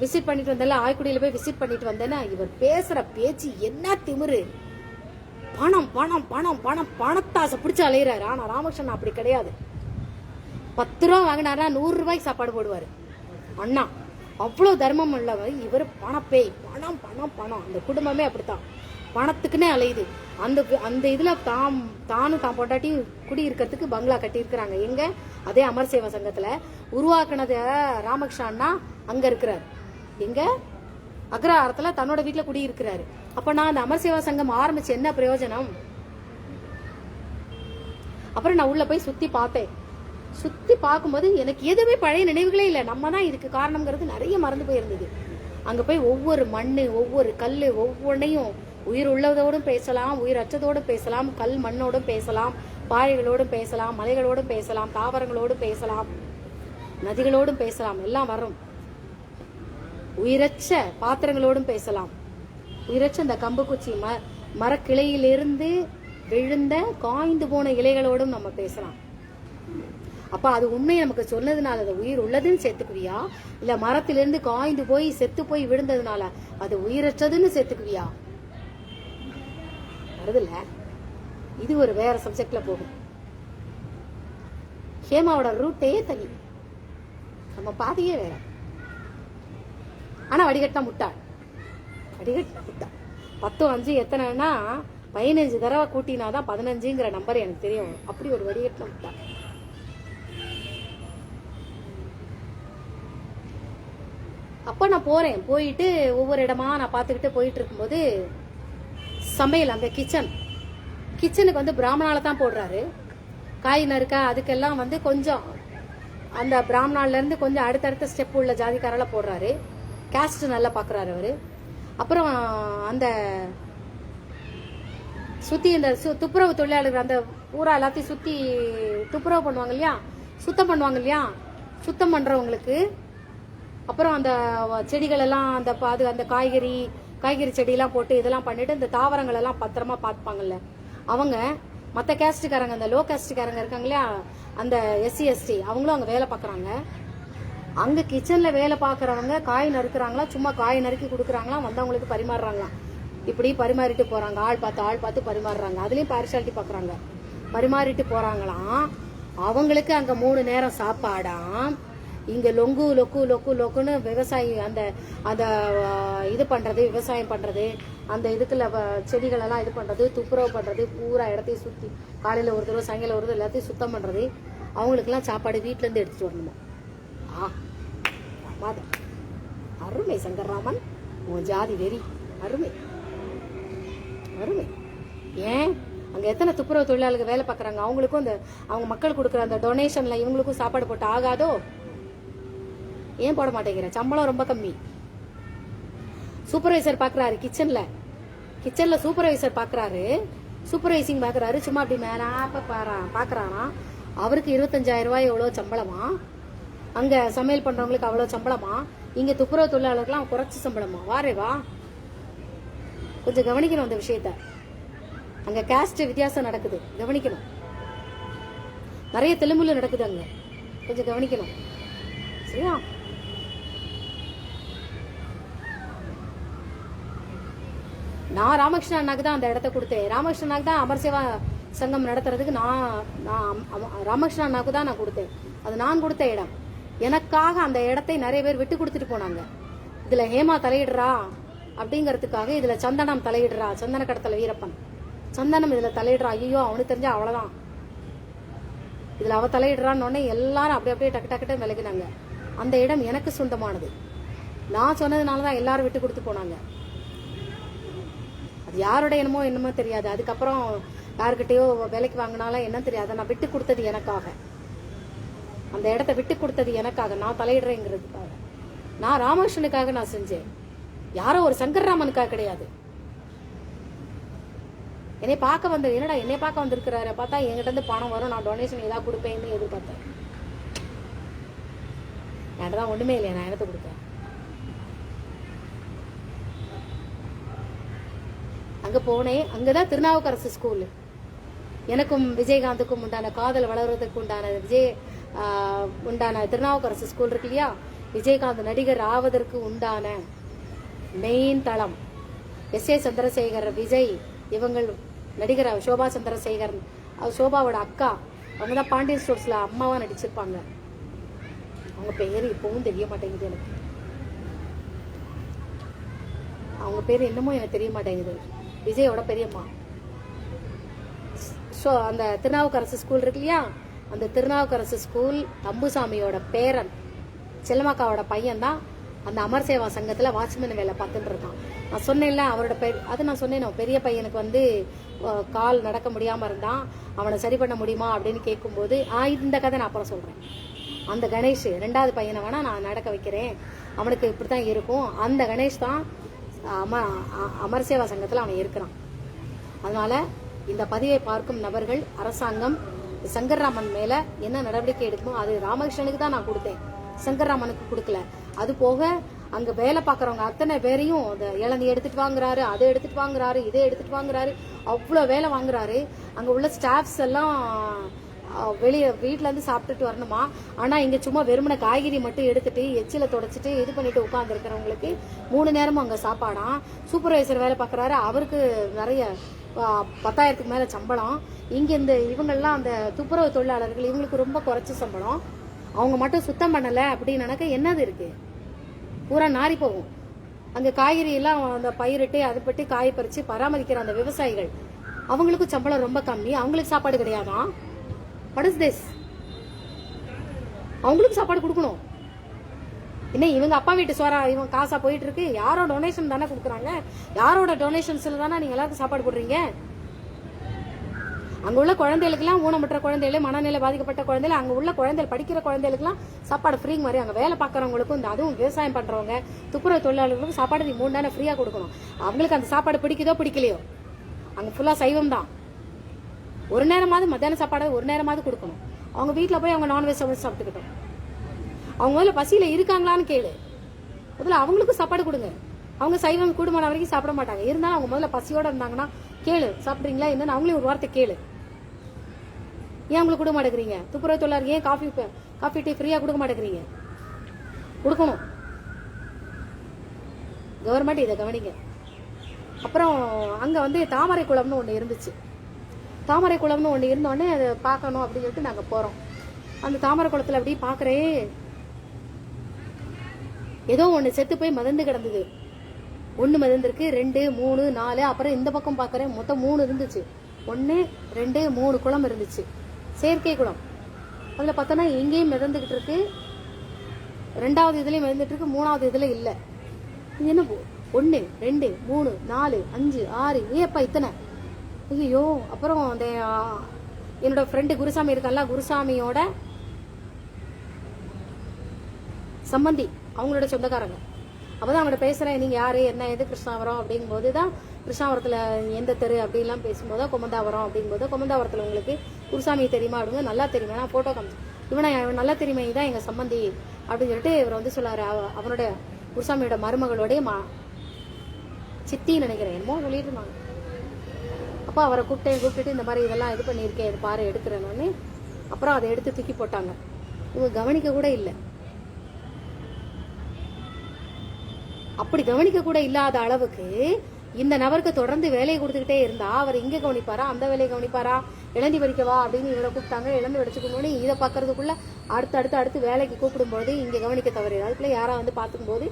விசிட் பண்ணிட்டு வந்தேன்ல, ஆய்க்குடியில போய் விசிட் பண்ணிட்டு வந்தேன்னா, இவர் பேசுற பேச்சு என்ன திமிரு. பணம் பணம் பணம் பணம் பணத்தாசை பிடிச்சு அலையிறாரு. ஆனா ராமகிருஷ்ணன் அப்படி கிடையாது. 10 ரூபா வாங்கினாரா 100 ரூபாய்க்கு சாப்பாடு போடுவாரு அண்ணா. அவ்வளவு தர்மம் உள்ளவர் இவர். பணப்பேய், பணம் பணம் பணம். அந்த குடும்பமே அப்படித்தான், பணத்துக்குன்னே அலையுது. அந்த இதுல தானும் தான் பொண்டாட்டியும் குடி இருக்கிறதுக்கு பங்களா கட்டி இருக்கிறாங்க. எங்க? அதே அமர் சேவா சங்கத்துல உருவாக்குனது ராமகிருஷ்ணா அங்க இருக்கிறார். எங்க? அக்ரஹாரத்துல தன்னோட வீட்டுல குடி இருக்கிறாரு. அப்ப நான் அந்த அமர் சேவா சங்கம் ஆரம்பிச்சு என்ன பிரயோஜனம்? அப்புறம் நான் உள்ள போய் சுத்தி பார்த்தேன். சுத்தி பார்க்கும்போது எனக்கு எதுவுமே பழைய நினைவுகளே இல்லை. நம்ம தான் இதுக்கு காரணம்ங்கிறது நிறைய மறந்து போயிருந்தது. அங்க போய் ஒவ்வொரு மண்ணு, ஒவ்வொரு கல்லு, ஒவ்வொன்னையும் உயிர் உள்ளதோடும் பேசலாம், உயிர் அற்றதோடும் பேசலாம், கல் மண்ணோடும் பேசலாம், பாறைகளோடும் பேசலாம், மலைகளோடும் பேசலாம், தாவரங்களோடும் பேசலாம், நதிகளோடும் பேசலாம், எல்லாம் வரும். உயிரற்ற பாத்திரங்களோடும் பேசலாம். உயிரற்ற இந்த கம்பு குச்சி மரக்கிளையிலிருந்து விழுந்த காய்ந்து போன இலைகளோடும் நம்ம பேசலாம். அப்ப அது உண்மையை நமக்கு சொன்னதுனால அது உயிர் உள்ளதுன்னு சேர்த்துக்குவியா, இல்ல மரத்திலிருந்து காய்ந்து போய் செத்து போய் விழுந்ததுனால அது உயிரற்றதுன்னு சேர்த்துக்குவியா? வருதுல்ல? இது ஒரு வேற சப்ஜெக்ட்ல போகும். ஹேமாவோட ரூட்டே தனி, நம்ம பாதையே வேற. ஆனா வடிகட்டா முட்டாள், வடிகட்டா முட்டாள். 10 5 எத்தனைன்னா 15 தடவை கூட்டினாதான் 15ங்கிற நம்பர் எனக்கு தெரியும். அப்படி ஒரு வடிகட்டா முட்டாள். அப்ப நான் போறேன், போயிட்டு ஒவ்வொரு இடமா நான் பார்த்துக்கிட்டு போயிட்டு இருக்கும்போது சமையல் அங்க கிச்சனுக்கு வந்து பிராமணால தான் போடுறாரு. காய் நறுக்க அதுக்கெல்லாம் வந்து கொஞ்சம் அந்த பிராமணால இருந்து கொஞ்சம் அடுத்தடுத்த ஸ்டெப் உள்ள ஜாதிக்காரால போடுறாரு. கேஸ்ட் நல்லா பாக்குறாரு அவரு. அப்புறம் அந்த சுத்தி இந்த துப்புரவு தொழிலாளர்கள் அந்த ஊரா எல்லாத்தையும் சுத்தி துப்புரவு பண்ணுவாங்க இல்லையா, சுத்தம் பண்ணுவாங்க இல்லையா, சுத்தம் பண்றவங்களுக்கு அப்புறம் அந்த செடிகள் எல்லாம் அந்த காய்கறி செடியெல்லாம் போட்டு இதெல்லாம் பண்ணிட்டு இந்த தாவரங்கள் எல்லாம் பத்திரமா பார்த்துப்பாங்கல்ல அவங்க. மற்ற கேஸ்டுக்காரங்க அந்த லோ கேஸ்டுக்காரங்க இருக்காங்க இல்லையா, அந்த SC ST அவங்களும் அங்க வேலை பார்க்குறாங்க. அங்க கிச்சன்ல வேலை பார்க்குறவங்க காய் நறுக்குறாங்களா, சும்மா காய் நறுக்கி கொடுக்குறாங்களாம், வந்தவங்களுக்கு பரிமாறுறாங்களாம். இப்படி பரிமாறிட்டு போறாங்க, ஆள் பார்த்து பரிமாறுறாங்க. அதுலயும் பார்ஷாலிட்டி பாக்குறாங்க, பரிமாறிட்டு போறாங்களாம். அவங்களுக்கு அங்க 3 நேரம் சாப்பாடாம். இங்க லொங்கு லொக்குன்னு விவசாயி அந்த அந்த இது பண்றது, விவசாயம் பண்றது, அந்த இதுக்குள்ள செடிகள் எல்லாம் இது பண்றது, துப்புரவு பண்றது, பூரா இடத்தையும் சுத்தி காலையில ஒரு தடவை சாயங்காலம் ஒரு தடவை எல்லாத்தையும் சுத்தம் பண்றது, அவங்களுக்கு எல்லாம் சாப்பாடு வீட்டுல இருந்து எடுத்துட்டு வரணுமா. அருமை சங்கர்ராமன், உன் ஜாதி வெறி அருமை அருமை. ஏன் அங்க எத்தனை துப்புரவு தொழிலாளர்கள் வேலை பார்க்கறாங்க, அவங்களுக்கும் அந்த அவங்க மக்கள் கொடுக்குற அந்த டொனேஷன்ல இவங்களுக்கும் சாப்பாடு போட்டு ஆகாதோ? ஏன் போட மாட்டேங்கிற? சம்பளம் ரொம்ப கம்மி. சூப்பர்வைசர் பாக்குறாரு கிச்சன்ல சூப்பர்வைசர் பாக்குறாரு, சூப்பர்வைசிங் பாக்குறாரு. சும்மா அப்படி மேலாப்ப பாக்குறானா. அவருக்கு 25,000 ரூபாய் எவ்வளவு சம்பளமா, அங்க சமையல் பண்றவங்களுக்கு அவ்வளவு சம்பளமா, இங்க துப்புரவு தொழிலாளர்கள்லாம் குறைச்சு சம்பளமா. வாரே வா, கொஞ்சம் கவனிக்கணும் அந்த விஷயத்த. அங்க கேஸ்ட் வித்தியாசம் நடக்குது, கவனிக்கணும். நிறைய தெலுங்குல நடக்குது அங்க, கொஞ்சம் கவனிக்கணும். சரியா? நான் ராமகிருஷ்ண அண்ணாக்கு தான் அந்த இடத்த கொடுத்தேன். ராமகிருஷ்ண அண்ணாக்கு தான் அமர் சேவா சங்கம் நடத்துறதுக்கு நான் ராமகிருஷ்ண அண்ணாக்கு தான் நான் கொடுத்தேன். அது நான் கொடுத்த இடம். எனக்காக அந்த இடத்தை நிறைய பேர் விட்டு கொடுத்துட்டு போனாங்க. இதுல ஹேமா தலையிடுறா அப்படிங்கறதுக்காக, இதுல சந்தனம் தலையிடுறா, சந்தன கடத்தல வீரப்பன் சந்தனம் இதுல தலையிடுறா, ஐயோ அவனுக்கு தெரிஞ்சா அவ்வளவுதான், இதுல அவ தலையிடுறான்னு உடனே எல்லாரும் அப்படியே டக்கு விலகினாங்க. அந்த இடம் எனக்கு சொந்தமானது. நான் சொன்னதுனாலதான் எல்லாரும் விட்டு கொடுத்து போனாங்க. அது யாரோட என்னமோ தெரியாது. அதுக்கப்புறம் யாருக்கிட்டயோ வேலைக்கு வாங்கினாலும் என்ன தெரியாது. நான் விட்டு கொடுத்தது எனக்காக, அந்த இடத்த விட்டு கொடுத்தது எனக்காக, நான் தலையிடுறேங்கிறதுக்காக. நான் ராமகிருஷ்ணனுக்காக நான் செஞ்சேன், யாரோ ஒரு சங்கர்ராமனுக்காக கிடையாது. என்னை பார்க்க வந்து என்னடா என்னை பார்க்க வந்திருக்கிறாரு பார்த்தா என்கிட்ட இருந்து பணம் வரும், நான் டொனேஷன் ஏதாவது கொடுப்பேன்னு எதிர்பார்த்தேன். என்கிட்ட தான் ஒண்ணுமே இல்லையா, நான் இடத்த கொடுத்தேன். அங்க போனேன். அங்கதான் திருநாவுக்கரசு ஸ்கூல். எனக்கும் விஜயகாந்துக்கும் உண்டான காதல் வளர்றதுக்கு உண்டான திருநாவுக்கரசு ஸ்கூல் இருக்கு இல்லையா, விஜயகாந்த் நடிகர் ஆவதற்கு உண்டான மெயின் தளம். S.A. சந்திரசேகர், விஜய், இவங்கள் நடிகர் சோபா சந்திரசேகர், சோபாவோட அக்கா, அவங்க தான் பாண்டியன் ஸ்டோர்ஸ்ல அம்மாவா நடிச்சிருப்பாங்க. அவங்க பேரு இப்பவும் தெரிய மாட்டேங்குது எனக்கு. அவங்க பேரு என்னமோ எனக்கு தெரிய மாட்டேங்குது. விஜயோட பெரியம்மா. அந்த திருநாவுக்கரசு ஸ்கூல் இருக்கு இல்லையா, அந்த திருநாவுக்கரசு ஸ்கூல் அம்புசாமியோட பேரன் செல்லமாக்காவோட பையன் தான் அந்த அமர் சேவா சங்கத்துல வாட்ச்மேன் வேலை பார்த்துட்டு இருக்கான். நான் சொன்னேன்ல அவரோட அது நான் சொன்னேன், பெரிய பையனுக்கு வந்து கால் நடக்க முடியாம இருந்தான், அவனை சரி பண்ண முடியுமா அப்படின்னு கேட்கும்போது இந்த கதை நான் அப்புறம் சொல்றேன். அந்த கணேஷ் 2வது பையனை வேணா நான் நடக்க வைக்கிறேன், அவனுக்கு இப்படித்தான் இருக்கும். அந்த கணேஷ் தான் அமர் சேவா சங்கத்துல அவன் இருக்கிறான். அதனால இந்த பதிவை பார்க்கும் நபர்கள், அரசாங்கம் சங்கர்ராமன் மேல என்ன நடவடிக்கை எடுக்குமோ அது ராமகிருஷ்ணனுக்கு தான் நான் கொடுத்தேன், சங்கர்ராமனுக்கு கொடுக்கல. அது போக அங்க வேலை பாக்குறவங்க அத்தனை பேரையும் இளநீ எடுத்துட்டு வாங்குறாரு, அதை எடுத்துட்டு வாங்குறாரு, இதை எடுத்துட்டு வாங்குறாரு, அவ்வளவு வேலை வாங்குறாரு. அங்க உள்ள ஸ்டாஃப்ஸ் எல்லாம் வெளியே வீட்டுல இருந்து சாப்பிட்டுட்டு வரணுமா. ஆனா இங்க சும்மா வெறுமனை காய்கறி மட்டும் எடுத்துட்டு எச்சில தொடச்சிட்டு இது பண்ணிட்டு உட்கார்ந்து இருக்கிறவங்களுக்கு 3 நேரமும் அங்க சாப்பாடாம். சூப்பர்வைசர் வேலை பாக்குறாரு, அவருக்கு நிறைய 10,000க்கு மேலே சம்பளம். இங்கே இந்த இவங்கெல்லாம் அந்த துப்புரவு தொழிலாளர்கள் இவங்களுக்கு ரொம்ப குறைச்ச சம்பளம். அவங்க மட்டும் சுத்தம் பண்ணலை அப்படின்னு நினைக்க என்னது இருக்கு, பூரா நாரி போகும். அங்கே காய்கறி எல்லாம் அந்த பயிரிட்டு அதை பற்றி காய பறித்து பராமரிக்கிற அந்த விவசாயிகள் அவங்களுக்கும் சம்பளம் ரொம்ப கம்மி, அவங்களுக்கு சாப்பாடு கிடையாதான். What is this? அவங்களுக்கு சாப்பாடு கொடுக்கணும். இன்னும் இவங்க அப்பா வீட்டு சோறா இவங்க காசா போயிட்டு இருக்கு? யாரோ டொனேஷன் தானே கொடுக்குறாங்க, யாரோட டொனேஷன்ஸ்ல தானே நீங்க எல்லாருக்கும் சாப்பாடு போடுறீங்க. அங்க உள்ள குழந்தைகளுக்குலாம், ஊனமுற்ற குழந்தைகள், மனநிலை பாதிக்கப்பட்ட குழந்தைகள், அங்க உள்ள குழந்தைகள், படிக்கிற குழந்தைகளுக்குலாம் சாப்பாடு ஃப்ரீ மாதிரி அங்க வேலை பார்க்கறவங்களுக்கும், இந்த அதுவும் விவசாயம் பண்றவங்க துப்புரவு தொழிலாளர்களுக்கும் சாப்பாடு நீ 3 நேரம் ஃப்ரீயா கொடுக்கணும். அவங்களுக்கு அந்த சாப்பாடு பிடிக்குதோ பிடிக்கலையோ, அங்க ஃபுல்லா சைவம் தான். ஒரு நேரமாவது மத்தியான சாப்பாடு ஒரு நேரமாவது கொடுக்கணும். அவங்க வீட்டுல போய் அவங்க நான்வெஜ் சமைச்சு சாப்பிட்டுக்கிட்டோம். அவங்க முதல்ல பசியில இருக்காங்களான்னு கேளு. முதல்ல அவங்களுக்கும் சாப்பாடு கொடுங்க. அவங்க சைவம் கூடுமான வரைக்கும் சாப்பிட மாட்டாங்க. இருந்தாலும் அவங்க முதல்ல பசியோட இருந்தாங்கன்னா கேளு, சாப்பிட்றீங்களா என்னன்னு அவங்களே ஒரு வார்த்தை கேளு. ஏன் அவங்களுக்கு கொடுக்க மாட்டேங்கிறீங்க? துப்புரவு தொழிலாளர்கள் ஏன் காஃபி டீ ஃப்ரீயா கொடுக்க மாட்டேங்கிறீங்க? கொடுக்கணும். கவர்மெண்ட் இதை கவனிங்க. அப்புறம் அங்க வந்து தாமரை குளம்னு ஒண்ணு இருந்துச்சு. தாமரை குளம்னு ஒண்ணு இருந்தோடனே அதை பார்க்கணும் அப்படின்னு சொல்லிட்டு நாங்க போறோம். அந்த தாமரை குளத்துல அப்படி பாக்குறேன், ஏதோ ஒண்ணு செத்து போய் மிதந்து கிடந்தது. 1 மிதந்திருக்கு, 2, 3, 4, அப்புறம் இந்த பக்கம் பாக்குறேன் மொத்தம் 3 இருந்துச்சு. 1, 2, 3 குளம் இருந்துச்சு, செயற்கை குளம். அதுல பார்த்தோன்னா எங்கேயும் மிதந்துகிட்டு இருக்கு, 2வது இதுலயும் மிதந்துட்டு இருக்கு, 3வது இதுல இல்ல. இது என்ன 1, 2, 3, 4, 5, 6 ஏப்பா இத்தனை? ஐயோ. அப்புறம் அந்த என்னோட ஃப்ரெண்டு குருசாமி இருக்கான்ல, குருசாமியோட சம்பந்தி, அவங்களோட சொந்தக்காரங்க. அப்பதான் அவங்களோட பேசுறேன், நீங்க யாரு என்ன எது கிருஷ்ணாவரம் அப்படிங்கும் போதுதான், கிருஷ்ணாவரத்துல எந்த தெரு அப்படின்லாம் பேசும்போது கொமந்தாவரம் அப்படிங்கும்போது, கொமந்தாவரத்துல உங்களுக்கு குருசாமி தெரியுமா அப்படிங்க, நல்லா தெரியுமா, நான் போட்டோ காமிச்சேன். இவனை நல்லா தெரியுமா, இதான் எங்க சம்பந்தி அப்படின்னு சொல்லிட்டு இவர் வந்து சொல்லாரு. அவனோட குருசாமியோட மருமகளுடைய சித்தின்னு நினைக்கிறேன், என்னமோ சொல்லிட்டு இருந்தாங்க. அப்போ அவரை கூப்பிட்டுட்டு இந்த மாதிரி இதெல்லாம் இது பண்ணியிருக்கேன், இது பாரு எடுக்கிறேன்னு. அப்புறம் அதை எடுத்து தூக்கி போட்டாங்க. இவங்க கவனிக்க கூட இல்லை. அப்படி கவனிக்க கூட இல்லாத அளவுக்கு இந்த நபருக்கு தொடர்ந்து வேலையை கொடுத்துக்கிட்டே இருந்தா அவர் இங்க கவனிப்பாரா, அந்த வேலையை கவனிப்பாரா? இளந்தி பறிக்கவா அப்படின்னு இவரை கூப்பிட்டாங்க. இளந்து வடிச்சுக்கணும்னு இதை பாக்குறதுக்குள்ள அடுத்து வேலைக்கு கூப்பிடும்போது இங்க கவனிக்க தவறு. அதுக்குள்ள யாரா வந்து பார்த்துக்கும் போது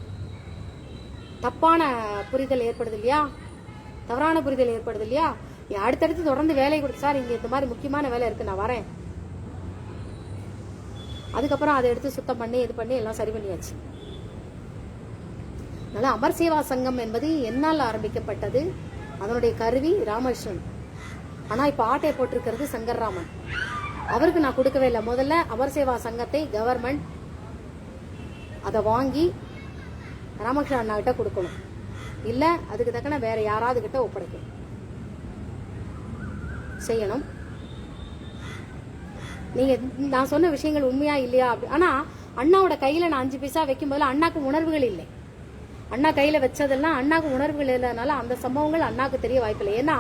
தப்பான புரிதல் ஏற்படுது இல்லையா, தவறான புரிதல் ஏற்படுது இல்லையா. அடுத்தடுத்து தொடர்ந்து வேலையை கொடுத்து, சார் இங்க இந்த மாதிரி முக்கியமான வேலை இருக்கு, நான் வரேன். அதுக்கப்புறம் அதை எடுத்து சுத்தம் பண்ணி இது பண்ணி எல்லாம் சரி பண்ணியாச்சு. அதனால அமர் சேவா சங்கம் என்பது என்னால் ஆரம்பிக்கப்பட்டது. அதனுடைய கருவி ராமகிருஷ்ணன். ஆனா இப்ப ஆட்டை போட்டிருக்கிறது சங்கர்ராமன். அவருக்கு நான் கொடுக்கவே இல்லை. முதல்ல அமர் சேவா சங்கத்தை கவர்மெண்ட் அதை வாங்கி ராமகிருஷ்ணன் அண்ணா கிட்ட கொடுக்கணும், இல்ல அதுக்கு தக்கன வேற யாராவது கிட்ட ஒப்படைக்கணும், செய்யணும். நீங்க நான் சொன்ன விஷயங்கள் உண்மையா இல்லையா அப்படி. ஆனா அண்ணாவோட கையில நான் 5 பைசா வைக்கும் போதுல அண்ணாக்கு உணர்வுகள் இல்லை. அண்ணா கையில வச்சதெல்லாம் அண்ணாக்கு உணர்வுகள் இல்லைனால அந்த சம்பவங்கள் அண்ணாக்கு தெரிய வாய்ப்பில்லை. ஏன்னா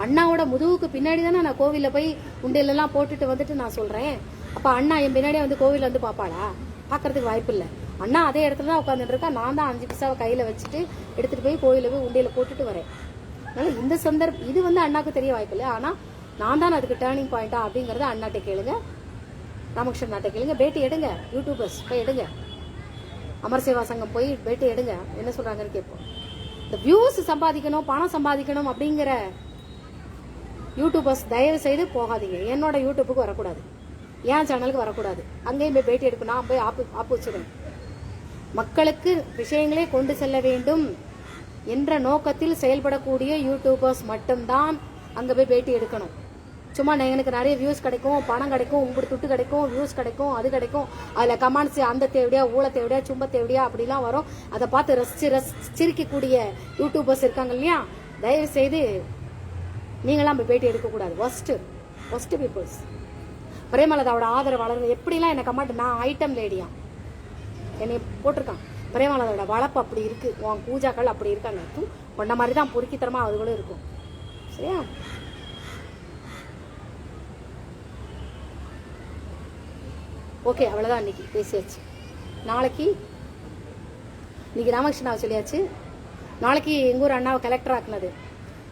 அண்ணாவோட முதுகுக்கு பின்னாடி தானே நான் கோவில போய் உண்டியல் எல்லாம் போட்டுட்டு வந்துட்டு நான் சொல்றேன். அப்ப அண்ணா என் பின்னாடியே வந்து கோவில வந்து பாப்பாளா? பாக்குறதுக்கு வாய்ப்பு இல்லை. அண்ணா அதே இடத்துல தான் உட்காந்துட்டு இருக்கா. நான் தான் 5 பைசாவை கையில வச்சுட்டு எடுத்துட்டு போய் கோவில போய் உண்டியல போட்டுட்டு வரேன். அதனால இந்த சந்தர்ப்பம் இது வந்து அண்ணாக்கு தெரிய வாய்ப்பில்லை. ஆனா நான் தான் அதுக்கு டேர்னிங் பாயிண்டா அப்படிங்கறத அண்ணாட்ட கேளுங்க, ராமகிருஷ்ணன் நாட்டை கேளுங்க. பேட்டி எடுங்க, யூடியூபர்ஸ் போய் எடுங்க, அமர் சேவா சங்கம் போய் பேட்டி எடுங்க, என்ன சொல்றாங்கன்னு கேட்போம். இந்த வியூஸ் சம்பாதிக்கணும், பணம் சம்பாதிக்கணும் அப்படிங்கிற யூடியூபர்ஸ் தயவு செய்து போகாதீங்க. என்னோட யூடியூப்புக்கு வரக்கூடாது, என் சேனலுக்கு வரக்கூடாது. அங்கேயும் போய் பேட்டி எடுக்கணும், நான் போய் ஆப்பு வச்சிடணும். மக்களுக்கு விஷயங்களே கொண்டு செல்ல வேண்டும் என்ற நோக்கத்தில் செயல்படக்கூடிய யூடியூபர்ஸ் மட்டும்தான் அங்க போய் பேட்டி எடுக்கணும். சும்மா எனக்கு நிறைய வியூஸ் கிடைக்கும், பணம் கிடைக்கும், உங்களுக்கு துட்டு கிடைக்கும், வியூஸ் கிடைக்கும், அது கிடைக்கும், அதுல கமெண்ட்ஸ் அந்த தேவையா, ஊழ தேவையா, சும்ப தேவையா அப்படிலாம் வரும். அதை பார்த்து ரசிச்சிருக்கக்கூடிய யூடியூபர்ஸ் இருக்காங்க இல்லையா, தயவு செய்து நீங்களாம் போய் பேட்டி எடுக்கக்கூடாது. Worst peoples. பிரேமலதாவோட ஆதரவாளர்கள் எப்படிலாம் என்ன கமெண்ட், நான் ஐட்டம் லேடியா என்னை போட்டிருக்கான். பிரேமலதாவோட வளர்ப்பு அப்படி இருக்கு, உன் பூஜாக்கள் அப்படி இருக்காங்க, உன்ன மாதிரி தான் பொறுக்கித்தரமா அதுகளும் இருக்கும். சரியா? ஓகே, அவ்வளோதான். இன்னைக்கு பேசியாச்சு. நாளைக்கு இன்னைக்கு ராமகிருஷ்ணாவை சொல்லியாச்சு. நாளைக்கு எங்கள் ஊர் அண்ணாவை கலெக்டர் ஆக்குனது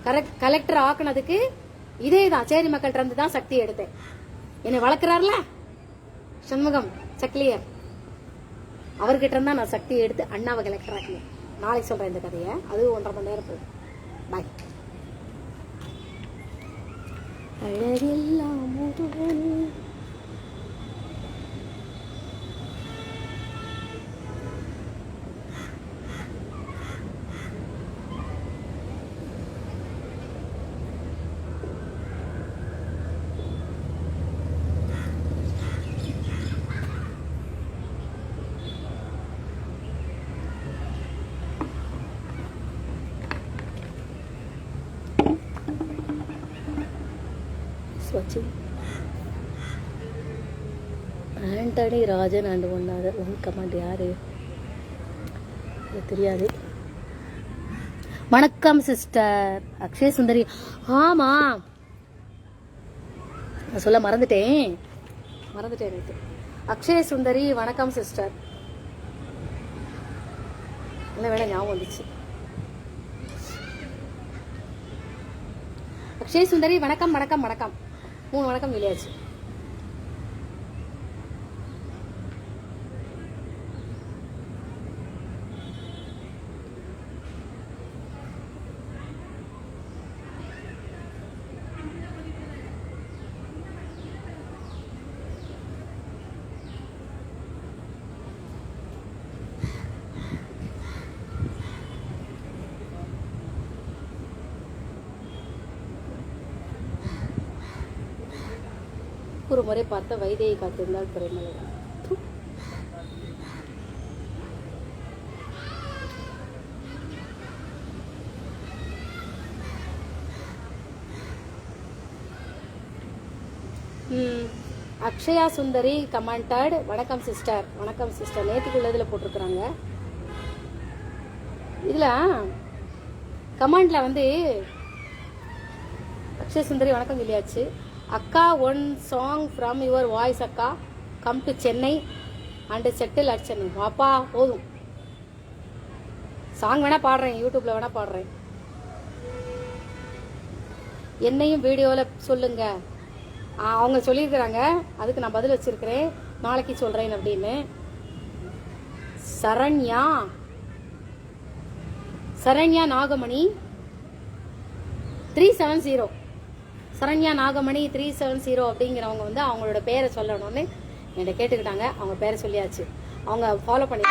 கலெக்டர் ஆக்குனதுக்கு இதே தான் சேரி மக்கள்கிட்ட இருந்து தான் சக்தி எடுத்தேன். என்னை வளர்க்குறாருல சண்முகம் சக்லியர், அவர்கிட்ட இருந்தா நான் சக்தியை எடுத்து அண்ணாவை கலெக்டர் ஆக்கினேன். நாளைக்கு சொல்றேன் இந்த கதையை, அது 1.5 மணி நேரம் போகும். பாய். அழகெல்லாம் வச்சு Antony Rajan and one command யாரு தெரியாது. வணக்கம் சிஸ்டர் அக்ஷய சுந்தரி. ஆமா நான் சொல்ல மறந்துட்டேன் நேத்து. அக்ஷய சுந்தரி வணக்கம் சிஸ்டர். நல்ல வேலை ஞாபகம் வந்துச்சு. அக்ஷய சுந்தரி வணக்கம் வணக்கம் வணக்கம். 3 வணக்கம் வெளியாச்சு. ஒரு முறை பார்த்த வைதேகி காத்திருந்தால் துறைமலை. அக்ஷயா சுந்தரி கமெண்டட் வணக்கம் சிஸ்டர். வணக்கம் சிஸ்டர். நேற்றுக்குள்ளதில் போட்டிருக்கிறாங்க. இதில் கமெண்டில் வந்து அக்ஷய சுந்தரி வணக்கம் சொல்லியாச்சு. அக்கா one song from your voice அக்கா, come to Chennai and settle at Chennai. வாப்பா போதும், சாங் வேணா பாடுறேன், யூடியூப்ல வேணா பாடுறேன். என்னையும் வீடியோவில் சொல்லுங்க. அவங்க சொல்லியிருக்கிறாங்க, அதுக்கு நான் பதில் வச்சிருக்கிறேன், நாளைக்கு சொல்றேன் அப்படின்னு. சரண்யா நாகமணி 370, சரண்யா நாகமணி 370 அப்படிங்கிறவங்க வந்து அவங்களோட பேரை சொல்லணும்னு என்கிட்ட கேட்டுக்கிட்டாங்க. அவங்க பேரை சொல்லியாச்சு. அவங்க ஃபாலோ பண்ணி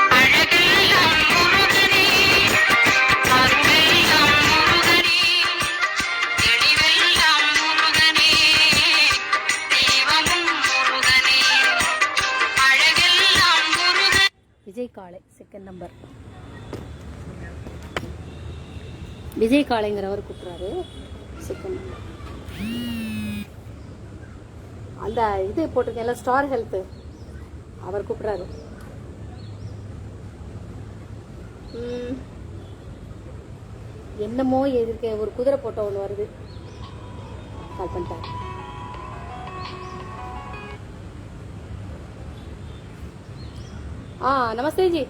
விஜய் காளை செகண்ட் நம்பர். விஜய் காளைங்கிறவர் கூப்பிட்றாரு செகண்ட் நம்பர். அந்த இது போட்டிருக்கேன்ல ஸ்டார் ஹெல்த், அவர் கூப்பிடுறாரு. என்னமோ எதுக்கு ஒரு குதிரை போட்டோ ஒன்று வருது, கால் பண்ணிட்டார். नमस्ते जी.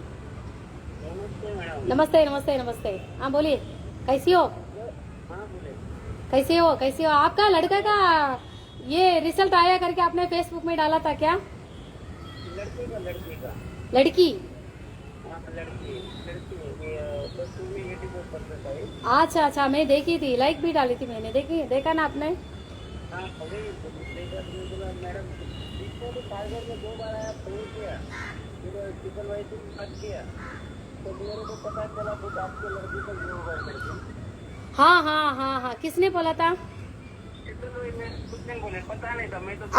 नमस्ते नमस्ते नमस्ते. हाँ बोलिए, कैसी हो? कैसे हो आपका लड़का का ये रिजल्ट आया करके आपने फेसबुक में डाला था क्या? लड़की अच्छा मैं देखी थी, लाइक भी डाली थी मैंने, देखा ना आपने? हाँ किसने बोला था?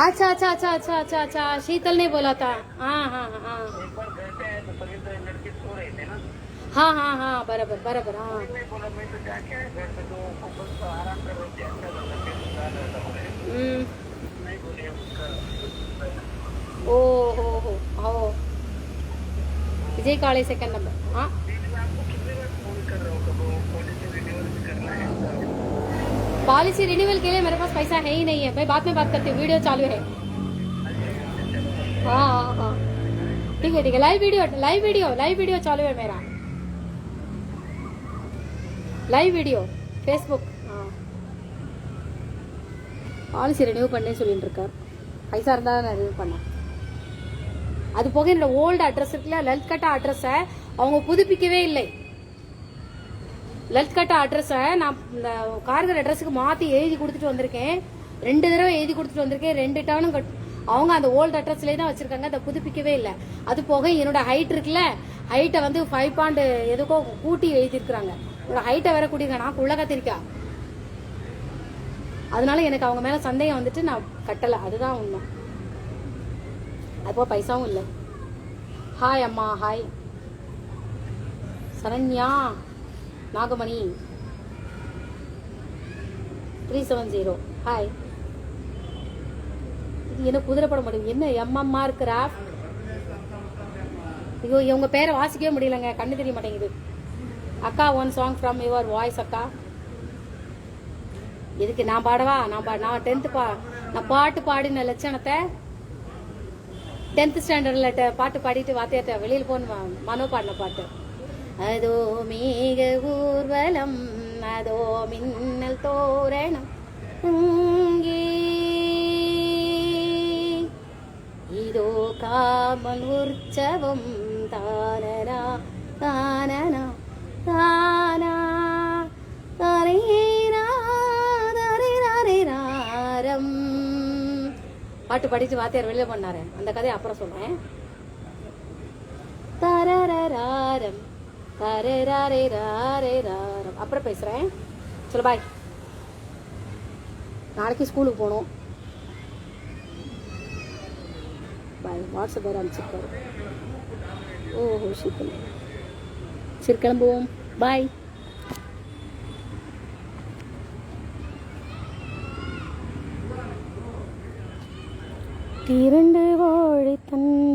अच्छा शीतल ने बोला था. हाँ बराबर हाँ. हो विजय काले सेकंड नंबर. हाँ पॉलिसी रिन्यूअल के लिए मेरे पास पैसा है ही नहीं है, मैं बाद में बात करती हूँ, वीडियो चालू है. हाँ ठीक है लाइव वीडियो चालू है मेरा, लाइव वीडियो फेसबुक. हाँ பாலிசி ரெனியூ பண்ணேன்னு சொல்லிட்டு இருக்கார். பைசா இருந்தால் நான் ரெனியூ பண்ணேன். அது போக என்னோட ஓல்டு அட்ரஸ் இருக்குல்ல, லலித் கட்டா அட்ரஸை அவங்க புதுப்பிக்கவே இல்லை. லலித் கட்டா அட்ரஸை நான் இந்த கார்கர் அட்ரஸுக்கு மாற்றி எழுதி கொடுத்துட்டு வந்திருக்கேன். 2 தடவை எழுதி கொடுத்துட்டு வந்திருக்கேன். 2 டர்னும் அவங்க அந்த ஓல்டு அட்ரஸ்லேயே தான் வச்சிருக்காங்க. அதை புதுப்பிக்கவே இல்லை. அது போக என்னோட ஹைட் இருக்குல்ல, ஹைட்டை வந்து 5 பாயிண்ட் எதுக்கோ கூட்டி எழுதியிருக்கிறாங்க. என்னோட ஹைட்டை வேற கூட்டியிருக்கேன். நான் குள்ள கத்திரிக்கா. அதனால எனக்கு அவங்க மேல சந்தேகம் வந்துட்டு நான் கட்டலை. அதுதான் உண்மை. அப்போ பைசாவும் இல்லை. ஹாய் அம்மா. ஹாய் சரண்யா. நாகமணி 370. ஹாய். இது என்ன குதிரை பட முடியும்? என்ன எம்எம்மா இருக்கிறா? ஐயோ, இவங்க பேரை வாசிக்கவே முடியலங்க, கண்ணு தெரிய மாட்டேங்குது. அக்கா, 1 சாங் ஃப்ரம் யுவர் வாய்ஸ் அக்கா. இதுக்கு நான் பாடவா? நான் 10th நான் பாட்டு பாடின லட்சணத்தை 10th ஸ்டாண்டர்ட்ல பாட்டு பாடிட்டு வாத்தியார்ட்ட வெளியில் போகணும். மனோ பாடின பாட்டு. அதோ மேக ஊர்வலம், அதோ மின்னல் தோரணம், இதோ காமல் உற்சவம், தானனா தானனா தானா தரேராரம். பாட்டு படிச்சு வாத்தியார் வெளியில பண்ணாரு. அந்த கதையை அப்புறம் சொல்றேன். தரரராரம் தரேராரேராரேராரம் அப்புறம் பேசுறேன். சொல்ல பாய். நாளைக்கு ஸ்கூலுக்கு போகணும். பாய். வாட்ஸ்அப் வேறு அனுப்பிச்சிருக்காரு. ஓஹோ, சரி கிளம்புவோம். பாய். திரண்டு வாழை தந்தை